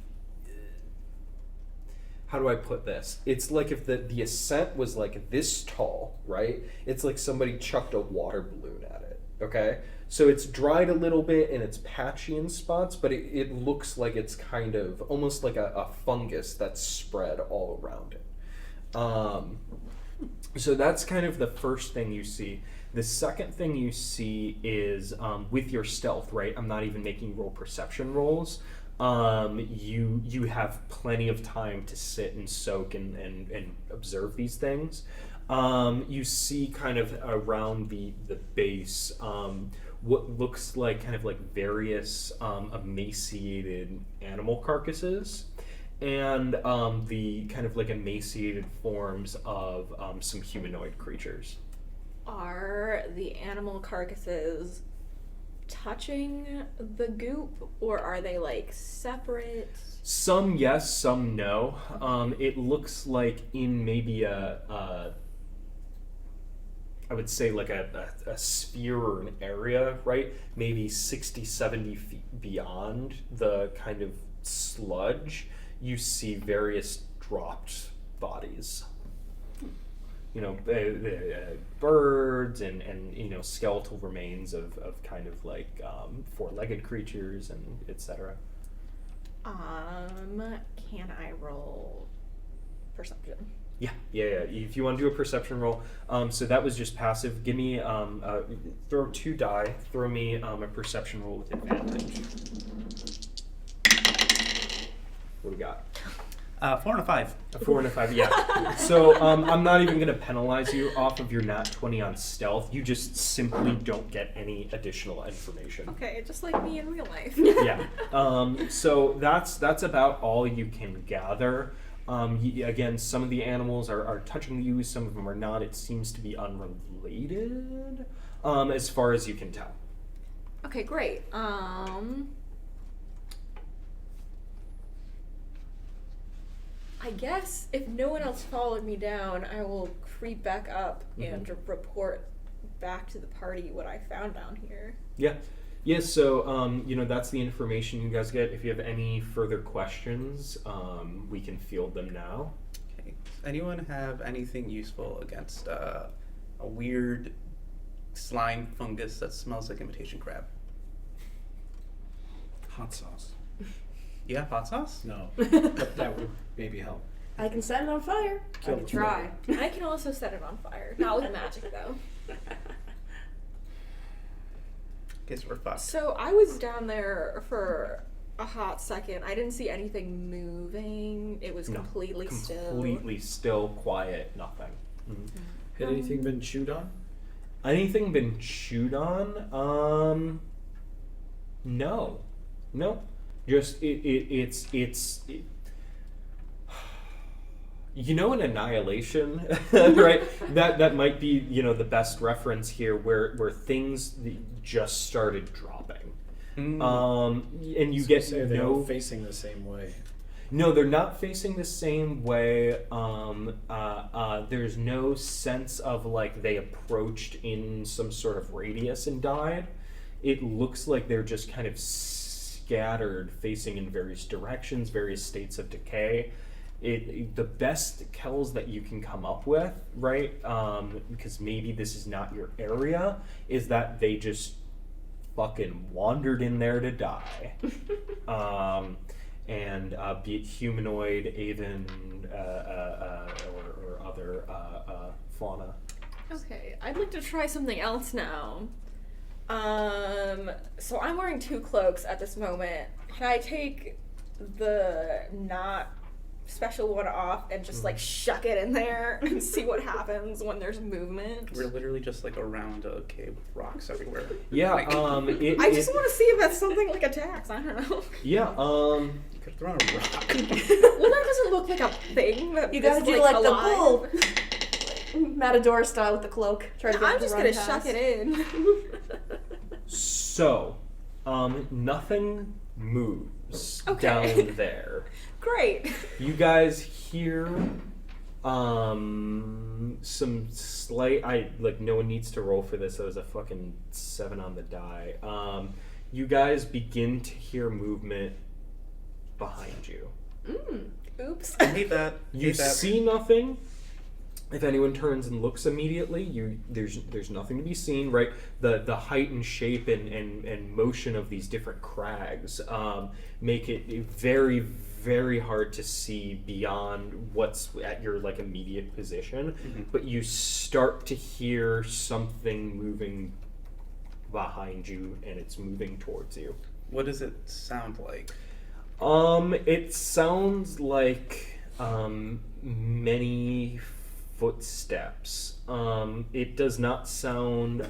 how do I put this? It's like if the ascent was like this tall, right? It's like somebody chucked a water balloon at it, okay? So it's dried a little bit and it's patchy in spots, but it looks like it's kind of almost like a fungus that's spread all around it. So that's kind of the first thing you see. The second thing you see is with your stealth, right? I'm not even making roll perception rolls. You have plenty of time to sit and soak and observe these things. You see kind of around the base what looks like kind of like various emaciated animal carcasses, and the kind of like emaciated forms of some humanoid creatures. Are the animal carcasses touching the goop, or are they like separate? Some yes, some no. It looks like in maybe I would say like a sphere or an area, right? Maybe 60, 70 feet beyond the kind of sludge, you see various dropped bodies. Birds and skeletal remains of kind of like four-legged creatures and etc. Can I roll perception? Yeah. If you want to do a perception roll, so that was just passive. Give me throw 2 die. Throw me a perception roll with advantage. What do we got? 4 and a 5. A 4 and a 5, yeah. So I'm not even going to penalize you off of your nat 20 on stealth. You just simply don't get any additional information. Okay, just like me in real life. Yeah. So that's about all you can gather. Again, some of the animals are touching you, some of them are not. It seems to be unrelated, as far as you can tell. Okay, great. I guess if no one else followed me down, I will creep back up and report back to the party what I found down here. Yeah. So, that's the information you guys get. If you have any further questions, we can field them now. Okay. Does anyone have anything useful against a weird slime fungus that smells like imitation crab? Hot sauce. You have hot sauce? No, but that would maybe help. I can set it on fire. Kill I can the try. I can also set it on fire. Not with magic, though. Guess we're fucked. So I was down there for a hot second. I didn't see anything moving. It was completely still. Completely still, quiet, nothing. Mm-hmm. Had anything been chewed on? Anything been chewed on? No. Just it's an annihilation, right? That might be the best reference here, where things just started dropping, and you get they're all facing the same way. No, they're not facing the same way. There's no sense of like they approached in some sort of radius and died. It looks like they're just kind of scattered, facing in various directions, various states of decay. the best Kels that you can come up with, right? Because maybe this is not your area, is that they just fucking wandered in there to die. And be it humanoid, aven, or other fauna. Okay, I'd like to try something else now. So I'm wearing 2 cloaks at this moment. Can I take the not special one off and just like shuck it in there and see what happens when there's movement? We're literally just like around a cave with rocks everywhere. Yeah, Like, I just want to see if that's something like attacks. I don't know. Yeah, you could throw a rock. Well, that doesn't look like a thing. That You gotta is, do like the alive. bull. Matador style with the cloak. Try to get I'm him to just run gonna past. shuck it in. so, nothing moves Okay. down there. Great. You guys hear some slight, no one needs to roll for this. That was a fucking 7 on the die. You guys begin to hear movement behind you. Oops. I hate that. You Hate that. see nothing. If anyone turns and looks immediately, there's nothing to be seen, right? The height and shape and motion of these different crags make it very, very hard to see beyond what's at your like immediate position. Mm-hmm. But you start to hear something moving behind you, and it's moving towards you. What does it sound like? It sounds like many footsteps. It does not sound,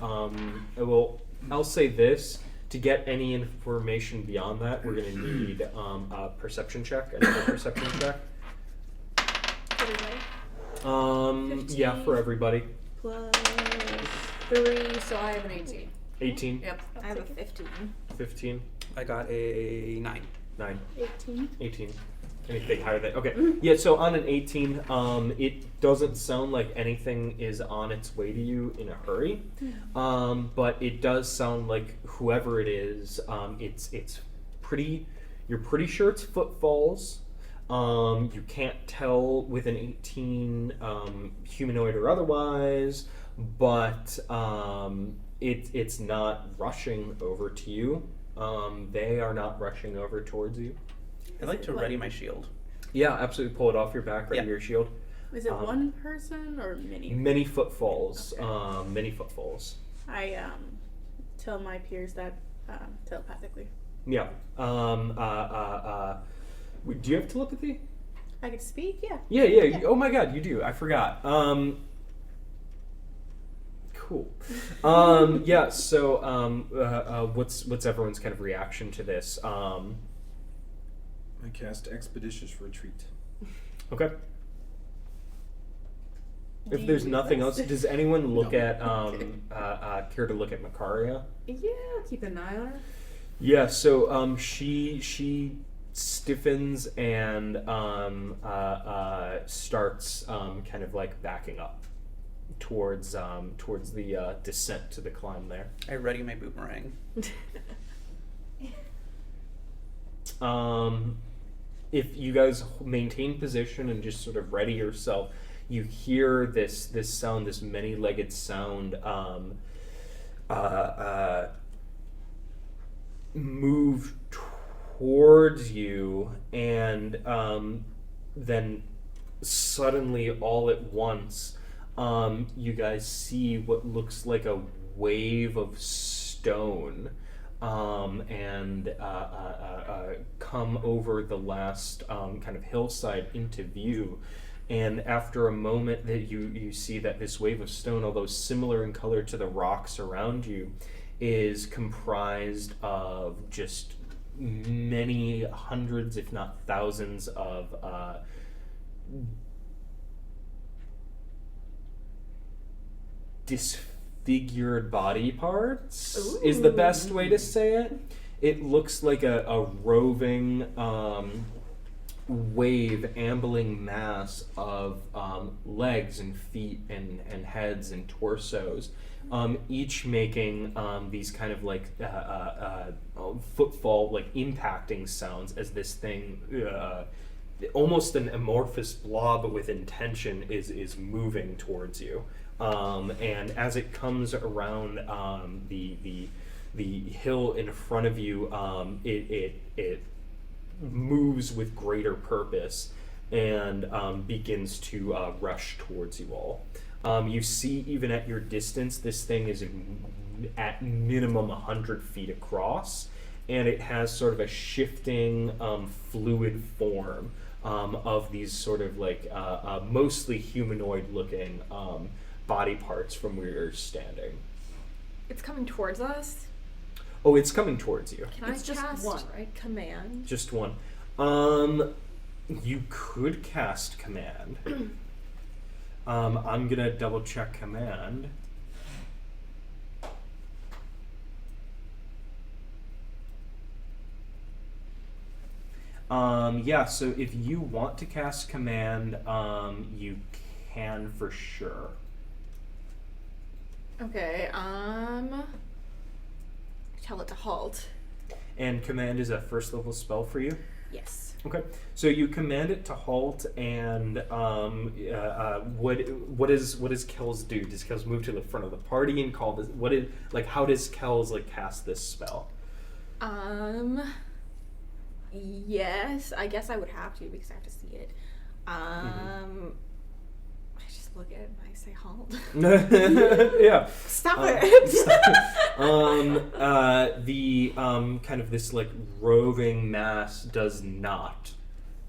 well, I'll say this, to get any information beyond that, we're going to need a perception check, another perception check. Yeah, for everybody. Plus 3, so I have an 18. 18? Yep. I have a 15. 15? I got a 9. 9. 18. 18. Anything higher than... Okay. Yeah, so on an 18, it doesn't sound like anything is on its way to you in a hurry. But it does sound like whoever it is, it's pretty... You're pretty sure it's footfalls. You can't tell with an 18, humanoid or otherwise, but it's not rushing over to you. They are not rushing over towards you. I'd like to ready my shield. Yeah, absolutely. Pull it off your back, ready Yeah. your shield. Is it one person or many? Many footfalls. Okay. Many footfalls. I tell my peers that telepathically. Yeah. Do you have telepathy? I could speak, yeah. Yeah. Oh my god, you do. I forgot. Cool. Yeah. So, what's everyone's kind of reaction to this? I cast Expeditious Retreat. Okay. If there's nothing else, does anyone look at care to look at Macaria? Yeah, keep an eye on her. Yeah, so she stiffens and starts kind of like backing up towards the descent to the climb there. I ready my boomerang. If you guys maintain position and just sort of ready yourself, you hear this sound, this many-legged sound move towards you, and then suddenly, all at once, you guys see what looks like a wave of stone and come over the last kind of hillside into view. And after a moment, that you see that this wave of stone, although similar in color to the rocks around you, is comprised of just many hundreds, if not thousands, of disfigured body parts. Ooh. Is the best way to say it. It looks like a roving wave, ambling mass of legs and feet and heads and torsos, each making these kind of like footfall, like impacting sounds as this thing almost an amorphous blob with intention is moving towards you. And as it comes around the hill in front of you, it moves with greater purpose and begins to rush towards you all. You see, even at your distance, this thing is at minimum 100 feet across, and it has sort of a shifting fluid form of these sort of like mostly humanoid-looking body parts from where you're standing. It's coming towards us? Oh, it's coming towards you. Can It's I just cast one, right? command? Just one. You could cast command. I'm gonna double check command. Yeah, so if you want to cast command, you can for sure. Okay, tell it to halt. And command is a first level spell for you? Yes. Okay, so you command it to halt, and what does Kels do? Does Kels move to the front of the party and call this? How does Kels cast this spell? Yes, I guess I would have to because I have to see it. I just look at it and I say halt. Yeah. Stop it. The kind of this roving mass does not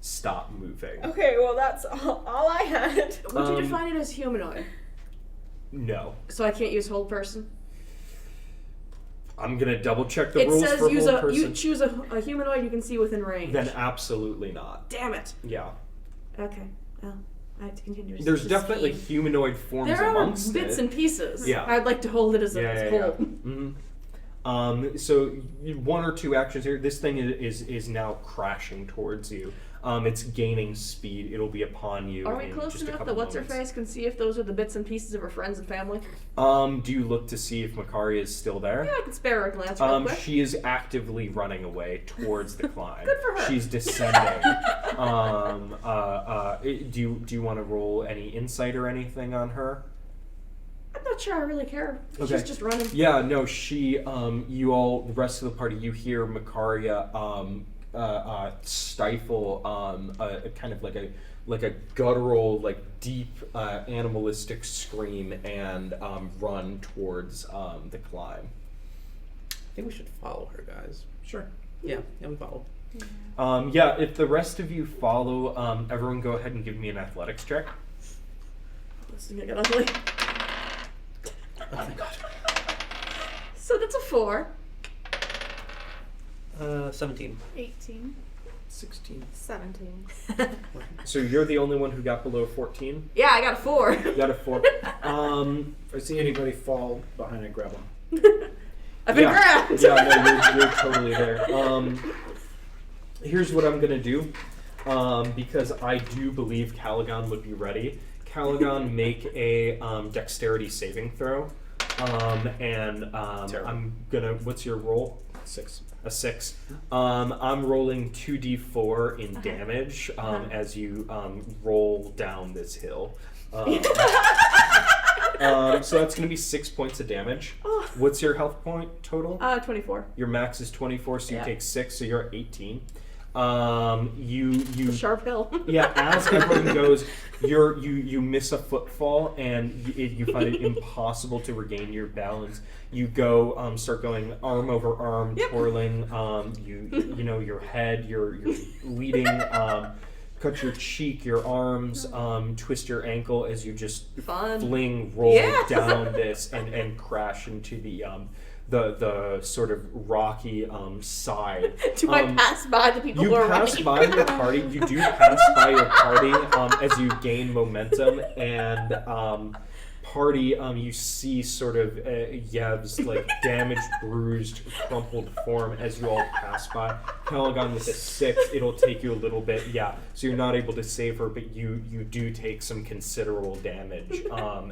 stop moving. Okay, well that's all I had. Would you define it as humanoid? No. So I can't use hold person? I'm gonna double check the rules for hold person. You choose a humanoid you can see within range. Then absolutely not. Damn it. Yeah. Okay. Well, I have to continue. There's definitely humanoid forms there amongst are bits it. and pieces. Yeah. I'd like to hold it as a whole. Mm-hmm. So one or two actions here. This thing is now crashing towards you. It's gaining speed. It'll be upon you. Are we in close just a enough couple that what's her moments. face can see if those are the bits and pieces of her friends and family? Do you look to see if Makari is still there? Yeah, I can spare her a glance real quick. She is actively running away towards the climb. Good for her. She's descending. Do you want to roll any insight or anything on her? I'm not sure I really care. Okay. She's just running. Yeah, no, she, you all, the rest of the party, you hear Makaria, stifle, a kind of like a guttural, deep, animalistic scream and, run towards, the climb. I think we should follow her, guys. Sure. Yeah, we follow. Yeah, if the rest of you follow, everyone go ahead and give me an athletics check. This is gonna get ugly. Oh my god. So that's a 4. 17. 18. 16. 17. So you're the only one who got below 14? Yeah, I got a 4. You got a 4. If I see anybody fall behind, I grab them. I've been grabbed. Yeah, no, you're totally there. Here's what I'm gonna do, because I do believe Calagon would be ready. Calagon, make a dexterity saving throw, and I'm gonna. What's your roll? 6. A 6. I'm rolling 2d4 in damage as you roll down this hill. So that's going to be 6 points of damage. What's your health point total? 24. Your max is 24, so you take 6, so you're at 18. It's a sharp hill. Yeah, as everyone goes, you miss a footfall and you find it impossible to regain your balance. You go start going arm over arm, twirling. You know your head. You're leading. Cut your cheek, your arms, twist your ankle as you just roll down this and crash into the sort of rocky side. Do I pass by the people who are running? You pass by your party. You do pass by your party as you gain momentum, and party, you see sort of Yev's damaged, bruised, crumpled form as you all pass by. Calagon with a 6, it'll take you a little bit, so you're not able to save her, but you do take some considerable damage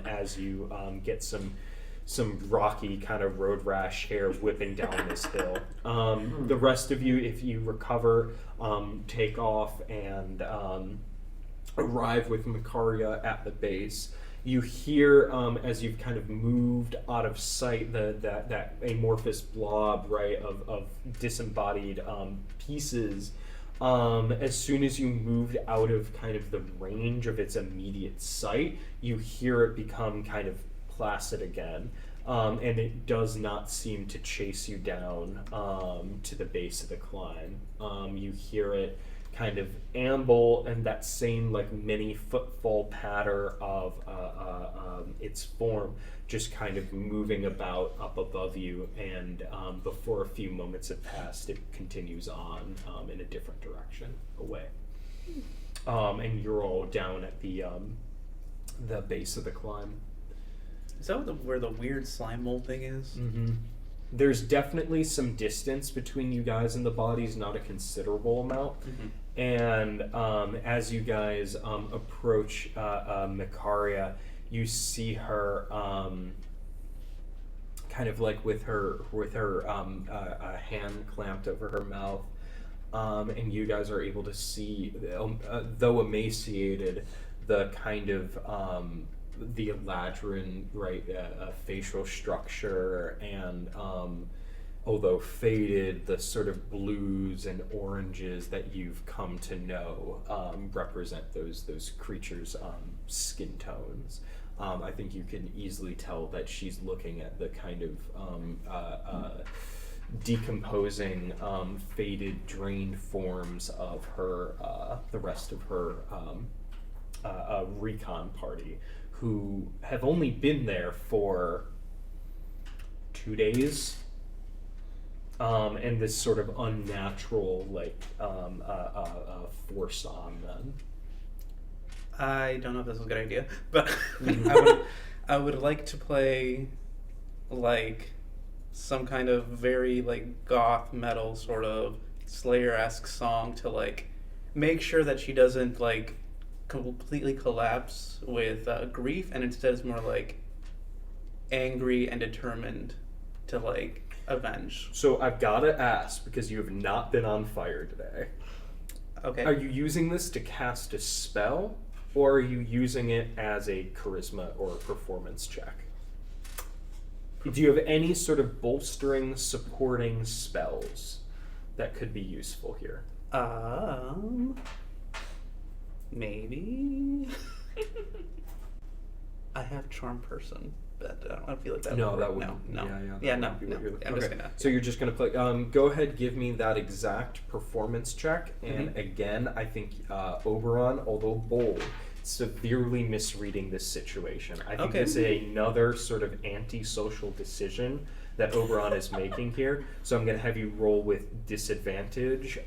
as you get some some rocky kind of road rash hair whipping down this hill. The rest of you, if you recover, take off and arrive with Macaria at the base. You hear, as you've kind of moved out of sight, that amorphous blob, right, of disembodied pieces. As soon as you moved out of kind of the range of its immediate sight, you hear it become kind of placid again. And it does not seem to chase you down to the base of the climb. You hear it kind of amble, and that same like mini footfall patter of its form just kind of moving about up above you, and before a few moments have passed, it continues on in a different direction away. And you're all down at the base of the climb. Is that where the weird slime mold thing is? Mm-hmm. There's definitely some distance between you guys and the bodies, not a considerable amount. Mm-hmm. And as you guys approach Macaria, you see her kind of like with her hand clamped over her mouth, and you guys are able to see, though emaciated, the kind of the Eladrin, right, facial structure, and although faded, the sort of blues and oranges that you've come to know represent those creatures' skin tones. I think you can easily tell that she's looking at the kind of decomposing, faded, drained forms of her, the rest of her recon party, who have only been there for 2 days. And this sort of unnatural, like, force on them. I don't know if this is a good idea, but I would like to play, like, some kind of very, like, goth metal sort of Slayer-esque song to, like, make sure that she doesn't, like, completely collapse with grief, and instead is more, like, angry and determined to, like, avenge. So I've got to ask, because you have not been on fire today. Okay. Are you using this to cast a spell, or are you using it as a charisma or a performance check? Do you have any sort of bolstering, supporting spells that could be useful here? Maybe. I have Charm Person. But I don't feel like that. No, would that work. wouldn't. No. No. I'm just gonna. So you're just gonna play. Go ahead, give me that exact performance check. And Mm-hmm. again, I think Oberon, although bold, severely misreading this situation. I think this is another sort of antisocial decision that Oberon is making here. So I'm gonna have you roll with disadvantage.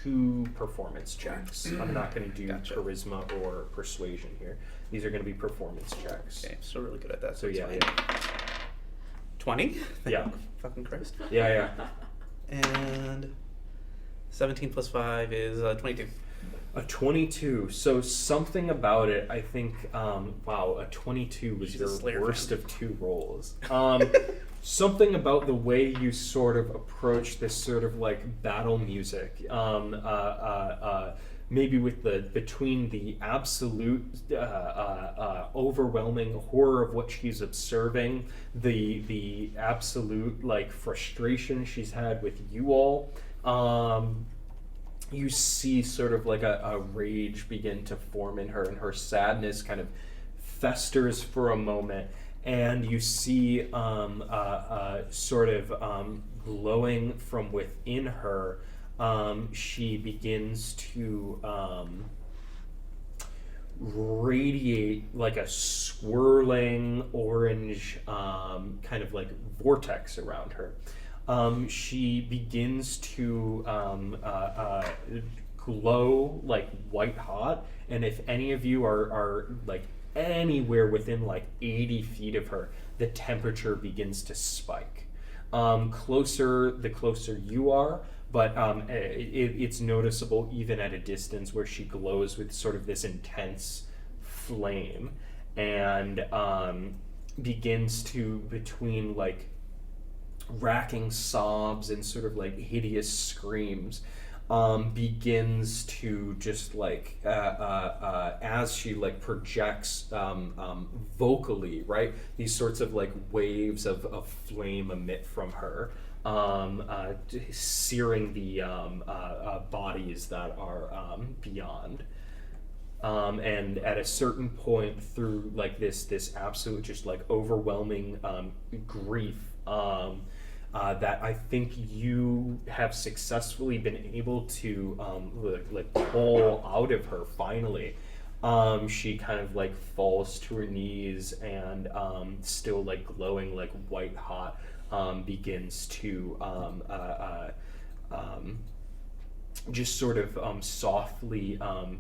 2 performance checks. I'm not going to do charisma or persuasion here. These are going to be performance checks. Okay, I'm still really good at that. So yeah. 20? Yeah. Fucking Christ. Yeah. And 17 plus 5 is 22. A 22. So something about it, I think, wow, a 22 was your worst of 2 rolls. Something about the way you sort of approach this sort of like battle music, maybe with between the absolute overwhelming horror of what she's observing, the absolute like frustration she's had with you all, you see sort of like a rage begin to form in her, and her sadness kind of festers for a moment. And you see sort of glowing from within her, she begins to radiate like a swirling orange kind of like vortex around her. She begins to glow like white hot, and if any of you are like anywhere within like 80 feet of her, the temperature begins to spike. The closer you are, but it's noticeable even at a distance where she glows with sort of this intense flame. and begins to, between like racking sobs and sort of like hideous screams, begins to just like as she like projects vocally, right, these sorts of like waves of flame emit from her, searing the bodies that are beyond. And at a certain point through like this absolute just like overwhelming grief, that I think you have successfully been able to like pull out of her finally. She kind of like falls to her knees and still like glowing like white hot, begins to just sort of softly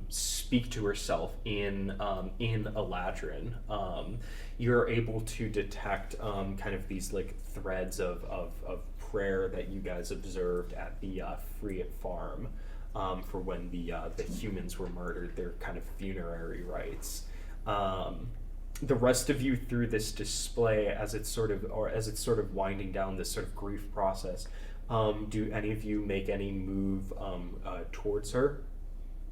speak to herself in Eladrin. You're able to detect kind of these like threads of prayer that you guys observed at the Freet farm for when the humans were murdered, their kind of funerary rites. The rest of you through this display, as it's sort of winding down this sort of grief process, do any of you make any move towards her?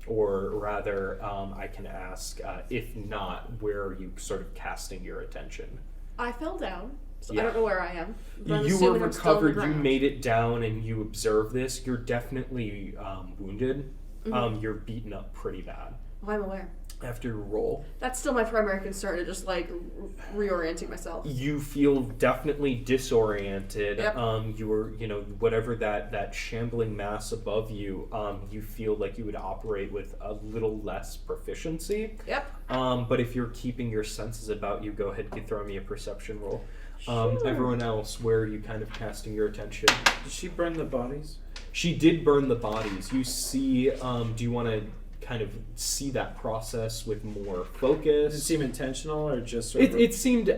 Or rather, I can ask, if not, where are you sort of casting your attention? I fell down, so Yeah. I don't know where I am. But I'm You were assuming I'm still on the recovered, you ground. made it down, and you observe this. You're definitely wounded. Mhm. You're beaten up pretty bad. Oh, I'm aware. After your roll, That's still my primary concern, of just like reorienting myself. you feel definitely disoriented. Yep. You were, whatever that shambling mass above you, you feel like you would operate with a little less proficiency. Yep. But if you're keeping your senses about you, go ahead and throw me a perception roll. Sure. Everyone else, where are you kind of casting your attention? Did she burn the bodies? She did burn the bodies. You see, do you want to kind of see that process with more focus? Does it seem intentional or just sort of... It seemed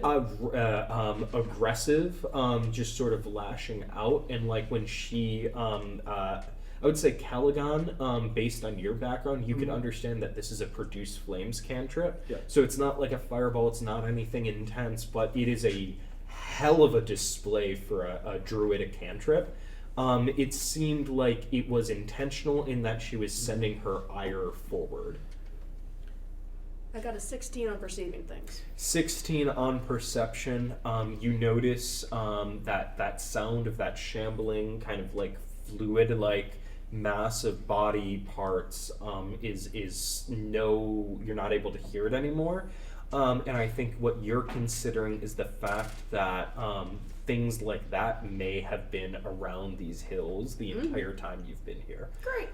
aggressive, just sort of lashing out, and like when she, I would say Calagon, based on your background, you could understand that this is a produce flames cantrip. Yeah. So it's not like a fireball, it's not anything intense, but it is a hell of a display for a druidic cantrip. It seemed like it was intentional in that she was sending her ire forward. I got a 16 on perceiving things. 16 on perception. You notice that sound of that shambling kind of like fluid-like mass of body parts you're not able to hear it anymore. And I think what you're considering is the fact that things like that may have been around these hills the entire time you've been here. Great.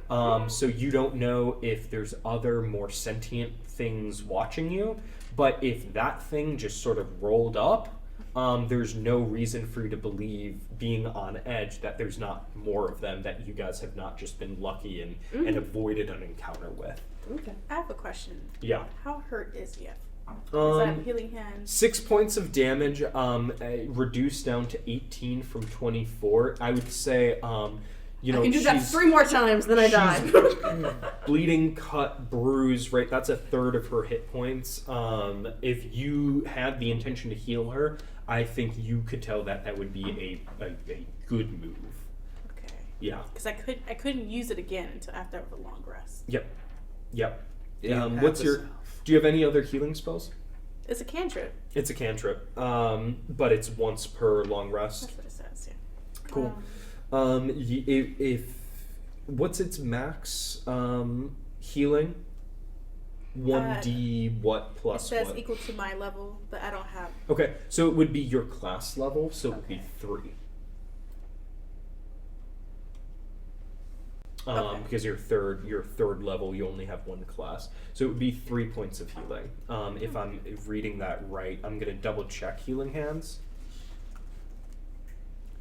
So you don't know if there's other more sentient things watching you, but if that thing just sort of rolled up, there's no reason for you to believe, being on edge, that there's not more of them that you guys have not just been lucky and avoided an encounter with. Okay. I have a question. Yeah. How hurt is Yef? Is that healing hand? 6 points of damage, reduced down to 18 from 24. I would say, I can do that 3 more times, then I die. bleeding, cut, bruise, right? That's a third of her hit points. If you had the intention to heal her, I think you could tell that would be a good move. Okay. Yeah. Because I couldn't use it again until after a long rest. Yep. Yeah, Do you have any other healing spells? It's a cantrip. It's a cantrip, but it's once per long rest. That's what it says. Yeah. Cool. If what's its max healing? 1d what plus it says what? equal to my level, but I don't have. Okay, so it would be your class level, so it would be 3. Because your third level, you only have 1 class, so it would be 3 points of healing. If I'm reading that right, I'm gonna double check healing hands.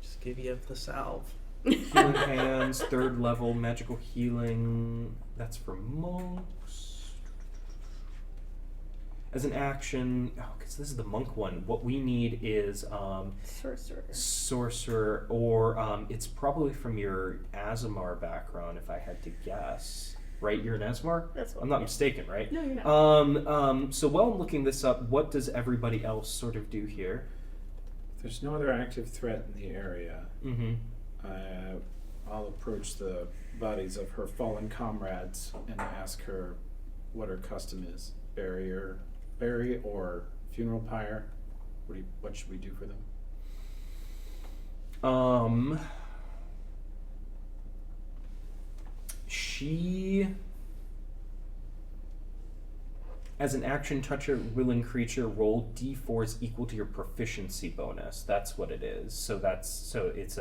Just give you the salve. Healing hands, 3rd level magical healing. That's for monks. As an action, because this is the monk one. What we need is sorcerer, or it's probably from your Azamar background, if I had to guess. right? You're an Asmar? That's what I'm not mistaken, right? No, you're not. So while I'm looking this up, what does everybody else sort of do here? There's no other active threat in the area. Mm-hmm. I'll approach the bodies of her fallen comrades and ask her what her custom is. Bury or funeral pyre? What should we do for them? She, as an action toucher willing creature, roll d4s equal to your proficiency bonus. That's what it is. So it's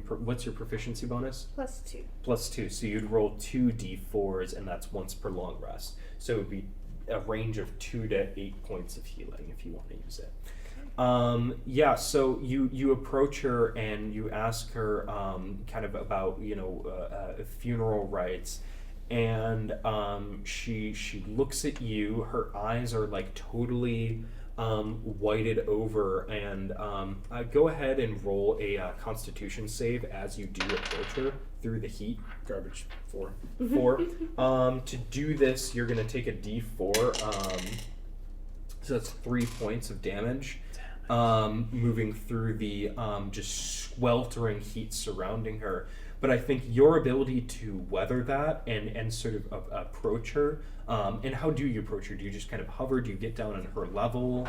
what's your proficiency bonus? +2. +2. So you'd roll 2 d4s, and that's once per long rest. So it would be a range of 2 to 8 points of healing if you want to use it. So you approach her and you ask her kind of about funeral rites, and she looks at you. Her eyes are like totally whited over, and go ahead and roll a Constitution save as you do approach her through the heat. Garbage. 4. 4. To do this, you're gonna take a d4. So that's 3 points of damage. Moving through the just sweltering heat surrounding her. But I think your ability to weather that and sort of approach her, and how do you approach her? Do you just kind of hover? Do you get down on her level?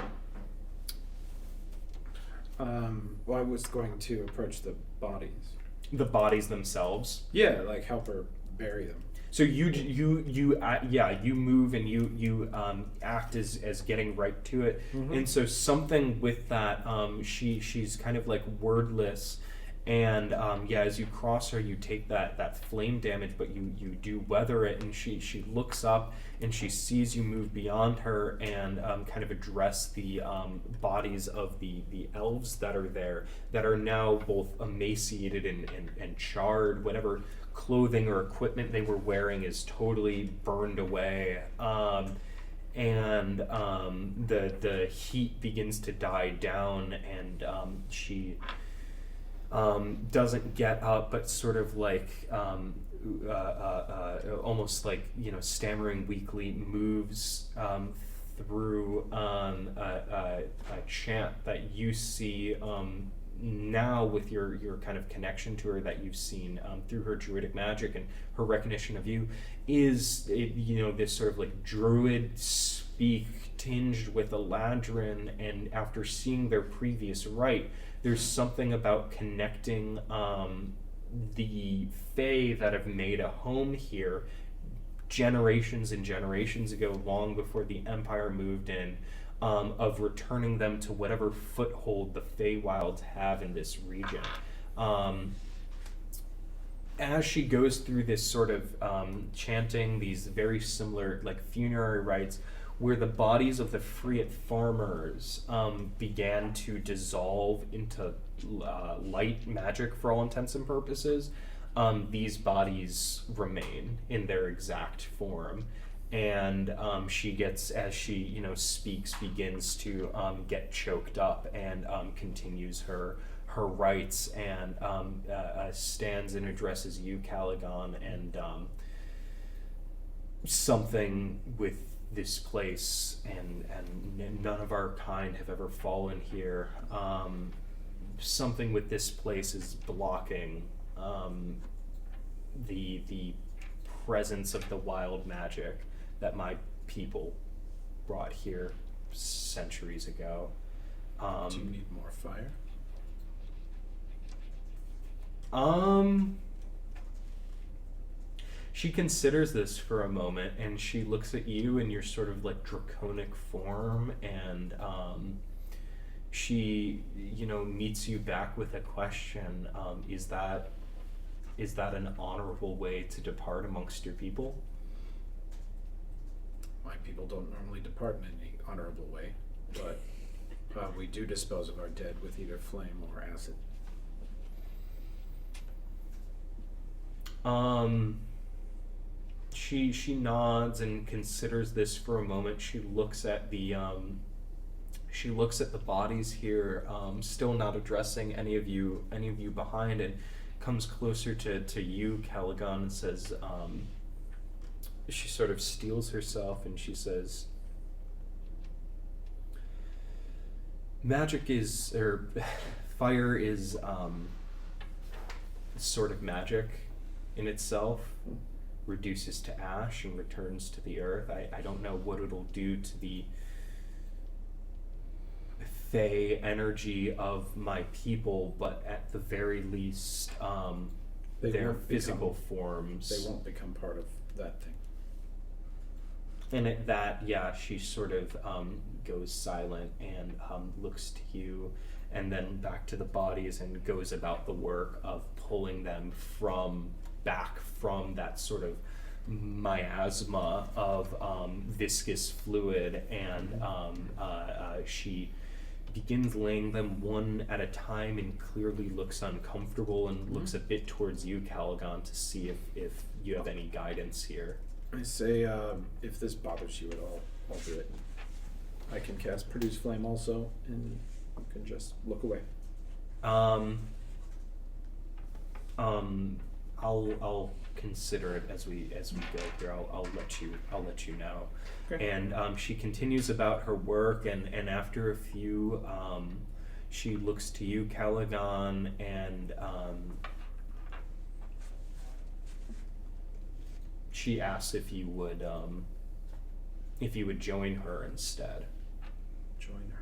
Well, I was going to approach the bodies. The bodies themselves? Yeah, like help her bury them. So you move and you act as getting right to it, and so something with that, she's kind of like wordless, and as you cross her, you take that flame damage, but you do weather it, and she looks up and she sees you move beyond her and kind of address the bodies of the elves that are there, that are now both emaciated and charred. Whatever clothing or equipment they were wearing is totally burned away, and the heat begins to die down, and she doesn't get up, but sort of like almost like stammering weakly moves through a chant that you see now with your kind of connection to her, that you've seen through her druidic magic and her recognition of you, is this sort of like druid speak tinged with Eladrin. And after seeing their previous rite, there's something about connecting the Fae that have made a home here generations and generations ago, long before the Empire moved in, of returning them to whatever foothold the Feywilds have in this region. As she goes through this sort of chanting these very similar like funerary rites, where the bodies of the Freet farmers began to dissolve into light magic for all intents and purposes, these bodies remain in their exact form. And she gets, as she speaks, begins to get choked up, and continues her rites, and stands and addresses you, Calagon, and something with this place, and none of our kind have ever fallen here. Something with this place is blocking the presence of the wild magic that my people brought here centuries ago. Do you need more fire? She considers this for a moment, and she looks at you in your sort of like draconic form, and she meets you back with a question. Is that an honorable way to depart amongst your people? My people don't normally depart in any honorable way, but we do dispose of our dead with either flame or acid. She nods and considers this for a moment. She looks at the bodies here, still not addressing any of you behind, and comes closer to you, Calagon, and says, she sort of steels herself and she says, magic is, or fire is sort of magic in itself, reduces to ash and returns to the earth. I don't know what it'll do to the fey energy of my people, but at the very least, They their won't physical become- forms. They won't become part of that thing. And at that, yeah, she sort of goes silent and looks to you, and then back to the bodies and goes about the work of pulling them back from that sort of miasma of viscous fluid, and she begins laying them one at a time and clearly looks uncomfortable and looks a bit towards you, Calagon, to see if you have any guidance here. I say, if this bothers you at all, I'll do it. I can cast Produce Flame also, and you can just look away. I'll consider it as we go here. I'll let you know. Okay. And she continues about her work, and after a few, she looks to you, Calagon, and she asks if you would join her instead. Join her.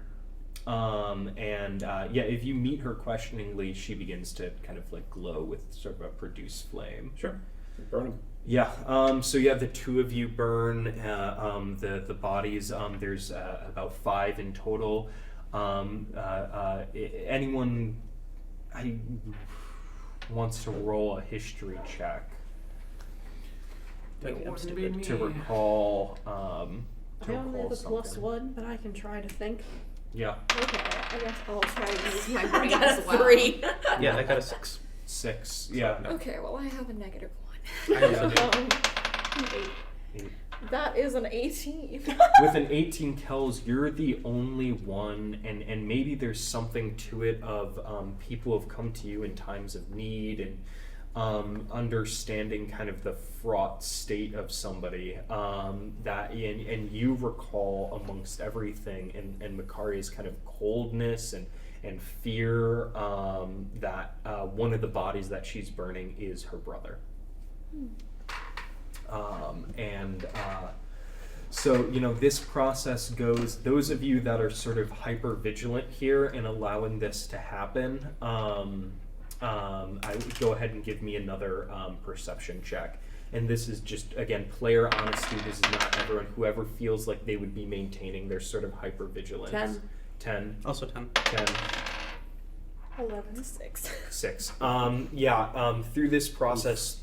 If you meet her questioningly, she begins to kind of like glow with sort of a produce flame. Sure. Burn them. Yeah. The two of you burn the bodies. There's about 5 in total. Anyone wants to roll a history check Like, I'm Wouldn't stupid. be me. to recall. I only have a +1, but I can try to think. Yeah. Okay, I guess I'll try to use my I brain got as a well. 3. Yeah, I got a 6. 6. Yeah. Okay, well I have a -1. I also do. 8. That is an 18. With an 18 Kels, you're the only one, and maybe there's something to it of people have come to you in times of need and understanding kind of the fraught state of somebody and you recall amongst everything and Makaria's kind of coldness and fear that one of the bodies that she's burning is her brother. So, this process goes, those of you that are sort of hyper vigilant here and allowing this to happen, I would go ahead and give me another perception check. And this is just, again, player honesty. This is not everyone. Whoever feels like they would be maintaining their sort of hyper vigilance. 10. Also 10. 10. 11, 6. 6. Through this process,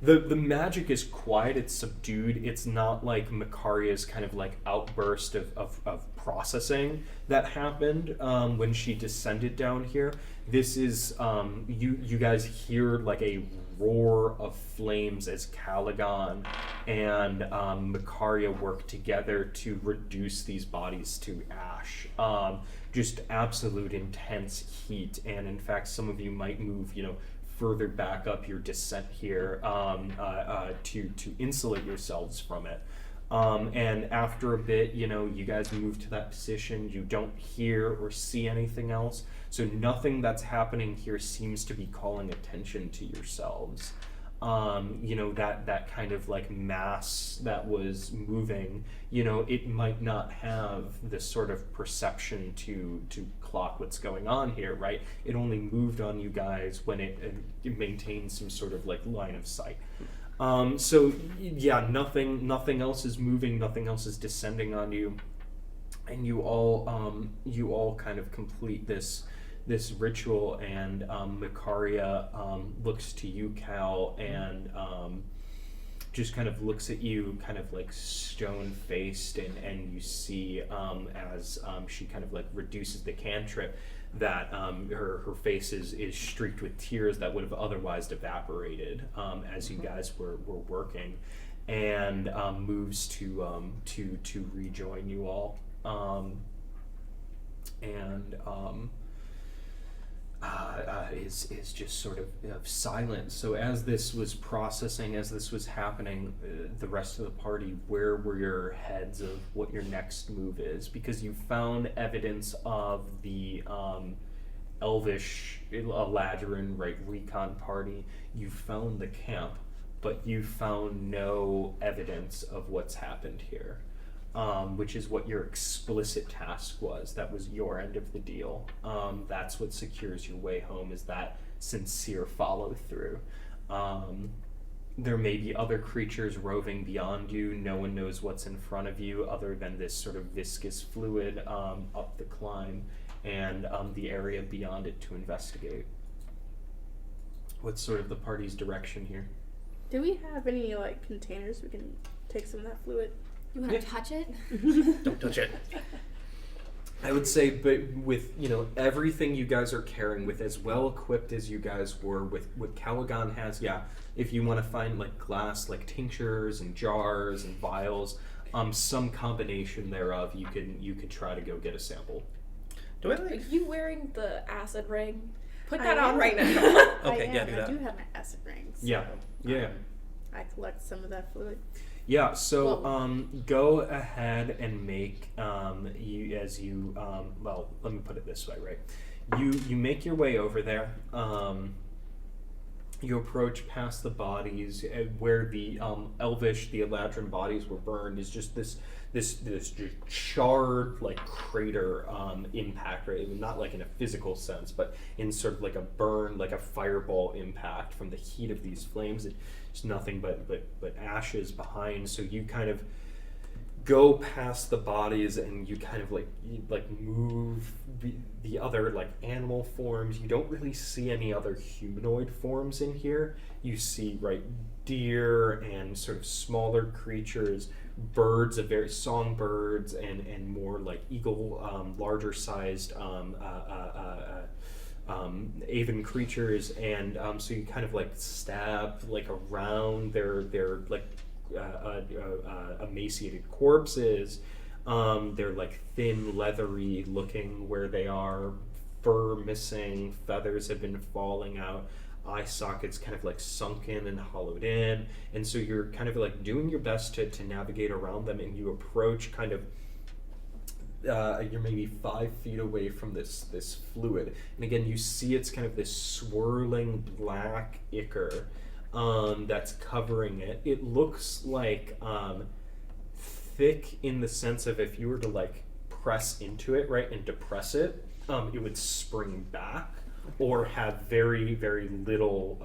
the magic is quiet, it's subdued. It's not like Makaria's kind of like outburst of processing that happened when she descended down here. This is, you guys hear like a roar of flames as Calagon and Makaria work together to reduce these bodies to ash. Just absolute intense heat, and in fact some of you might move, further back up your descent here to insulate yourselves from it. And after a bit, you guys move to that position. You don't hear or see anything else. So nothing that's happening here seems to be calling attention to yourselves. That kind of like mass that was moving, it might not have this sort of perception to clock what's going on here, right? It only moved on you guys when it maintained some sort of like line of sight. Nothing else is moving, nothing else is descending on you, and you all kind of complete this ritual, and Makaria looks to you, Cal, and just kind of looks at you kind of like stone-faced, and you see as she kind of like reduces the cantrip that her face is streaked with tears that would have otherwise evaporated as you guys were working, and moves to rejoin you all. is just sort of silent. So as this was processing, as this was happening, the rest of the party, where were your heads of what your next move is? Because you found evidence of the elvish Eladrin, right, recon party. You found the camp, but you found no evidence of what's happened here. Which is what your explicit task was. That was your end of the deal. That's what secures your way home, is that sincere follow through. There may be other creatures roving beyond you. No one knows what's in front of you other than this sort of viscous fluid up the climb and the area beyond it to investigate. What's sort of the party's direction here? Do we have any like containers we can take some of that fluid? You want to touch it? Don't touch it. I would say, but with, everything you guys are carrying, with as well equipped as you guys were, with what Calagon has, if you want to find like glass, like tinctures and jars and vials, some combination thereof, you could try to go get a sample. Do I Are like? you wearing the acid ring? Put I that am. on right now. Okay, yeah, do I that. do have my acid rings. Yeah, yeah. I collect some of that fluid. Yeah, so Well- go ahead and make well, let me put it this way, right? You make your way over there. You approach past the bodies where the elvish, the Eladrin bodies were burned. Is just this charred like crater impact, right? Not like in a physical sense, but in sort of like a burn, like a fireball impact from the heat of these flames. There's nothing but ashes behind. So you kind of go past the bodies and you kind of like move the other like animal forms. You don't really see any other humanoid forms in here. You see, right, deer and sort of smaller creatures, birds, of very songbirds, and more like eagle, larger sized aven creatures, and so you kind of like stab like around their like emaciated corpses. They're like thin, leathery looking where they are, fur missing, feathers have been falling out, eye sockets kind of like sunken and hollowed in, and so you're kind of like doing your best to navigate around them, and you approach kind of you're maybe 5 feet away from this fluid, and again you see it's kind of this swirling black ichor that's covering it. It looks like thick in the sense of if you were to like press into it, right, and depress it, it would spring back or have very, very little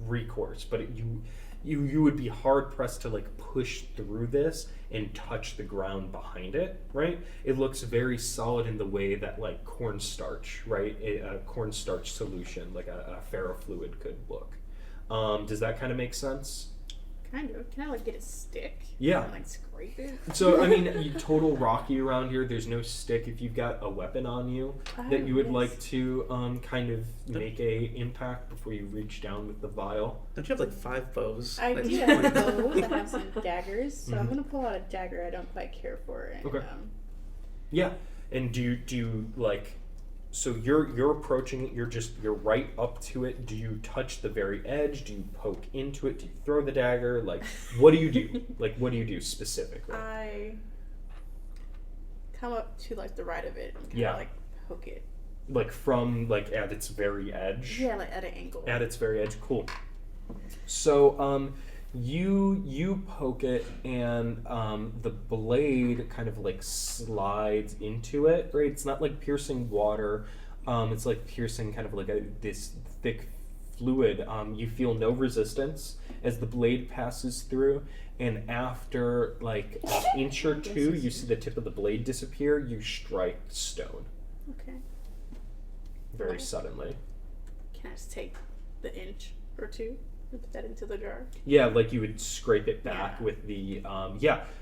recourse, but you would be hard pressed to like push through this and touch the ground behind it, right? It looks very solid in the way that like cornstarch, right? A cornstarch solution, like a ferrofluid could look. Does that kind of make sense? Kind of. Can I like get a stick? Yeah. And like scrape it? So, I mean, you total rocky around here. There's no stick. If you've got a weapon on you that you would yes. like to kind of make a impact before you reach down with the vial. Don't you have like 5 bows? I Like, do have bows. I have some daggers, so I'm Mhm. gonna pull out a dagger I don't quite care for. And, Okay. Yeah. And do you like, so you're approaching it, you're right up to it. Do you touch the very edge? Do you poke into it? Do you throw the dagger? Like, what do you do? Like, what do you do specifically? I come up to like the right of it and kind Yeah. of like poke it. Like from like at its very edge? Yeah, like at an angle. At its very edge. Cool. So you poke it, and the blade kind of like slides into it, right? It's not like piercing water. It's like piercing kind of like this thick fluid. You feel no resistance as the blade passes through, and after like an inch or two, you see the tip of the blade disappear. You strike stone Okay. very Okay. suddenly. Can I just take the inch or two and put that into the jar? Yeah, like you would scrape it back Yeah. with the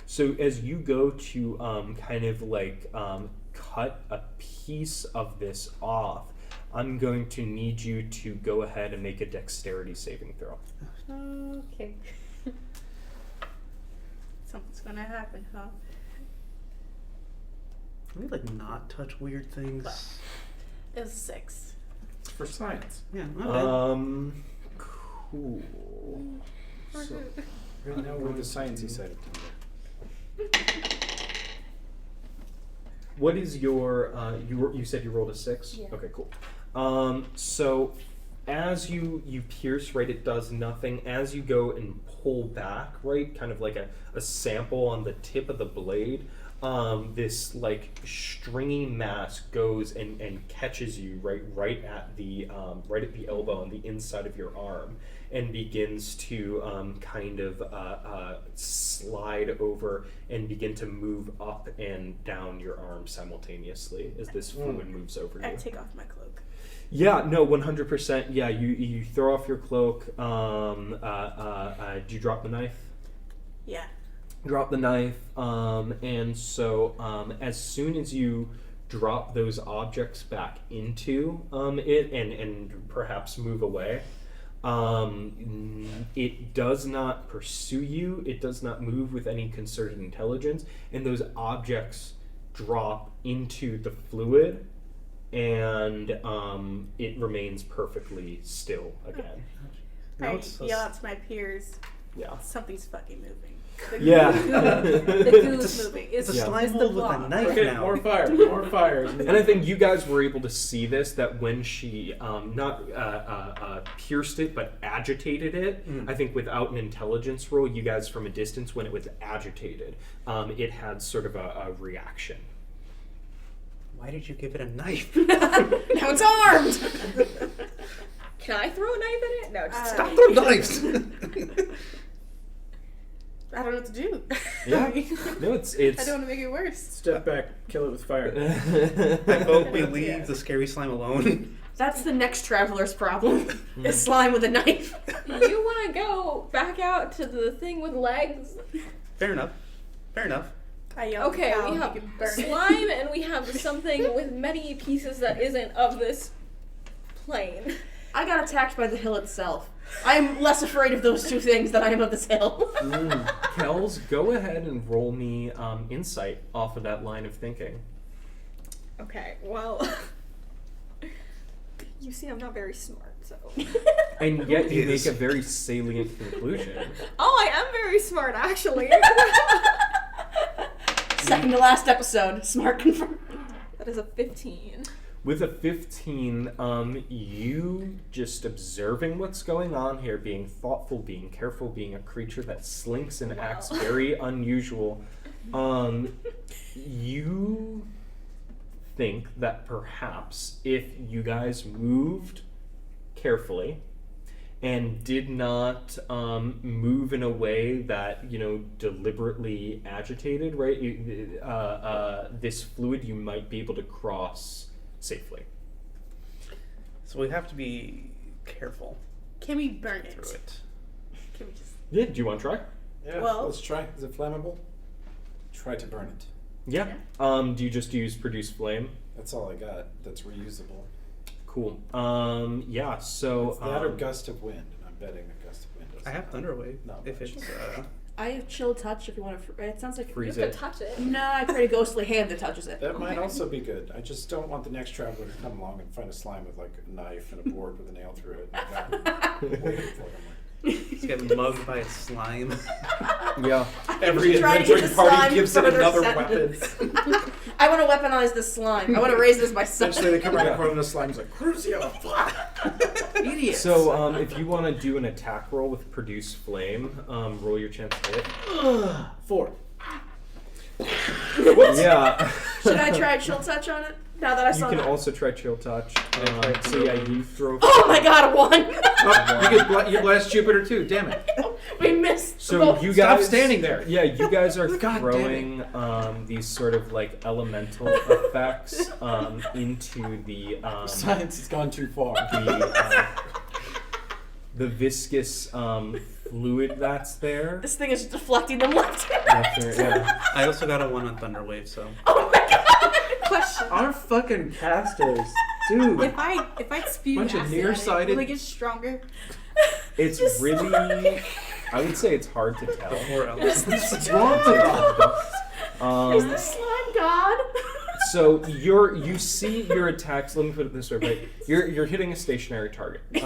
So as you go to kind of like cut a piece of this off, I'm going to need you to go ahead and make a dexterity saving throw. Okay. Something's gonna happen, huh? Can we like not touch weird things? It was 6. It's for science. Yeah. Okay. Cool. So, Right now we're the sciencey side of Tinder. what is your you said you rolled a 6? Yeah. Okay, cool. So as you pierce, right, it does nothing. As you go and pull back, right, kind of like a sample on the tip of the blade, this like stringy mass goes and catches you right at the elbow on the inside of your arm, and begins to kind of slide over and begin to move up and down your arm simultaneously as this fluid moves over you. I take off my cloak. Yeah, no, 100%. Yeah, you throw off your cloak. Do you drop the knife? Yeah. Drop the knife, and so as soon as you drop those objects back into it and perhaps move away, it does not pursue you. It does not move with any concerted intelligence, and those objects drop into the fluid, and it remains perfectly still again. Now I it's yell out to my peers, Yeah. something's fucking moving. Yeah. The goo's moving. It's a Yeah. slime it's the mold with a blob. knife Okay, now. more fire, more fire. And I think you guys were able to see this, that when she not pierced it, but agitated it, I think without an intelligence roll, you guys from a distance, when it was agitated, it had sort of a reaction. Why did you give it a knife? Now it's armed! Can I throw a knife at it? No, just Stop throwing knives! I don't know what to do. Yeah. No, it's I don't want to make it worse. Step back, kill it with fire. I vote we leave the scary slime alone. That's the next traveler's problem. Is slime with a knife. You want to go back out to the thing with legs? Fair enough. Fair enough. I yell Okay, at Cal, we he have can burn it. slime and we have something with many pieces that isn't of this plane. I got attacked by the hill itself. I am less afraid of those two things than I am of this hill. Kels, go ahead and roll me insight off of that line of thinking. Okay, well, you see I'm not very smart, so. And yet you Yes. make a very salient conclusion. Oh, I am very smart, actually. Second to last episode. Smart confirmed. That is a 15. With a 15, you just observing what's going on here, being thoughtful, being careful, being a creature that slinks and acts very unusual, you think that perhaps if you guys moved carefully and did not move in a way that, deliberately agitated, right? This fluid you might be able to cross safely. So we have to be careful Can we burn it? through it. Can we just... Yeah, do you want to try? Yeah, Well- let's try. Is it flammable? Try to burn it. Yeah. Do you just use produce flame? That's all I got. That's reusable. Cool. Yeah, so It's that or gust of wind, and I'm betting a gust of wind. I have Thunderwave. Not If much. it's I have chill touch if you want to. It sounds like. freeze You it. have to touch it. No, I create a ghostly hand that touches it. That might also be good. I just don't want the next traveler to come along and find a slime with like a knife and a board with a nail through it. And waiting for him. it's getting mugged by a slime. Yeah. Every Try to adventuring get the party slime gives it further another sentence. weapon. I want to weaponize this slime. I want to raise this by son. Eventually they come around the corner and the slime's like, Crucio! Idiots. So if you want to do an attack roll with produce flame, roll your chance to hit. 4. Yeah. Should I try chill touch on it? Now that I You saw can that. also try chill touch. So yeah, you throw. Oh my god, a 1! Oh, you blast Jupiter too, damn it. We missed. So both. you Stop guys standing there. Yeah, you guys are God damn throwing these sort of like elemental effects into the Science has gone too far. the viscous fluid that's there. This thing is deflecting them left and Left right. there, yeah. I also got a 1 on Thunderwave, so. Oh my god! Question. Our fucking casters, dude. If I spew Bunch of acid at it, nearsighted- will it get stronger? It's Just really. I would say it's hard to tell. Before Elvis. What's wrong with us? Is this slime god? So you see your attacks. Let me put it this way, right? You're hitting a stationary target. It's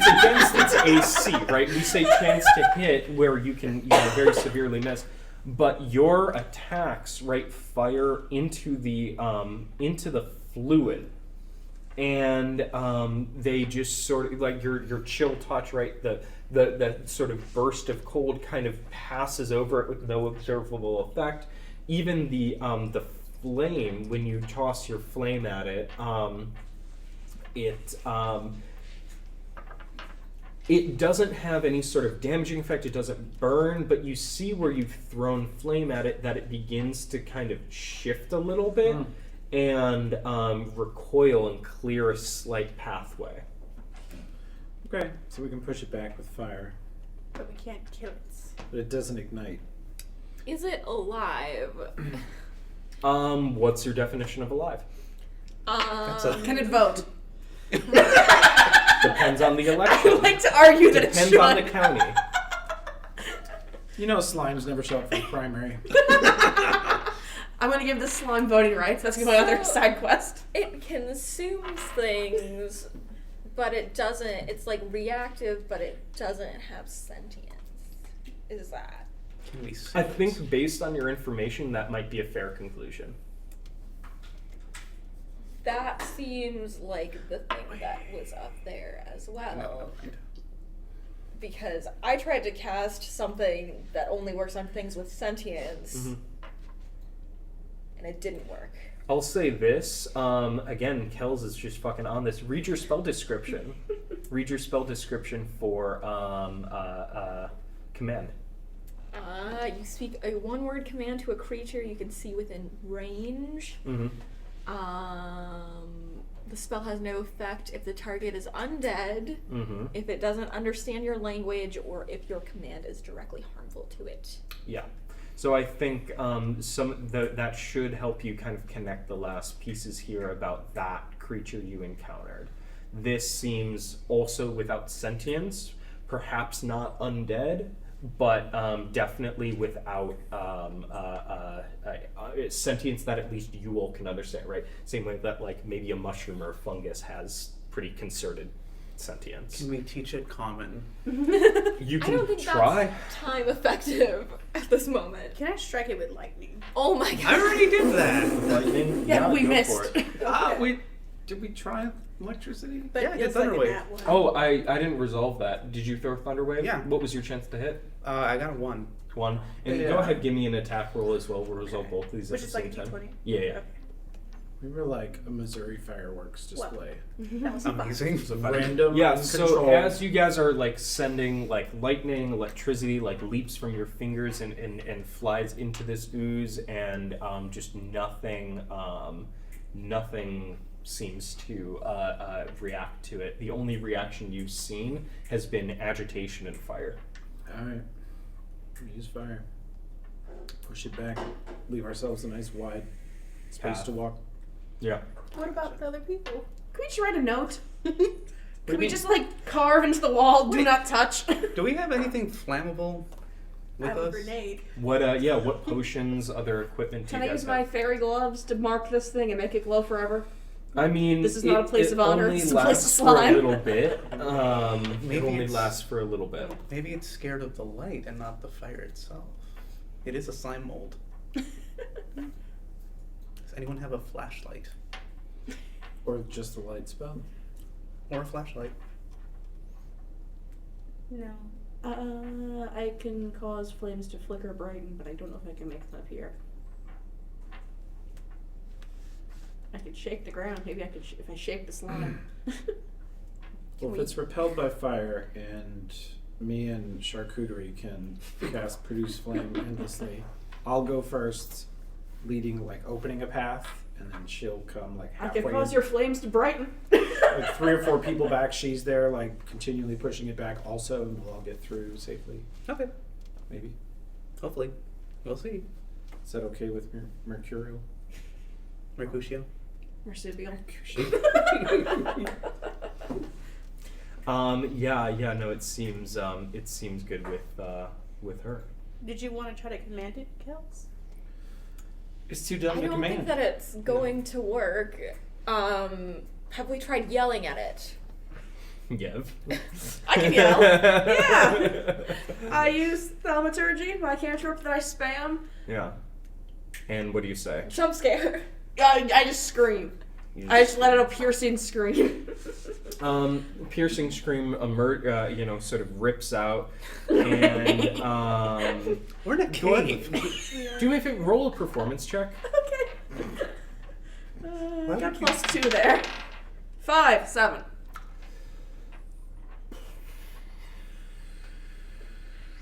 against its AC, right? We say chance to hit where you can very severely miss, but your attacks, right, fire into the fluid, and they just sort of like your chill touch, right? The sort of burst of cold kind of passes over it with no observable effect. Even the flame, when you toss your flame at it, it doesn't have any sort of damaging effect. It doesn't burn, but you see where you've thrown flame at it that it begins to kind of shift a little bit and recoil and clear a slight pathway. Okay, so we can push it back with fire, But we can't kill it. but it doesn't ignite. Is it alive? What's your definition of alive? Can it vote? Depends on the I election. would like to argue that it Depends should. on the county. You know slimes never show up for the primary. I'm gonna give this slime voting rights. That's gonna be my other side quest. It consumes things, but it doesn't. It's like reactive, but it doesn't have sentience. Is that? Can we see I this? think based on your information, that might be a fair conclusion. That seems like the thing that was up there as well. No, Because I tried to cast something that only works on things with sentience, Mhm. and it didn't work. I'll say this. Again, Kels is just fucking on this. Read your spell description. Read your spell description for command. You speak a one-word command to a creature you can see within range. Mm-hmm. The spell has no effect if the target is undead, Mm-hmm. if it doesn't understand your language, or if your command is directly harmful to it. Yeah. So I think that should help you kind of connect the last pieces here about that creature you encountered. This seems also without sentience, perhaps not undead, but definitely without sentience that at least you all can understand, right? Same way that like maybe a mushroom or a fungus has pretty concerted sentience. Can we teach it common? You I can don't think try. that's time effective at this moment. Can I strike it with lightning? Oh my god. I already did that. Lightning? Yeah, we go missed. for it. Did we try electricity? But yeah, I did it's like a Thunderwave. nat one. Oh, I didn't resolve that. Did you throw Thunderwave? Yeah. What was your chance to hit? I got a 1. One. And Yeah. go ahead, give me an attack roll as well. We'll resolve both of these Which at is the like same a time. D20. Yeah, yeah. Okay. We were like a Missouri fireworks display. That was fun. Amazing. Random, Yeah, so uncontrolled. as you guys are like sending like lightning, electricity like leaps from your fingers and flies into this ooze, and just nothing seems to react to it. The only reaction you've seen has been agitation and fire. Alright. Use fire. Push it back. Leave ourselves a nice wide space Path. to walk. Yeah. What about the other people? Can we just write a note? do Can you we mean? just like carve into the wall? Do not touch. Do we have anything flammable I with have a us? grenade. What what potions, other equipment do Can you I guys use my have? fairy gloves to mark this thing and make it glow forever? I mean, This is not a place it of honor, only it's a place of lasts for a slime. little bit. Maybe it only it's- lasts for a little bit. Maybe it's scared of the light and not the fire itself. It is a slime mold. Does anyone have a flashlight? Or just the light spell. Or a flashlight? No. I can cause flames to flicker brighten, but I don't know if I can make them appear. I could shake the ground. Maybe I could if I shake the slime. Well, if it's repelled by fire and me and Charcuterie can cast Produce Flame endlessly, I'll go first, leading, like, opening a path, and then she'll come, like, I halfway can cause in. your flames to brighten. Like 3 or 4 people back, she's there, like, continually pushing it back also, and we'll all get through safely, Okay. maybe. Hopefully. We'll see. Is that okay with Mercurial? Mercutio. Marsupial. No, it seems good with her. Did you want to try to command it, Kels? It's too dumb I to don't think command. that it's going to work. Have we tried yelling at it? Yev. I can yell. Yeah. I use thaumaturgy, my cantrip that I spam. Yeah. And what do you say? Jump scare. I just scream. I just let out a piercing scream. Piercing scream, sort of rips out, and We're in a cave. do me a favor, roll a performance check. Okay. Got +2 there. 5, 7.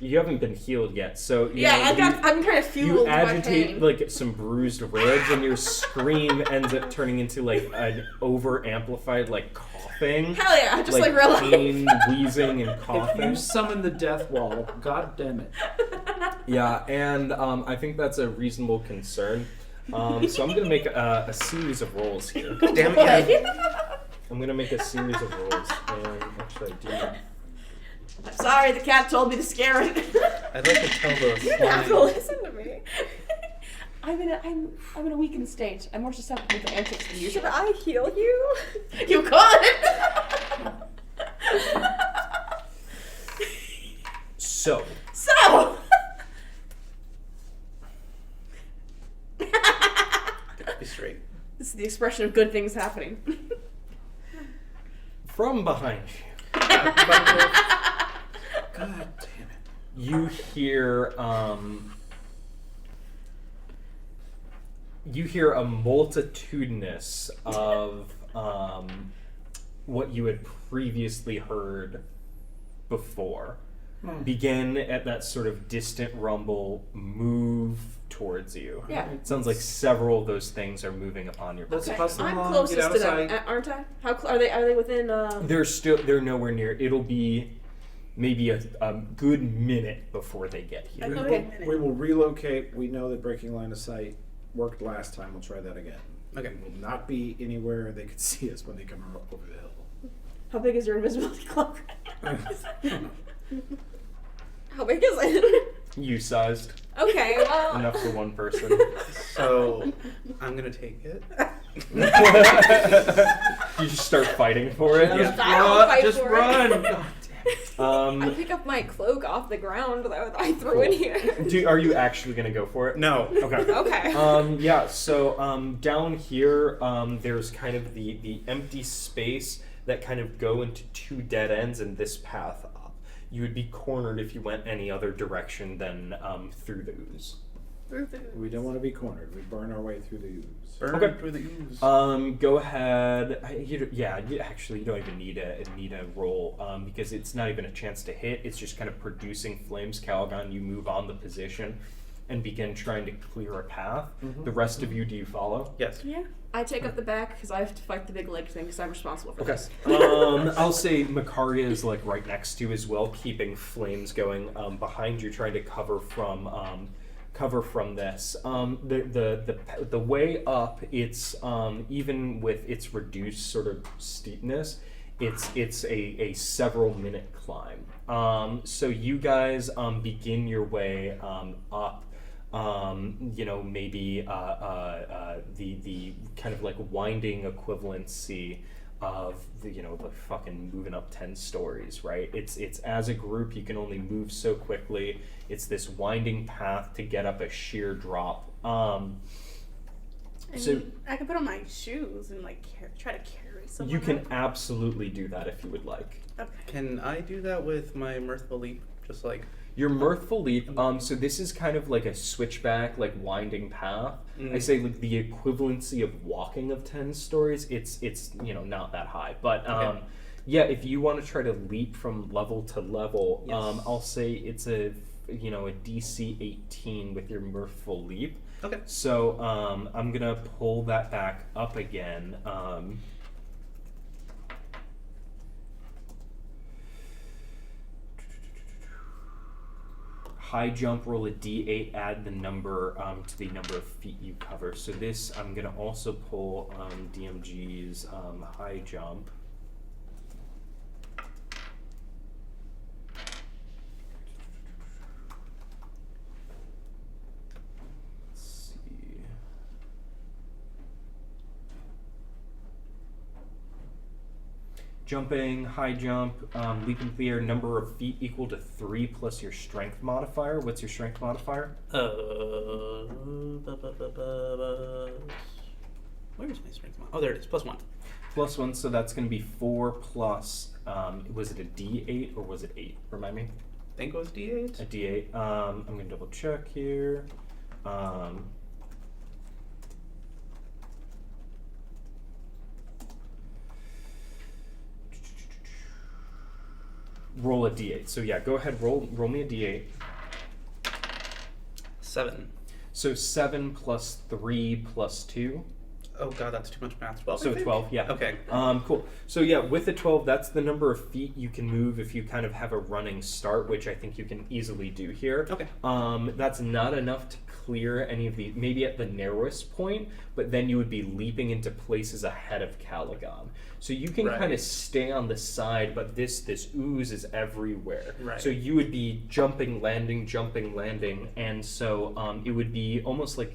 You haven't been healed yet, so you Yeah, know, I'm kind of fueled you by agitate pain. like some bruised ribs, and your scream ends up turning into like an over amplified like coughing. Hell yeah, just like real life. pain, wheezing, and If coughing. you summon the death wall, god damn it. Yeah, and I think that's a reasonable concern. So I'm gonna make a series of rolls here. Damn it. I'm gonna make a series of rolls, and actually I do. I'm sorry, the cat told me to scare it. I'd like to tell the You have to slime. listen to me. I'm in a weakened state. I'm more susceptible to antics than usual. Should I heal you? You could. So So. Be straight. This is the expression of good things happening. from behind God damn it. you hear a multitudinous of what you had previously heard before begin at that sort of distant rumble, move towards you. Yeah. It sounds like several of those things are moving upon your Let's position. hustle I'm along, closest get out to of them, sight. aren't I? Are they within? They're nowhere near. It'll be maybe a good minute before they get here. We, Okay. we will relocate. We know that breaking line of sight worked last time. We'll try that again. Okay. We will not be anywhere they could see us when they come over the hill. How big is your invisibility cloak? How big is it? You sized Okay, well. enough for one person. So I'm gonna take it. You just start fighting for it. Just run, fight just for it. run. God damn it. I pick up my cloak off the ground that I threw in here. Are you actually gonna go for it? No. Okay. Okay. Yeah. So down here, there's kind of the empty space that kind of go into two dead ends, and this path up. You would be cornered if you went any other direction than through the ooze. We don't want to be cornered. We burn our way through the ooze. Burn Okay. through the ooze. Go ahead. You don't even need a roll because it's not even a chance to hit. It's just kind of producing flames. Calagon, you move on the position and begin trying to clear a path. Mhm. The rest of you, do you follow? Yes. Yeah. I take up the back because I have to fight the big leg thing because I'm responsible for Okay. this. I'll say Makaria is like right next to you as well, keeping flames going behind you, trying to cover from this. The way up, it's even with its reduced sort of steepness, it's a several minute climb. So you guys begin your way up. Maybe the kind of like winding equivalency of the fucking moving up 10 stories, right? It's as a group you can only move so quickly. It's this winding path to get up a sheer drop. So I can put on my shoes and like try to carry someone. you can up. absolutely do that if you would like. Okay. Can I do that with my mirthful leap? Just like Your mirthful leap, so this is kind of like a switchback, like winding path. I say like the equivalency of walking of 10 stories, it's not that high. But Okay. yeah, if you want to try to leap from level to level, Yes. I'll say it's a DC 18 with your mirthful leap. okay. So I'm gonna pull that back up again. High jump, roll a d8, add the number to the number of feet you cover. So this, I'm going to also pull DMG's high jump. Let's see. jumping, high jump, leap into the air, number of feet equal to 3 plus your strength modifier. What's your strength modifier? Where's my strength mod? Oh, there it is. +1. +1, so that's going to be 4 plus, was it a D8 or was it 8? Remind me. I think it was D8. A D8. I'm going to double check here. Roll a D8. So yeah, go ahead, roll me a D8. 7. So 7 plus 3 plus 2. Oh god, that's too much math. 12. So 12, yeah. Okay. Cool. So yeah, with the 12, that's the number of feet you can move if you kind of have a running start, which I think you can easily do here. Okay. That's not enough to clear any of the, maybe at the narrowest point, but then you would be leaping into places ahead of Calagon. So you can kind of stay on the side, but this ooze is everywhere. Right. So you would be jumping, landing, and so it would be almost like,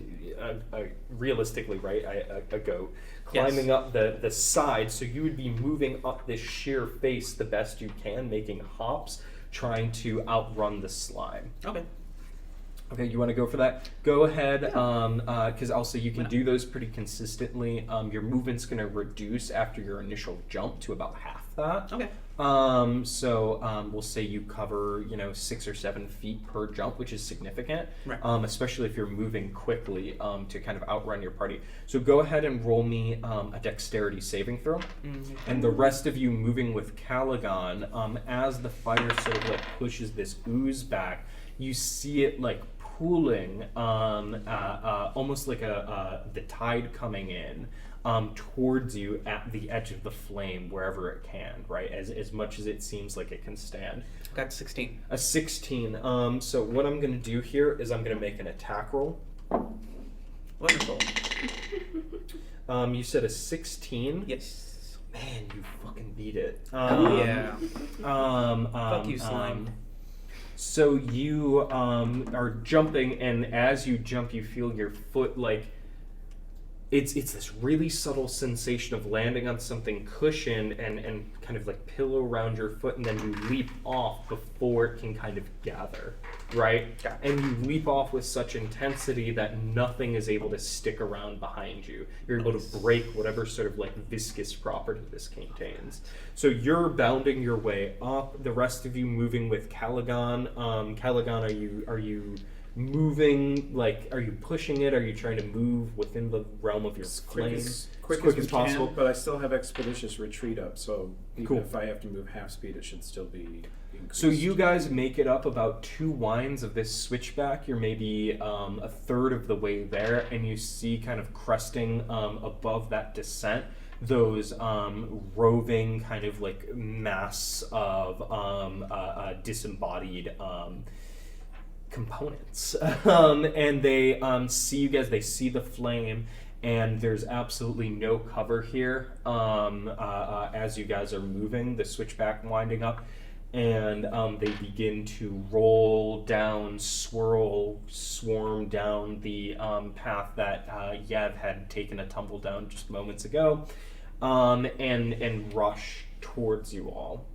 realistically, right, a goat climbing up the side. So you would be moving up this sheer face the best you can, making hops, trying to outrun the slime. Okay. Okay, you want to go for that? Go ahead, because also you can do those pretty consistently. Your movement's going to reduce after your initial jump to about half that. Okay. So we'll say you cover, 6 or 7 feet per jump, which is significant, Right. Especially if you're moving quickly to kind of outrun your party. So go ahead and roll me a dexterity saving throw. Mm-hmm. And the rest of you moving with Calagon, as the fire sort of like pushes this ooze back, you see it like pooling, almost like the tide coming in towards you at the edge of the flame, wherever it can, right? As much as it seems like it can stand. Got 16. A 16. So what I'm going to do here is I'm going to make an attack roll. Wonderful. You said a 16. Yes. Man, you fucking beat it. Yeah. Fuck you, slime. So you are jumping, and as you jump, you feel your foot like it's this really subtle sensation of landing on something cushioned and kind of like pillow around your foot, and then you leap off before it can kind of gather, right? Yeah. And you leap off with such intensity that nothing is able to stick around behind you. You're able to break whatever sort of like viscous property this contains. So you're bounding your way up. The rest of you moving with Calagon. Calagon, are you moving, like, are you pushing it? Are you trying to move within the realm of your flame? As quick as possible. But I still have expeditious retreat up, so even if I have to move half speed, it should still be increased. So you guys make it up about 2 winds of this switchback. You're maybe a third of the way there, and you see kind of cresting above that descent those roving kind of like mass of disembodied components. And they see you guys, they see the flame, and there's absolutely no cover here as you guys are moving, the switchback winding up, and they begin to roll down, swarm down the path that Yev had taken a tumble down just moments ago, and rush towards you all.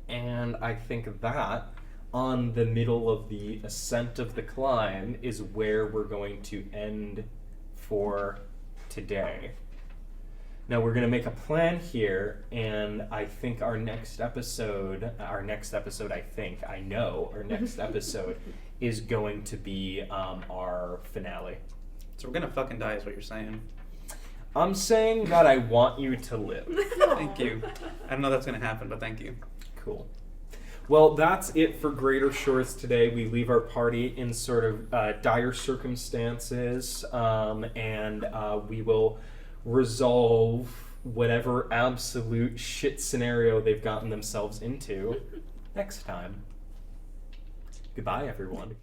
And I think that on the middle of the ascent of the climb is where we're going to end for today. Now we're going to make a plan here, and I think our next episode is going to be our finale. So we're gonna fucking die is what you're saying. I'm saying that I want you to live. Thank you. I don't know that's gonna happen, but thank you. Cool. Well, that's it for Greater Shores today. We leave our party in sort of dire circumstances, and we will resolve whatever absolute shit scenario they've gotten themselves into next time. Goodbye, everyone.